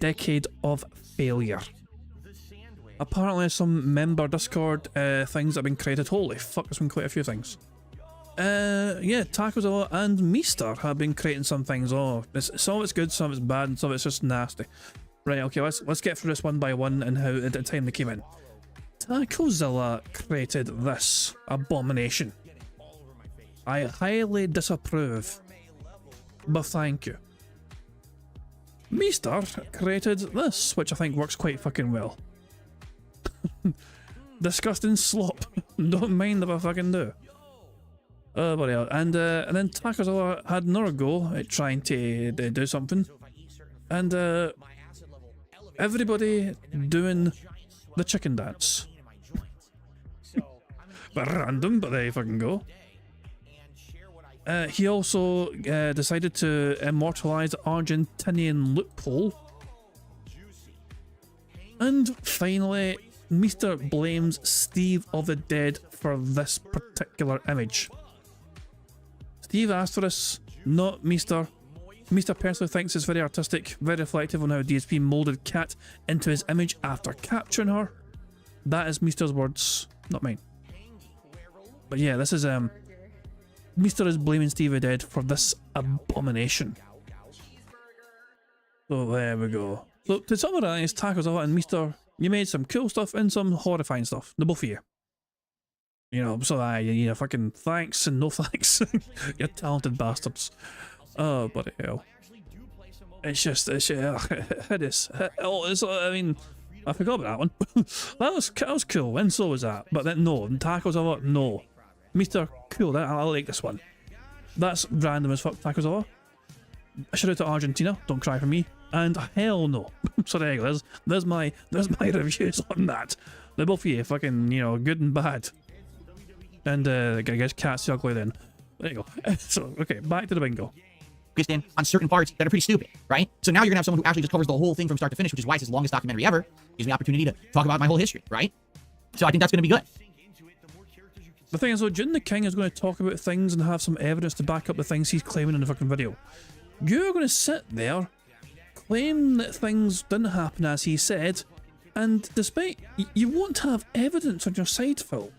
decade of failure. Apparently some member Discord things that have been created. Holy fuck, there's been quite a few things. Yeah, Tacozilla and Meester have been creating some things. Oh, some of it's good, some of it's bad, and some of it's just nasty. Right, okay, let's get through this one by one and how at the time they came in. Tacozilla created this abomination. I highly disapprove, but thank you. Meester created this, which I think works quite fucking well. Disgusting slop. Don't mind if I fucking do. What else? And then Tacozilla had another go at trying to do something. And everybody doing the chicken dance. But random, but there you fucking go. He also decided to immortalize the Argentinian loophole. And finally, Meester blames Steve of the Dead for this particular image. Steve asked for this, not Meester. Meester personally thinks it's very artistic, very reflective on how DSP moulded Kat into his image after capturing her. That is Meester's words, not mine. But yeah, this is Meester is blaming Steve the Dead for this abomination. So there we go. So to summarise, Tacozilla and Meester, you made some cool stuff and some horrifying stuff, the both of you. You know, so you know, fucking thanks and no thanks. You talented bastards. Oh, bloody hell. It's just, it is. I mean, I forgot about that one. that was cool, and so was that. But then, no, Tacozilla, no. Meester, cool, I like this one. That's random as fuck, Tacozilla. Shout out to Argentina, don't cry for me. And hell no. So there you go, there's my reviews on that. They're both of you, fucking, you know, good and bad. And I guess Cat's ugly then. There you go. So, okay, back to the bingo. In on certain parts that are pretty stupid, right? So now you're gonna have someone who actually just covers the whole thing from start to finish, which is why it's his longest documentary ever. Gives me the opportunity to talk about my whole history, right? So I think that's gonna be good. The thing is, though, June the King is going to talk about things and have some evidence to back up the things he's claiming in the fucking video. You're going to sit there, claim that things didn't happen as he said, and despite you won't have evidence on your side, Phil.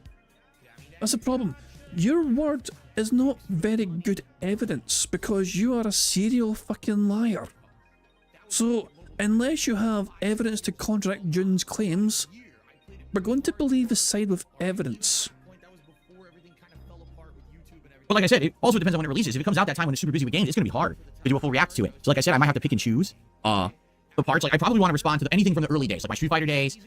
That's the problem. Your word is not very good evidence because you are a serial fucking liar. So, unless you have evidence to contradict June's claims, we're going to believe his side with evidence. But like I said, it also depends on when it releases. If it comes out that time when it's super busy with games, it's going to be hard to do a full react to it. So like I said, I might have to pick and choose the parts. Like I probably want to respond to anything from the early days, like my Street Fighter days,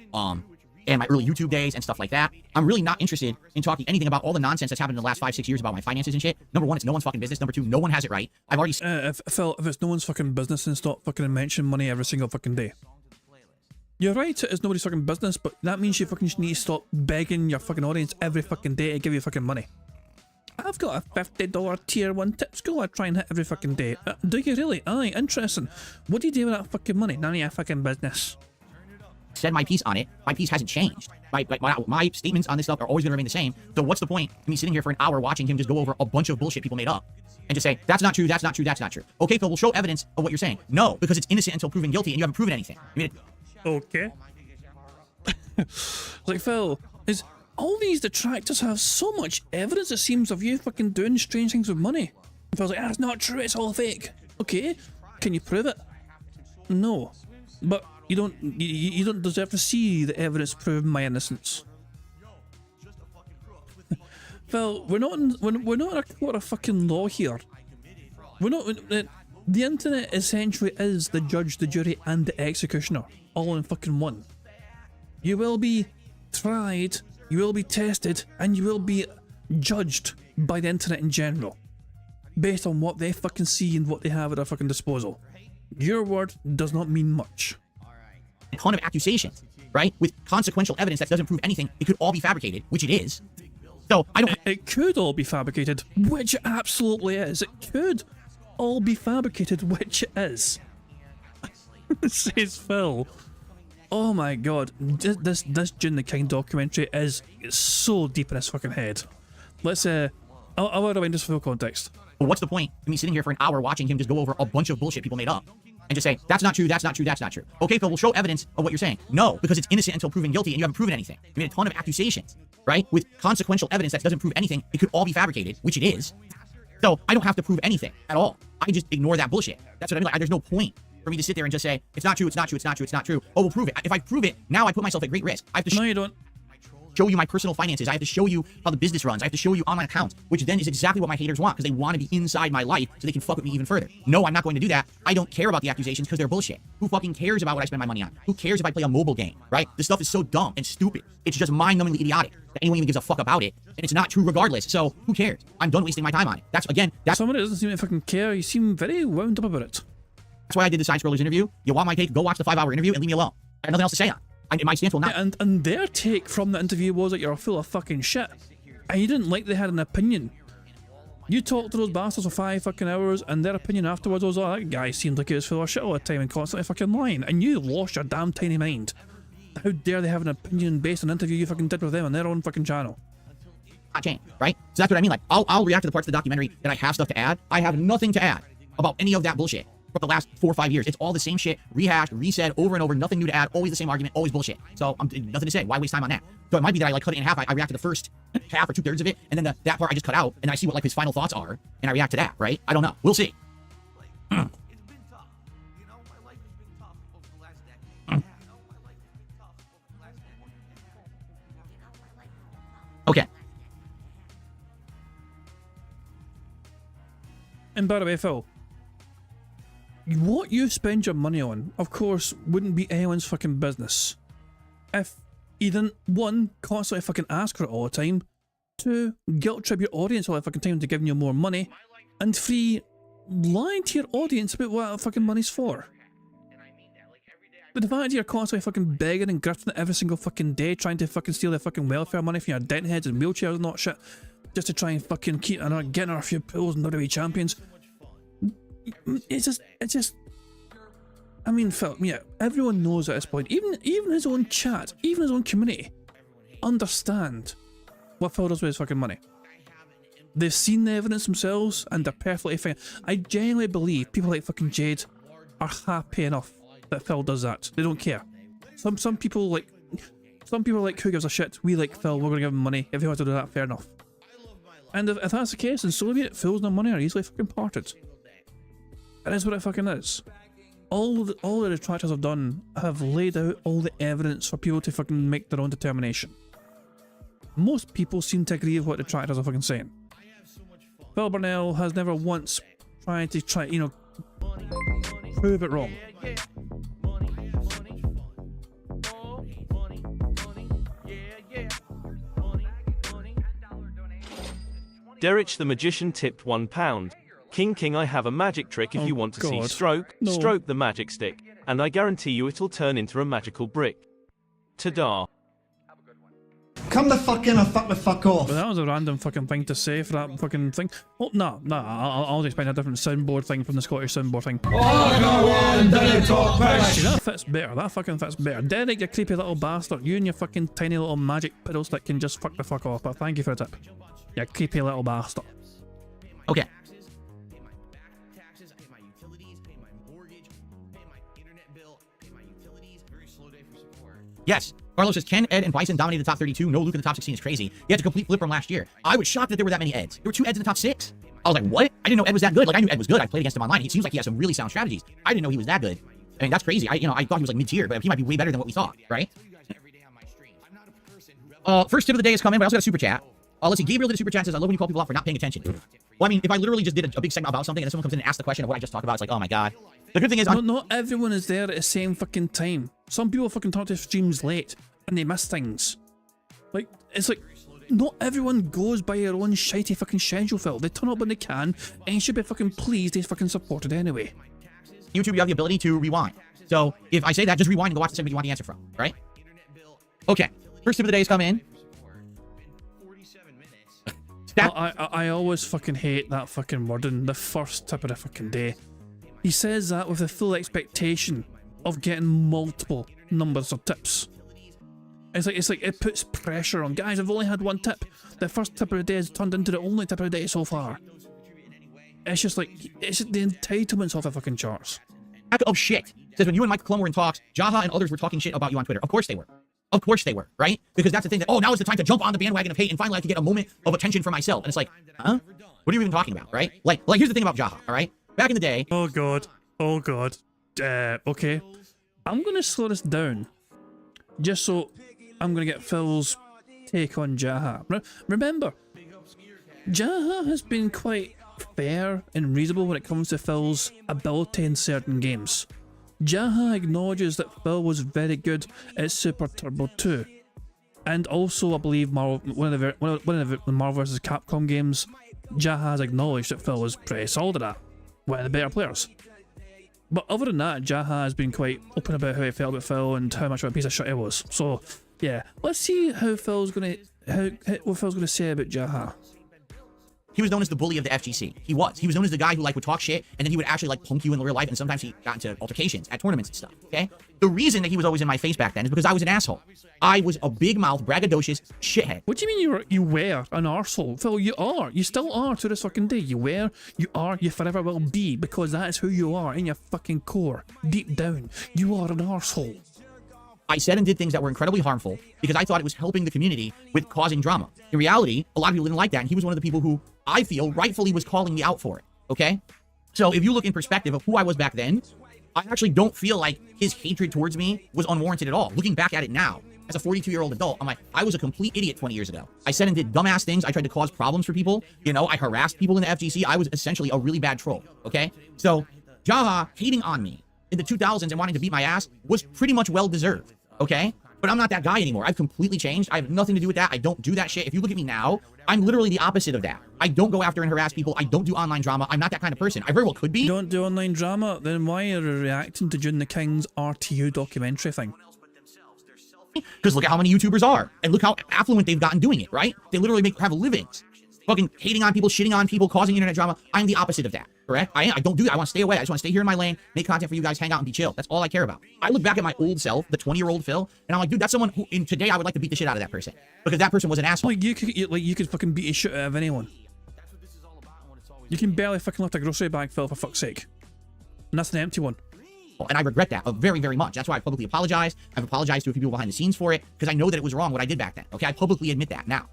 and my early YouTube days and stuff like that. I'm really not interested in talking anything about all the nonsense that's happened in the last 5-6 years about my finances and shit. Number one, it's no one's fucking business. Number two, no one has it right. I've already... Phil, if it's no one's fucking business, then stop fucking mentioning money every single fucking day. You're right, it is nobody's fucking business, but that means you fucking need to stop begging your fucking audience every fucking day to give you fucking money. I've got a $50 tier 1 tips goal I try and hit every fucking day. Do you really? Aye, interesting. What do you do with that fucking money? None of your fucking business. Said my piece on it. My piece hasn't changed. My statements on this stuff are always going to remain the same. So what's the point of me sitting here for an hour watching him just go over a bunch of bullshit people made up and just say, that's not true, that's not true, that's not true. Okay, Phil, we'll show evidence of what you're saying. No, because it's innocent until proven guilty and you haven't proven anything. I mean, okay. Like, Phil, all these detractors have so much evidence, it seems, of you fucking doing strange things with money. And Phil's like, that's not true, it's all fake. Okay, can you prove it? No. But you don't deserve to see the evidence proving my innocence. Phil, we're not in a court of fucking law here. We're not. The internet essentially is the judge, the jury, and the executioner, all in fucking one. You will be tried, you will be tested, and you will be judged by the internet in general, based on what they fucking see and what they have at their fucking disposal. Your word does not mean much. A ton of accusations, right? With consequential evidence that doesn't prove anything. It could all be fabricated, which it is. So I don't. It could all be fabricated, which it absolutely is. It could all be fabricated, which it is. Says Phil. Oh my god, this June the King documentary is so deep in his fucking head. Let's I'll rewind this for full context. What's the point of me sitting here for an hour watching him just go over a bunch of bullshit people made up and just say, that's not true, that's not true, that's not true. Okay, Phil, we'll show evidence of what you're saying. No, because it's innocent until proven guilty and you haven't proven anything. I mean, a ton of accusations, right? With consequential evidence that doesn't prove anything. It could all be fabricated, which it is. So I don't have to prove anything at all. I can just ignore that bullshit. That's what I mean. Like, there's no point for me to sit there and just say, it's not true, it's not true, it's not true, it's not true. Oh, we'll prove it. If I prove it, now I put myself at great risk. I have to no, you don't. show you my personal finances. I have to show you how the business runs. I have to show you online accounts, which then is exactly what my haters want, because they want to be inside my life so they can fuck with me even further. No, I'm not going to do that. I don't care about the accusations because they're bullshit. Who fucking cares about what I spend my money on? Who cares if I play a mobile game, right? This stuff is so dumb and stupid. It's just mind-numbingly idiotic that anyone even gives a fuck about it, and it's not true regardless. So who cares? I'm done wasting my time on it. That's someone that doesn't seem to fucking care. You seem very wound up about it. That's why I did the Side Scrollers interview. You want my take? Go watch the 5-hour interview and leave me alone. I have nothing else to say on it. My stance will not. Yeah, and their take from the interview was that you're full of fucking shit, and you didn't like they had an opinion. You talked to those bastards for 5 fucking hours, and their opinion afterwards was, oh, that guy seemed like he was full of shit all the time and constantly fucking lying, and you lost your damn tiny mind. How dare they have an opinion based on an interview you fucking did with them on their own fucking channel? Not change, right? So that's what I mean. Like, I'll react to the parts of the documentary that I have stuff to add. I have nothing to add about any of that bullshit for the last 4 or 5 years. It's all the same shit, rehashed, resaid over and over, nothing new to add, always the same argument, always bullshit. So I'm nothing to say. Why waste time on that? So it might be that I like cut it in half. I react to the first half or 2/3 of it, and then that part I just cut out, and then I see what like his final thoughts are, and I react to that, right? I don't know. We'll see. Okay. And by the way, Phil, what you spend your money on, of course, wouldn't be anyone's fucking business. If you didn't, 1, constantly fucking ask for it all the time, 2, guilt trip your audience all the fucking time to giving you more money, and 3, lying to your audience about what that fucking money's for. But the fact that you're constantly fucking begging and grifting every single fucking day, trying to fucking steal their fucking welfare money from your dent heads and wheelchairs and all that shit, just to try and fucking keep getting a few pulls and WWE champions. It's just. I mean, Phil, yeah, everyone knows at this point, even his own chat, even his own community, understand what Phil does with his fucking money. They've seen the evidence themselves and they're perfectly fine. I genuinely believe people like fucking Jade are happy enough that Phil does that. They don't care. Some people like who gives a shit? We like Phil, we're gonna give him money. If he wants to do that, fair enough. And if that's the case, then so be it. Phil's no money are easily fucking parted. That is what it fucking is. All the detractors have done have laid out all the evidence for people to fucking make their own determination. Most people seem to agree with what the detractors are fucking saying. Phil Burnell has never once tried to prove it wrong. Derek the Magician tipped £1. King, I have a magic trick if you want to see stroke the magic stick, and I guarantee you it'll turn into a magical brick. Ta-da. Come the fuck in or fuck the fuck off. Well, that was a random fucking thing to say for that fucking thing. Oh, no, I'll just find a different soundboard thing from the Scottish soundboard thing. See, that fits better. That fucking fits better. Derek, you creepy little bastard. You and your fucking tiny little magic piddle stick can just fuck the fuck off, but thank you for the tip. You creepy little bastard. Okay. Yes. Carlos says, Ken, Ed, and Bison dominated the top 32. No Luke in the top 16 is crazy. He had a complete flip from last year. I was shocked that there were that many Eds. There were 2 Eds in the top 6. I was like, what? I didn't know Ed was that good. Like, I knew Ed was good. I played against him online. He seems like he has some really sound strategies. I didn't know he was that good. I mean, that's crazy. I thought he was like mid-tier, but he might be way better than what we thought, right? First tip of the day is coming, but I also got a super chat. Let's see. Gabriel did a super chat, says, I love when you call people out for not paying attention. Well, I mean, if I literally just did a big segment about something and then someone comes in and asks the question of what I just talked about, it's like, oh my god. The good thing is, not everyone is there at the same fucking time. Some people fucking talk to streams late and they miss things. Like, it's like, not everyone goes by their own shitey fucking schedule, Phil. They turn up when they can, and you should be fucking pleased they're fucking supported anyway. YouTube, you have the ability to rewind. So, if I say that, just rewind and go watch the segment you want the answer from, right? Okay. First tip of the day is come in. I always fucking hate that fucking wording, the first tip of the fucking day. He says that with the full expectation of getting multiple numbers of tips. It's like it puts pressure on. Guys, I've only had 1 tip. The first tip of the day has turned into the only tip of the day so far. It's just like, it's just the entitlements off the fucking charts. Oh shit. Says, when you and Mike Klum were in talks, Jaha and others were talking shit about you on Twitter. Of course they were. Of course they were, right? Because that's the thing that, oh, now is the time to jump on the bandwagon of hate and finally I can get a moment of attention for myself. And it's like, huh? What are you even talking about, right? Like here's the thing about Jaha, all right? Back in the day. Oh god. Oh god. Okay. I'm gonna slow this down. Just so I'm gonna get Phil's take on Jaha. Remember, Jaha has been quite fair and reasonable when it comes to Phil's ability in certain games. Jaha acknowledges that Phil was very good at Super Turbo 2. And also, I believe one of the Marvel vs. Capcom games, Jaha has acknowledged that Phil was pretty solid at that. One of the better players. But other than that, Jaha has been quite open about how he felt about Phil and how much of a piece of shit he was. So, yeah, let's see how what Phil's gonna say about Jaha. He was known as the bully of the FGC. He was known as the guy who like would talk shit and then he would actually like punk you in real life, and sometimes he got into altercations at tournaments and stuff, okay? The reason that he was always in my face back then is because I was an asshole. I was a big mouth, braggadocious shithead. What do you mean you were an arsehole? Phil, you are. You still are to this fucking day. You were, you are, you forever will be, because that is who you are in your fucking core. Deep down, you are an arsehole. I said and did things that were incredibly harmful because I thought it was helping the community with causing drama. In reality, a lot of people didn't like that, and he was one of the people who I feel rightfully was calling me out for it, okay? So if you look in perspective of who I was back then, I actually don't feel like his hatred towards me was unwarranted at all. Looking back at it now, as a 42-year-old adult, I'm like, I was a complete idiot 20 years ago. I said and did dumbass things. I tried to cause problems for people. You know, I harassed people in the FGC. I was essentially a really bad troll, okay? So Jaha hating on me in the 2000s and wanting to beat my ass was pretty much well-deserved, okay? But I'm not that guy anymore. I've completely changed. I have nothing to do with that. I don't do that shit. If you look at me now, I'm literally the opposite of that. I don't go after and harass people. I don't do online drama. I'm not that kind of person. I very well could be. You don't do online drama? Then why are you reacting to June the King's RTU documentary thing? Because look at how many YouTubers are. And look how affluent they've gotten doing it, right? They literally have livings. Fucking hating on people, shitting on people, causing internet drama. I'm the opposite of that, correct? I don't do that. I want to stay away. I just want to stay here in my lane, make content for you guys, hang out and be chill. That's all I care about. I look back at my old self, the 20-year-old Phil, and I'm like, dude, that's someone who, in today, I would like to beat the shit out of that person. Because that person was an asshole. Like, you could fucking beat a shit out of anyone. You can barely fucking lift a grocery bag, Phil, for fuck's sake. And that's an empty one. And I regret that very, very much. That's why I publicly apologize. I've apologized to a few people behind the scenes for it, because I know that it was wrong what I did back then. Okay, I publicly admit that now.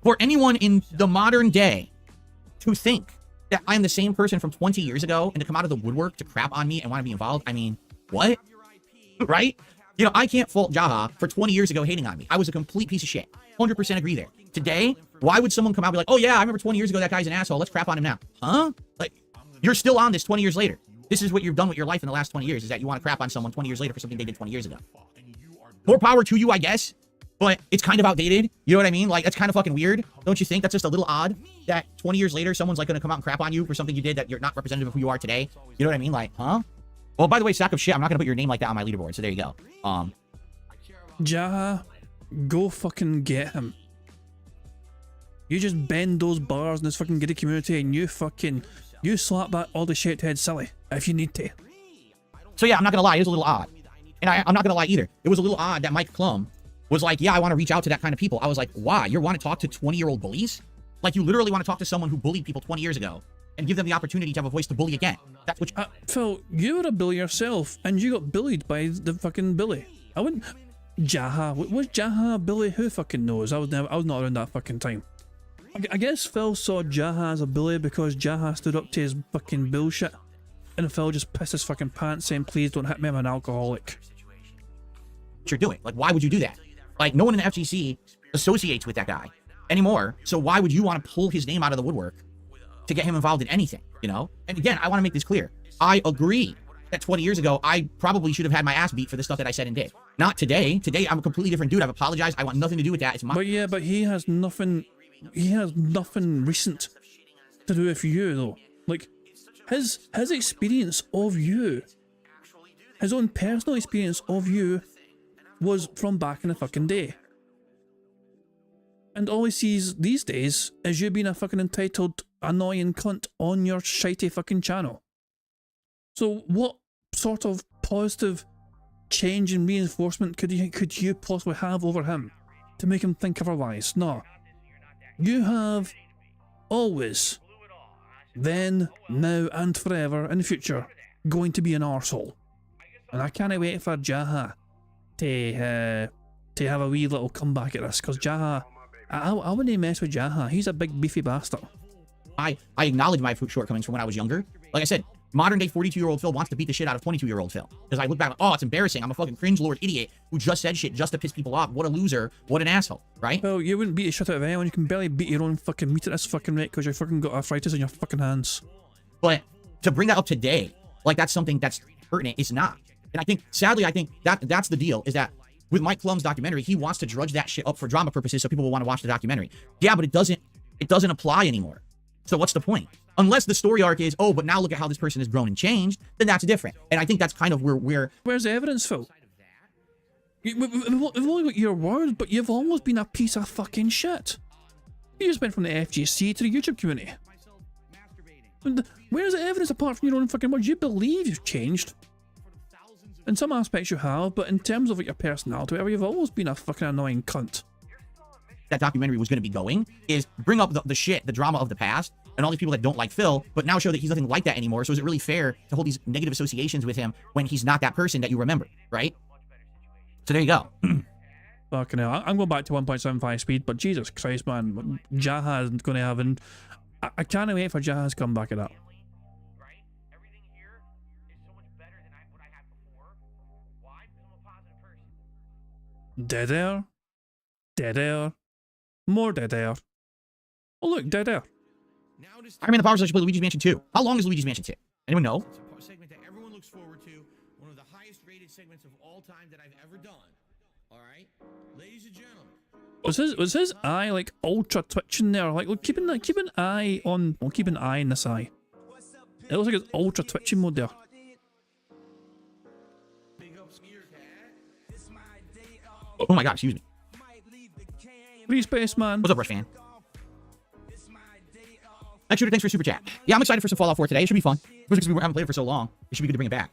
For anyone in the modern day to think that I'm the same person from 20 years ago and to come out of the woodwork to crap on me and want to be involved, I mean, what? Right? You know, I can't fault Jaha for 20 years ago hating on me. I was a complete piece of shit. 100% agree there. Today, why would someone come out and be like, oh yeah, I remember 20 years ago that guy's an asshole, let's crap on him now? Huh? Like, you're still on this 20 years later. This is what you've done with your life in the last 20 years, is that you want to crap on someone 20 years later for something they did 20 years ago. More power to you, I guess. but it's kind of outdated. You know what I mean? Like, that's kind of fucking weird. Don't you think? That's just a little odd that 20 years later, someone's like going to come out and crap on you for something you did that you're not representative of who you are today. You know what I mean? Like, huh? Well, by the way, sack of shit, I'm not going to put your name like that on my leaderboard. So there you go. Jaha, go fucking get him. You just bend those bars in this fucking giddy community and you slap that all the shit head silly if you need to. So yeah, I'm not going to lie. It was a little odd. And I'm not going to lie either. It was a little odd that Mike Klum was like, yeah, I want to reach out to that kind of people. I was like, why? You want to talk to 20-year-old bullies? Like, you literally want to talk to someone who bullied people 20 years ago and give them the opportunity to have a voice to bully again. That's what Phil, you were a bully yourself, and you got bullied by the fucking bully. I wouldn't... Jaha. Was Jaha a bully? Who fucking knows? I was not around that fucking time. I guess Phil saw Jaha as a bully because Jaha stood up to his fucking bullshit. And Phil just pissed his fucking pants saying, please don't hit me, I'm an alcoholic. You're doing. Like, why would you do that? Like, no one in the FGC associates with that guy anymore. So why would you want to pull his name out of the woodwork to get him involved in anything, you know? And again, I want to make this clear. I agree that 20 years ago, I probably should have had my ass beat for the stuff that I said and did. Not today. Today, I'm a completely different dude. I've apologized. I want nothing to do with that. It's my... But yeah, but he has nothing recent to do with you, though. Like, his experience of you, his own personal experience of you, was from back in the fucking day. And all he sees these days is you being a fucking entitled, annoying cunt on your shitey fucking channel. So what sort of positive change and reinforcement could you possibly have over him to make him think otherwise? No. You have always, then, now and forever in the future, going to be an arsehole. And I can't wait for Jaha to have a wee little comeback at this, because Jaha, I wouldn't mess with Jaha. He's a big beefy bastard. I acknowledge my shortcomings from when I was younger. Like I said, modern day 42-year-old Phil wants to beat the shit out of 22-year-old Phil. Because I look back, oh, it's embarrassing. I'm a fucking cringe lord idiot who just said shit just to piss people off. What a loser. What an asshole, right? Well, you wouldn't beat the shit out of anyone. You can barely beat your own fucking meat at this fucking rate because you fucking got arthritis in your fucking hands. But to bring that up today, like that's something that's pertinent, it's not. And I think, sadly, I think that's the deal, is that with Mike Klum's documentary, he wants to drudge that shit up for drama purposes so people will want to watch the documentary. Yeah, but it doesn't apply anymore. So what's the point? Unless the story arc is, oh, but now look at how this person has grown and changed, then that's different. And I think that's kind of where... Where's the evidence, Phil? We've only got your word, but you've almost been a piece of fucking shit. You just went from the FGC to the YouTube community. And where's the evidence apart from your own fucking words? You believe you've changed. In some aspects you have, but in terms of your personality, whatever, you've always been a fucking annoying cunt. That documentary was going to be going is bring up the shit, the drama of the past, and all these people that don't like Phil, but now show that he's nothing like that anymore. So is it really fair to hold these negative associations with him when he's not that person that you remember, right? So there you go. Fucking hell, I'm going back to 1.75 speed, but Jesus Christ, man, Jaha is going to have, and I can't wait for Jaha's come back at that. Dead air, dead air, more dead air. Oh look, dead air. I'm in the Power Station play Luigi's Mansion 2. How long is Luigi's Mansion 2? Anyone know? It's a segment that everyone looks forward to. One of the highest rated segments of all time that I've ever done. All right, ladies and gentlemen. Was his eye like ultra twitching there? Like, look, keep an eye on. Well, keep an eye in this eye. It looks like it's ultra twitching mode there. Oh my god, excuse me. Free space, man. What's up, Rush fan? Next shooter, thanks for super chat. Yeah, I'm excited for some Fallout 4 today. It should be fun. Because we haven't played it for so long. It should be good to bring it back.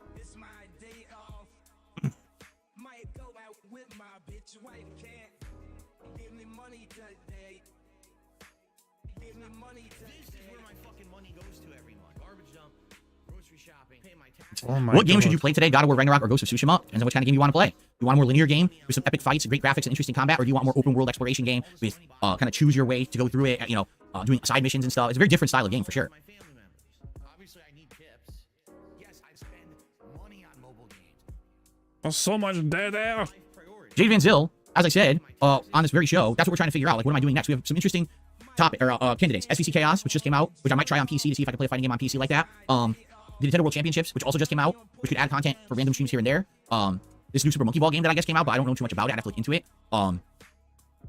Oh my what game God. should you play today? God of War Ragnarok or Ghost of Tsushima? Depends on what kind of game you want to play. You want a more linear game with some epic fights, great graphics, and interesting combat, or do you want more open world exploration game with kind of choose your way to go through it, you know, doing side missions and stuff? It's a very different style of game for sure. Obviously, I need tips. Yes, I spend money on mobile games. There's so much dead air. Jade Van Zyl, as I said, on this very show, that's what we're trying to figure out. Like, what am I doing next? We have some interesting candidates. SVC Chaos, which just came out, which I might try on PC to see if I can play a fighting game on PC like that. The Nintendo World Championships, which also just came out, which could add content for random streams here and there. This new Super Monkey Ball game that I guess came out, but I don't know too much about it. I have to look into it.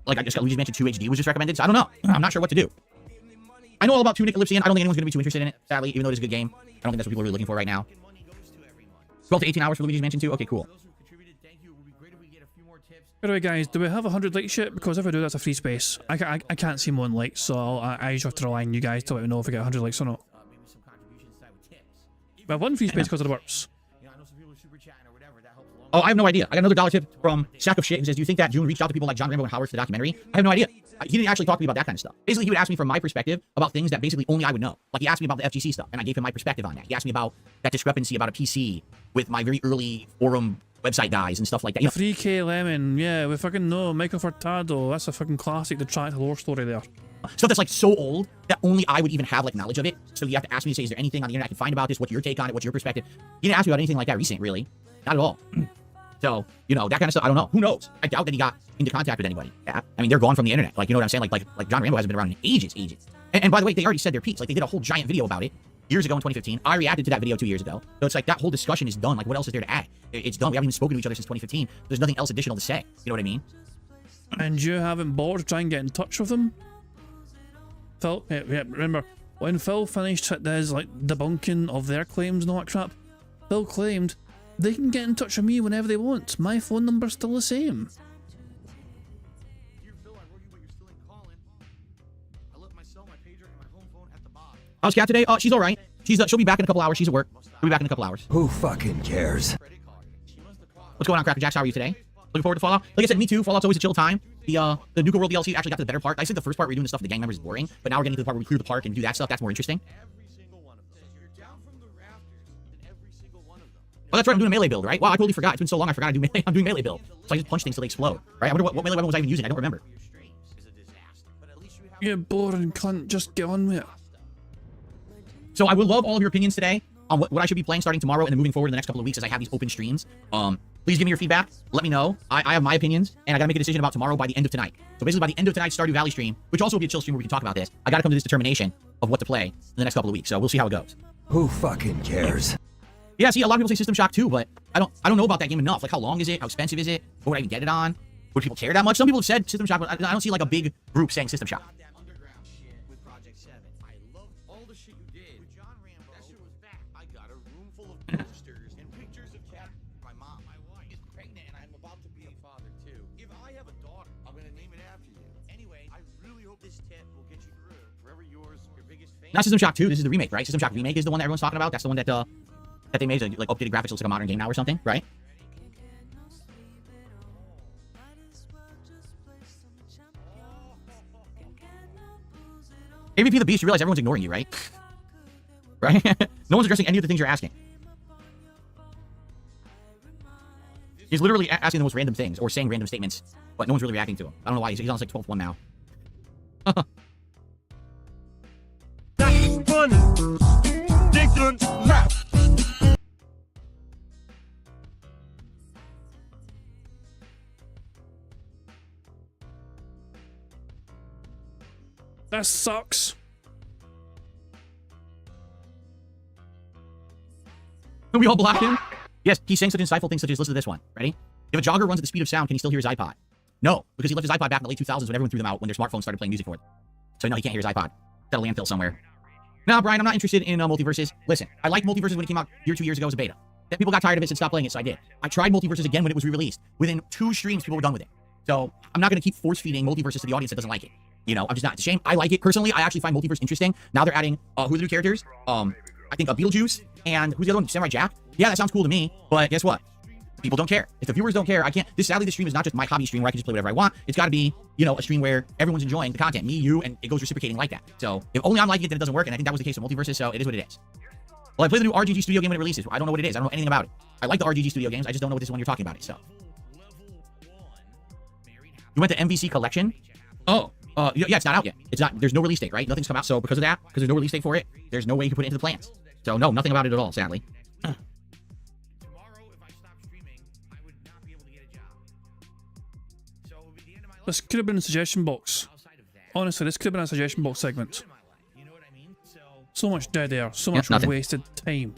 Like, I just got Luigi's Mansion 2 HD was just recommended, so I don't know. I'm not sure what to do. I know all about Tunic Ellipsian. I don't think anyone's going to be too interested in it, sadly, even though it is a good game. I don't think that's what people are really looking for right now. 12 to 18 hours for Luigi's Mansion 2? Okay, cool. By the way, guys, do we have 100 likes yet? Because if I do, that's a free space. I can't see more than likes, so I just have to rely on you guys to let me know if we get 100 likes or not. We have one free space because of the burps. Oh, I have no idea. I got another dollar tip from Sack of Shit who says, do you think that June reached out to people like John Rambo and Howard for the documentary? I have no idea. He didn't actually talk to me about that kind of stuff. Basically, he would ask me from my perspective about things that basically only I would know. Like, he asked me about the FGC stuff, and I gave him my perspective on that. He asked me about that discrepancy about a PC with my very early forum website guys and stuff like that. You know, 3K Lemon, yeah, we fucking know. Michael Furtado, that's a fucking classic, the Triangle lore story there. stuff that's like so old that only I would even have like knowledge of it. So you have to ask me to say, is there anything on the internet I can find about this? What's your take on it? What's your perspective? You didn't ask me about anything like that recent, really. Not at all. So, you know, that kind of stuff, I don't know. Who knows? I doubt that he got into contact with anybody. Yeah. I mean, they're gone from the internet. Like, you know what I'm saying? Like John Rambo hasn't been around in ages. And by the way, they already said their piece. Like, they did a whole giant video about it years ago in 2015. I reacted to that video 2 years ago. So it's like that whole discussion is done. Like, what else is there to add? It's done. We haven't even spoken to each other since 2015. There's nothing else additional to say. You know what I mean? And you haven't bothered to try and get in touch with them? Phil, yeah, remember, when Phil finished his, like, debunking of their claims and all that crap, Phil claimed they can get in touch with me whenever they want. My phone number's still the same. How's Kat today? She's all right. She'll be back in a couple hours. She's at work. She'll be back in a couple hours. Who fucking cares? What's going on, Cracker Jacks? How are you today? Looking forward to Fallout? Like I said, me too. Fallout's always a chill time. The Nuka World DLC actually got to the better part. I said the first part where you're doing the stuff with the gang members is boring, but now we're getting to the part where we clear the park and do that stuff. That's more interesting. Oh, that's right. I'm doing a melee build, right? Wow, I totally forgot. It's been so long. I forgot I do melee. I'm doing melee build, so I just punch things till they explode. Right? I wonder what melee weapon was I even using. I don't remember. You boring cunt. Just get on with it. So I would love all of your opinions today on what I should be playing starting tomorrow and then moving forward in the next couple of weeks as I have these open streams. Please give me your feedback. Let me know. I have my opinions, and I gotta make a decision about tomorrow by the end of tonight. So basically by the end of tonight's Stardew Valley stream, which also will be a chill stream where we can talk about this, I gotta come to this determination of what to play in the next couple of weeks. So we'll see how it goes. Who fucking cares? Yeah, see, a lot of people say System Shock too, but I don't know about that game enough. Like, how long is it? How expensive is it? What would I even get it on? Would people care that much? Some people have said System Shock, but I don't see like a big group saying System Shock. Not System Shock 2, this is the remake, right? System Shock Remake is the one that everyone's talking about. That's the one that that they made, like, updated graphics, looks like a modern game now or something, right? AVP the Beast, you realize everyone's ignoring you, right? Right? No one's addressing any of the things you're asking. He's literally asking the most random things or saying random statements, but no one's really reacting to him. I don't know why. He's on like 12th one now. That's funny. Dickon rap. That sucks. We all blocked him? Yes, he's saying such insightful things such as, listen to this one. Ready? If a jogger runs at the speed of sound, can he still hear his iPod? No, because he left his iPod back in the late 2000s when everyone threw them out when their smartphones started playing music for it. So no, he can't hear his iPod. It's at a landfill somewhere. No, Brian, I'm not interested in multiverses. Listen, I liked multiverses when it came out 2 years ago as a beta. Then people got tired of it and stopped playing it, so I did. I tried multiverses again when it was re-released. Within 2 streams, people were done with it. So I'm not going to keep force-feeding multiverses to the audience that doesn't like it. You know, I'm just not. It's a shame. I like it. Personally, I actually find multiverse interesting. Now they're adding, who are the new characters? I think Beetlejuice, and who's the other one? Samurai Jack? Yeah, that sounds cool to me, but guess what? People don't care. If the viewers don't care, I can't. Sadly, this stream is not just my hobby stream where I can just play whatever I want. It's got to be, you know, a stream where everyone's enjoying the content. Me, you, and it goes reciprocating like that. So if only I'm liking it, then it doesn't work, and I think that was the case with multiverses, so it is what it is. Well, I played the new RGG Studio game when it releases. I don't know what it is. I don't know anything about it. I like the RGG Studio games. I just don't know what this one you're talking about it, so. You went to MVC Collection? Oh, yeah, it's not out yet. It's not, there's no release date, right? Nothing's come out, so because of that, because there's no release date for it, there's no way you can put it into the plans. So no, nothing about it at all, sadly. This could have been a suggestion box. Honestly, this could have been a suggestion box segment. So much dead air, so much wasted time.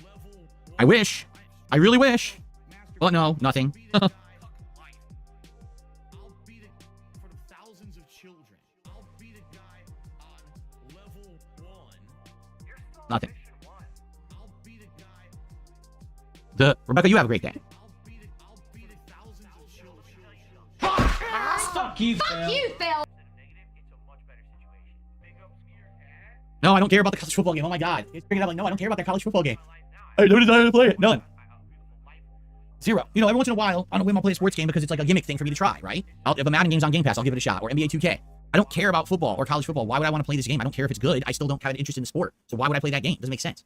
I wish. I really wish. But no, nothing. Nothing. Rebecca, you have a great day. Fuck you, Phil. No, I don't care about the college football game. Oh my god. It's bringing it up like, no, I don't care about that college football game. I don't desire to play it. None. Zero. You know, every once in a while, on a whim, I'll play a sports game because it's like a gimmick thing for me to try, right? If a Madden game's on Game Pass, I'll give it a shot. Or NBA 2K. I don't care about football or college football. Why would I want to play this game? I don't care if it's good. I still don't have an interest in the sport. So why would I play that game? It doesn't make sense.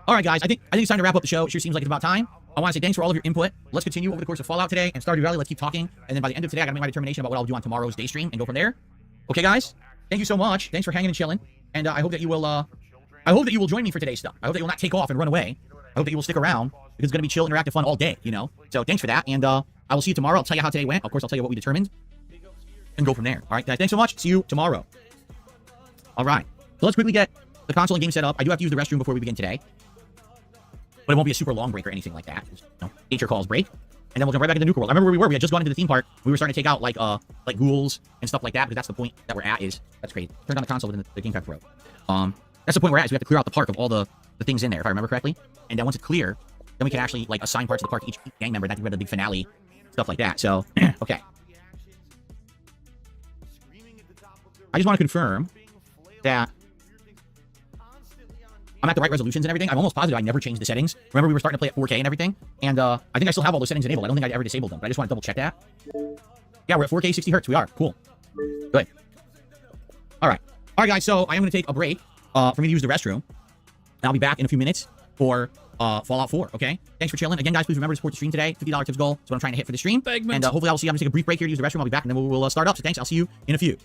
All right, guys. I think it's time to wrap up the show. It sure seems like it's about time. I want to say thanks for all of your input. Let's continue over the course of Fallout today and Stardew Valley. Let's keep talking. And then by the end of today, I got to make my determination about what I'll do on tomorrow's day stream and go from there. Okay, guys. Thank you so much. Thanks for hanging and chilling. And I hope that you will. I hope that you will join me for today's stuff. I hope that you will not take off and run away. I hope that you will stick around because it's going to be chill, interactive fun all day. You know. So thanks for that. And I will see you tomorrow. I'll tell you how today went. Of course, I'll tell you what we determined. And go from there. All right, guys. Thanks so much. See you tomorrow. All right. So let's quickly get the console and game set up. I do have to use the restroom before we begin today. But it won't be a super long break or anything like that. Just, you know, nature calls break. And then we'll jump right back into Nuke World. I remember where we were. We had just gone into the theme park. We were starting to take out like ghouls and stuff like that because that's the point that we're at is... That's great. Turned on the console within the GamePad Pro. That's the point we're at is we have to clear out the park of all the things in there, if I remember correctly. And then once it's clear, then we can actually like assign parts of the park to each gang member. That's where the big finale, stuff like that. So, okay. I just want to confirm that I'm at the right resolutions and everything. I'm almost positive I never changed the settings. Remember, we were starting to play at 4K and everything? And I think I still have all those settings enabled. I don't think I ever disabled them, but I just want to double check that. Yeah, we're at 4K 60 Hertz. We are. Cool. Good. All right. All right, guys. So I am going to take a break for me to use the restroom. And I'll be back in a few minutes for Fallout 4, okay? Thanks for chilling. Again, guys, please remember to support the stream today. $50 tips goal. That's what I'm trying to hit for the stream. And hopefully I'll see you. I'm going to take a brief break here to use the restroom. I'll be back, and then we'll start up. So thanks. I'll see you in a few.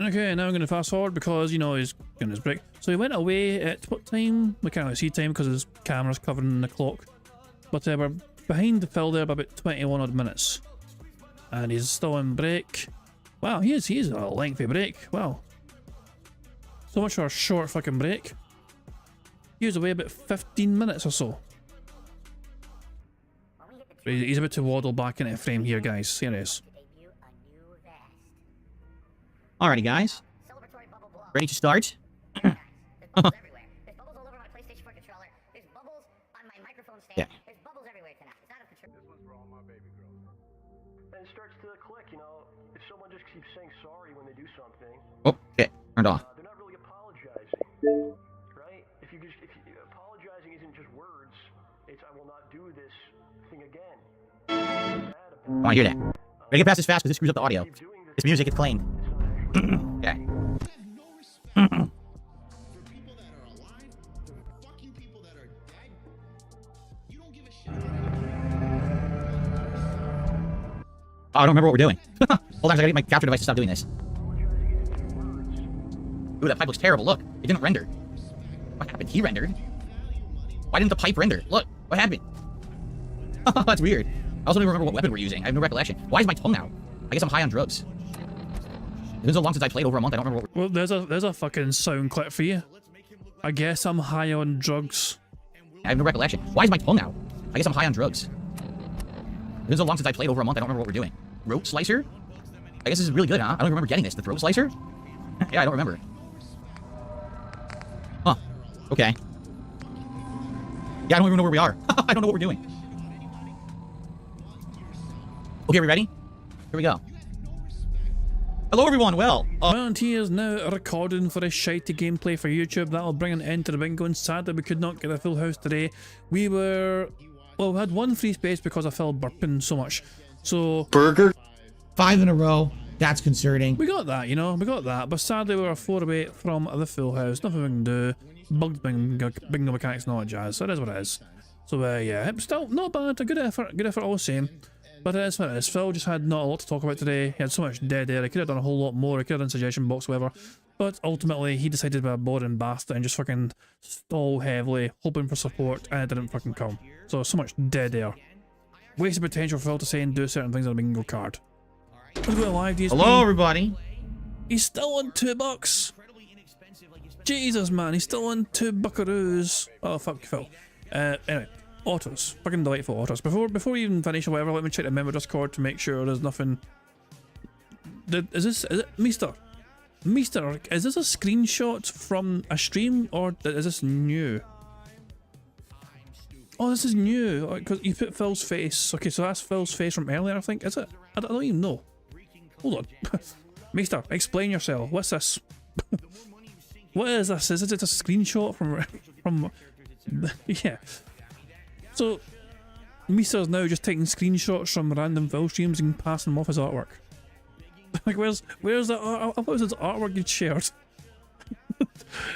Okay, now I'm going to fast forward because, you know, he's getting his break. So he went away at what time? We can't really see time because his camera's covering the clock. But we're behind the Phil there by about 21 odd minutes. And he's still on break. Wow, he is a lengthy break. Wow. So much for a short fucking break. He was away about 15 minutes or so. He's about to waddle back into frame here, guys. Here it is. Alrighty, guys. Ready to start? Yeah. And it starts to click, you know, if someone just keeps saying sorry when they do something. Oh, okay. Turned off. They're not really apologizing, right? If apologizing isn't just words, it's I will not do this thing again. I want to hear that. Gotta get past this fast because this screws up the audio. This music is playing. Okay. Oh, I don't remember what we're doing. Hold on, I gotta get my capture device to stop doing this. Ooh, that pipe looks terrible. Look, it didn't render. What happened? He rendered. Why didn't the pipe render? Look, what happened? That's weird. I also don't remember what weapon we're using. I have no recollection. Why is my tongue out? I guess I'm high on drugs. It's been so long since I played, over a month. I don't remember what we're... Well, there's a fucking sound clip for you. I guess I'm high on drugs. I have no recollection. Why is my tongue out? I guess I'm high on drugs. It's been so long since I played, over a month. I don't remember what we're doing. Throat slicer? I guess this is really good, huh? I don't remember getting this. The throat slicer? Yeah, I don't remember. Huh. Okay. Yeah, I don't even know where we are. I don't know what we're doing. Okay, are we ready? Here we go. Hello everyone, well... And he is now recording for a shitey gameplay for YouTube. That'll bring an end to the bingo, and sadly we could not get a full house today. We were... Well, we had one free space because I felt burping so much. So... Burger? 5 in a row. That's concerning. We got that, you know, we got that. But sadly we were 4 away from the full house. Nothing we can do. Bugged bingo mechanics and all that jazz. So it is what it is. So yeah, still not bad. A good effort all the same. But it is what it is. Phil just had not a lot to talk about today. He had so much dead air. He could have done a whole lot more. He could have done suggestion box, whatever. But ultimately, he decided to be a boring bastard and just fucking stall heavily, hoping for support, and it didn't fucking come. So much dead air. Wasted potential for Phil to say and do certain things on a bingo card. Let's go to live DSP. Hello, everybody. He's still on $2. Jesus, man. He's still on $2 Oh, fuck Phil. Anyway. Autos. Fucking delightful autos. Before we even finish or whatever, let me check the member Discord to make sure there's nothing... Is it Meester? Mister, is this a screenshot from a stream or is this new? Oh, this is new. Because you put Phil's face. Okay, so that's Phil's face from earlier, I think. Is it? I don't even know. Hold on. Mister, explain yourself. What's this? What is this? Is it a screenshot from yeah. So Mister's now just taking screenshots from random Phil streams and passing them off as artwork. Like where's the art? I thought it was his artwork you'd shared.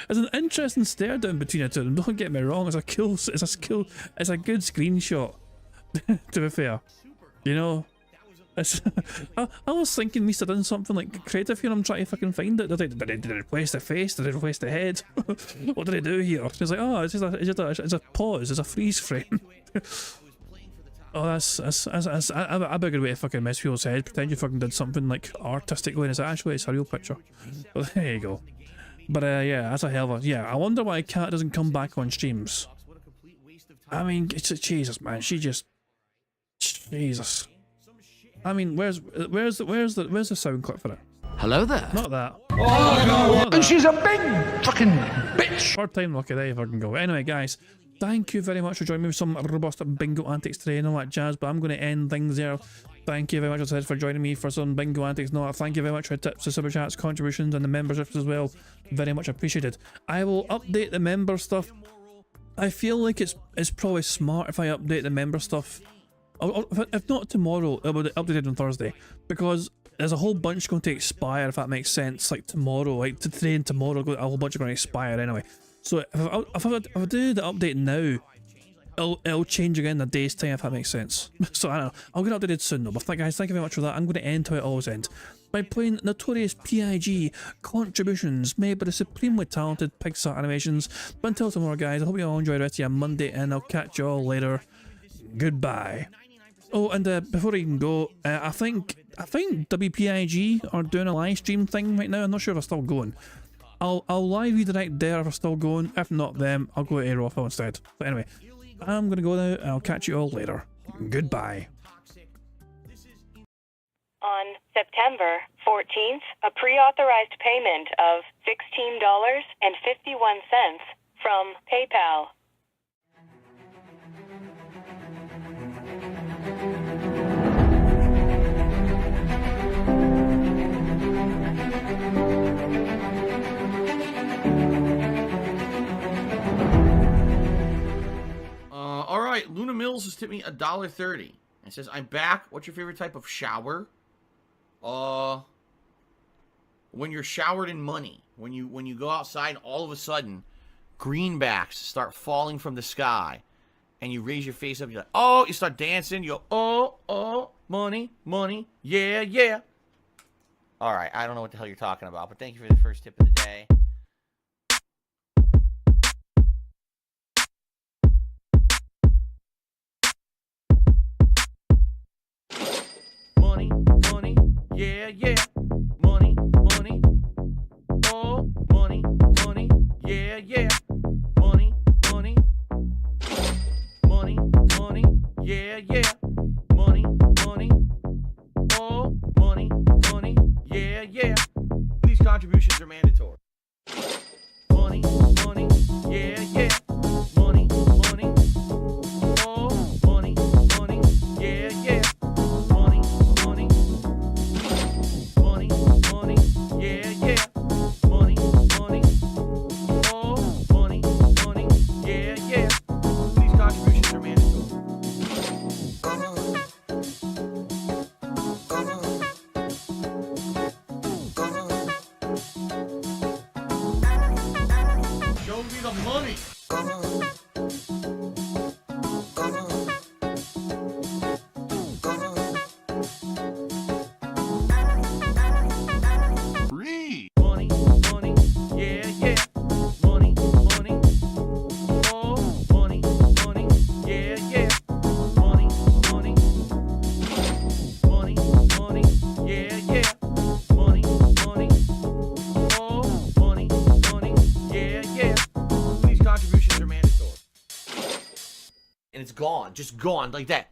There's an interesting stare down between the two of them, don't get me wrong, it's a good screenshot. To be fair. You know? I was thinking Mister done something like creative here. I'm trying to fucking find it. Did they replace the face? Did they replace the head? What did they do here? It's like, oh, it's a pause. It's a freeze frame. Oh, that's a bigger way to fucking mess people's head. Pretend you fucking did something like artistically, and it's actually a real picture. Well, there you go. But yeah, that's a hell of a yeah. I wonder why Kat doesn't come back on streams. I mean, it's Jesus, man. She just Jesus. I mean, where's the sound clip for it? Hello there. Not that. Oh no! And she's a big fucking bitch. Third time lucky, there you fucking go. Anyway, guys, thank you very much for joining me with some robust bingo antics today and all that jazz. But I'm going to end things there. Thank you very much, as I said, for joining me for some bingo antics. No, thank you very much for the tips, the super chats, contributions, and the memberships as well. Very much appreciated. I will update the member stuff. I feel like it's probably smart if I update the member stuff. If not tomorrow, it will be updated on Thursday, because there's a whole bunch going to expire, if that makes sense. Like tomorrow, like today and tomorrow, a whole bunch are going to expire anyway. So if I do the update now, it'll change again in a day's time, if that makes sense. So I don't know. I'll get updated soon though. But guys, thank you very much for that. I'm going to end how I always end, by playing Notorious P.I.G. contributions made by the supremely talented Pixar Animations. But until tomorrow, guys, I hope you all enjoy the rest of your Monday, and I'll catch you all later. Goodbye. Oh, and before I can go, I think WPIG are doing a live stream thing right now. I'm not sure if they're still going. I'll live redirect there if they're still going. If not them, I'll go to Aerofil instead. But anyway, I'm gonna go now, and I'll catch you all later. Goodbye. On September 14th, a pre-authorized payment of $16.51 from PayPal. All right, Luna Mills has tipped me $1.30. It says, "I'm back. What's your favorite type of shower?" When you're showered in money. When you go outside, and all of a sudden, greenbacks start falling from the sky, and you raise your face up. You're like, oh, you start dancing. You go, oh, money, money, yeah, yeah. All right, I don't know what the hell you're talking about, but thank you for the first tip of the day. Money, money, yeah, yeah. Money, money, oh, money, money, yeah, yeah. Money, money, money, money, yeah, yeah. Money, money, oh, money, money, yeah, yeah. These contributions are mandatory. Money, money, yeah, yeah. Money, money, oh, money, money, yeah, yeah. Money, money, money, money, yeah, yeah. Money, money, oh, money, money, yeah, yeah. These contributions are mandatory. Show me the money. Money, money, yeah, yeah. Money, money, oh, money, money, yeah, yeah. Money, money, money, money, yeah, yeah. Money, money, oh, money, money, yeah, yeah. These contributions are mandatory. And it's gone, just gone like that.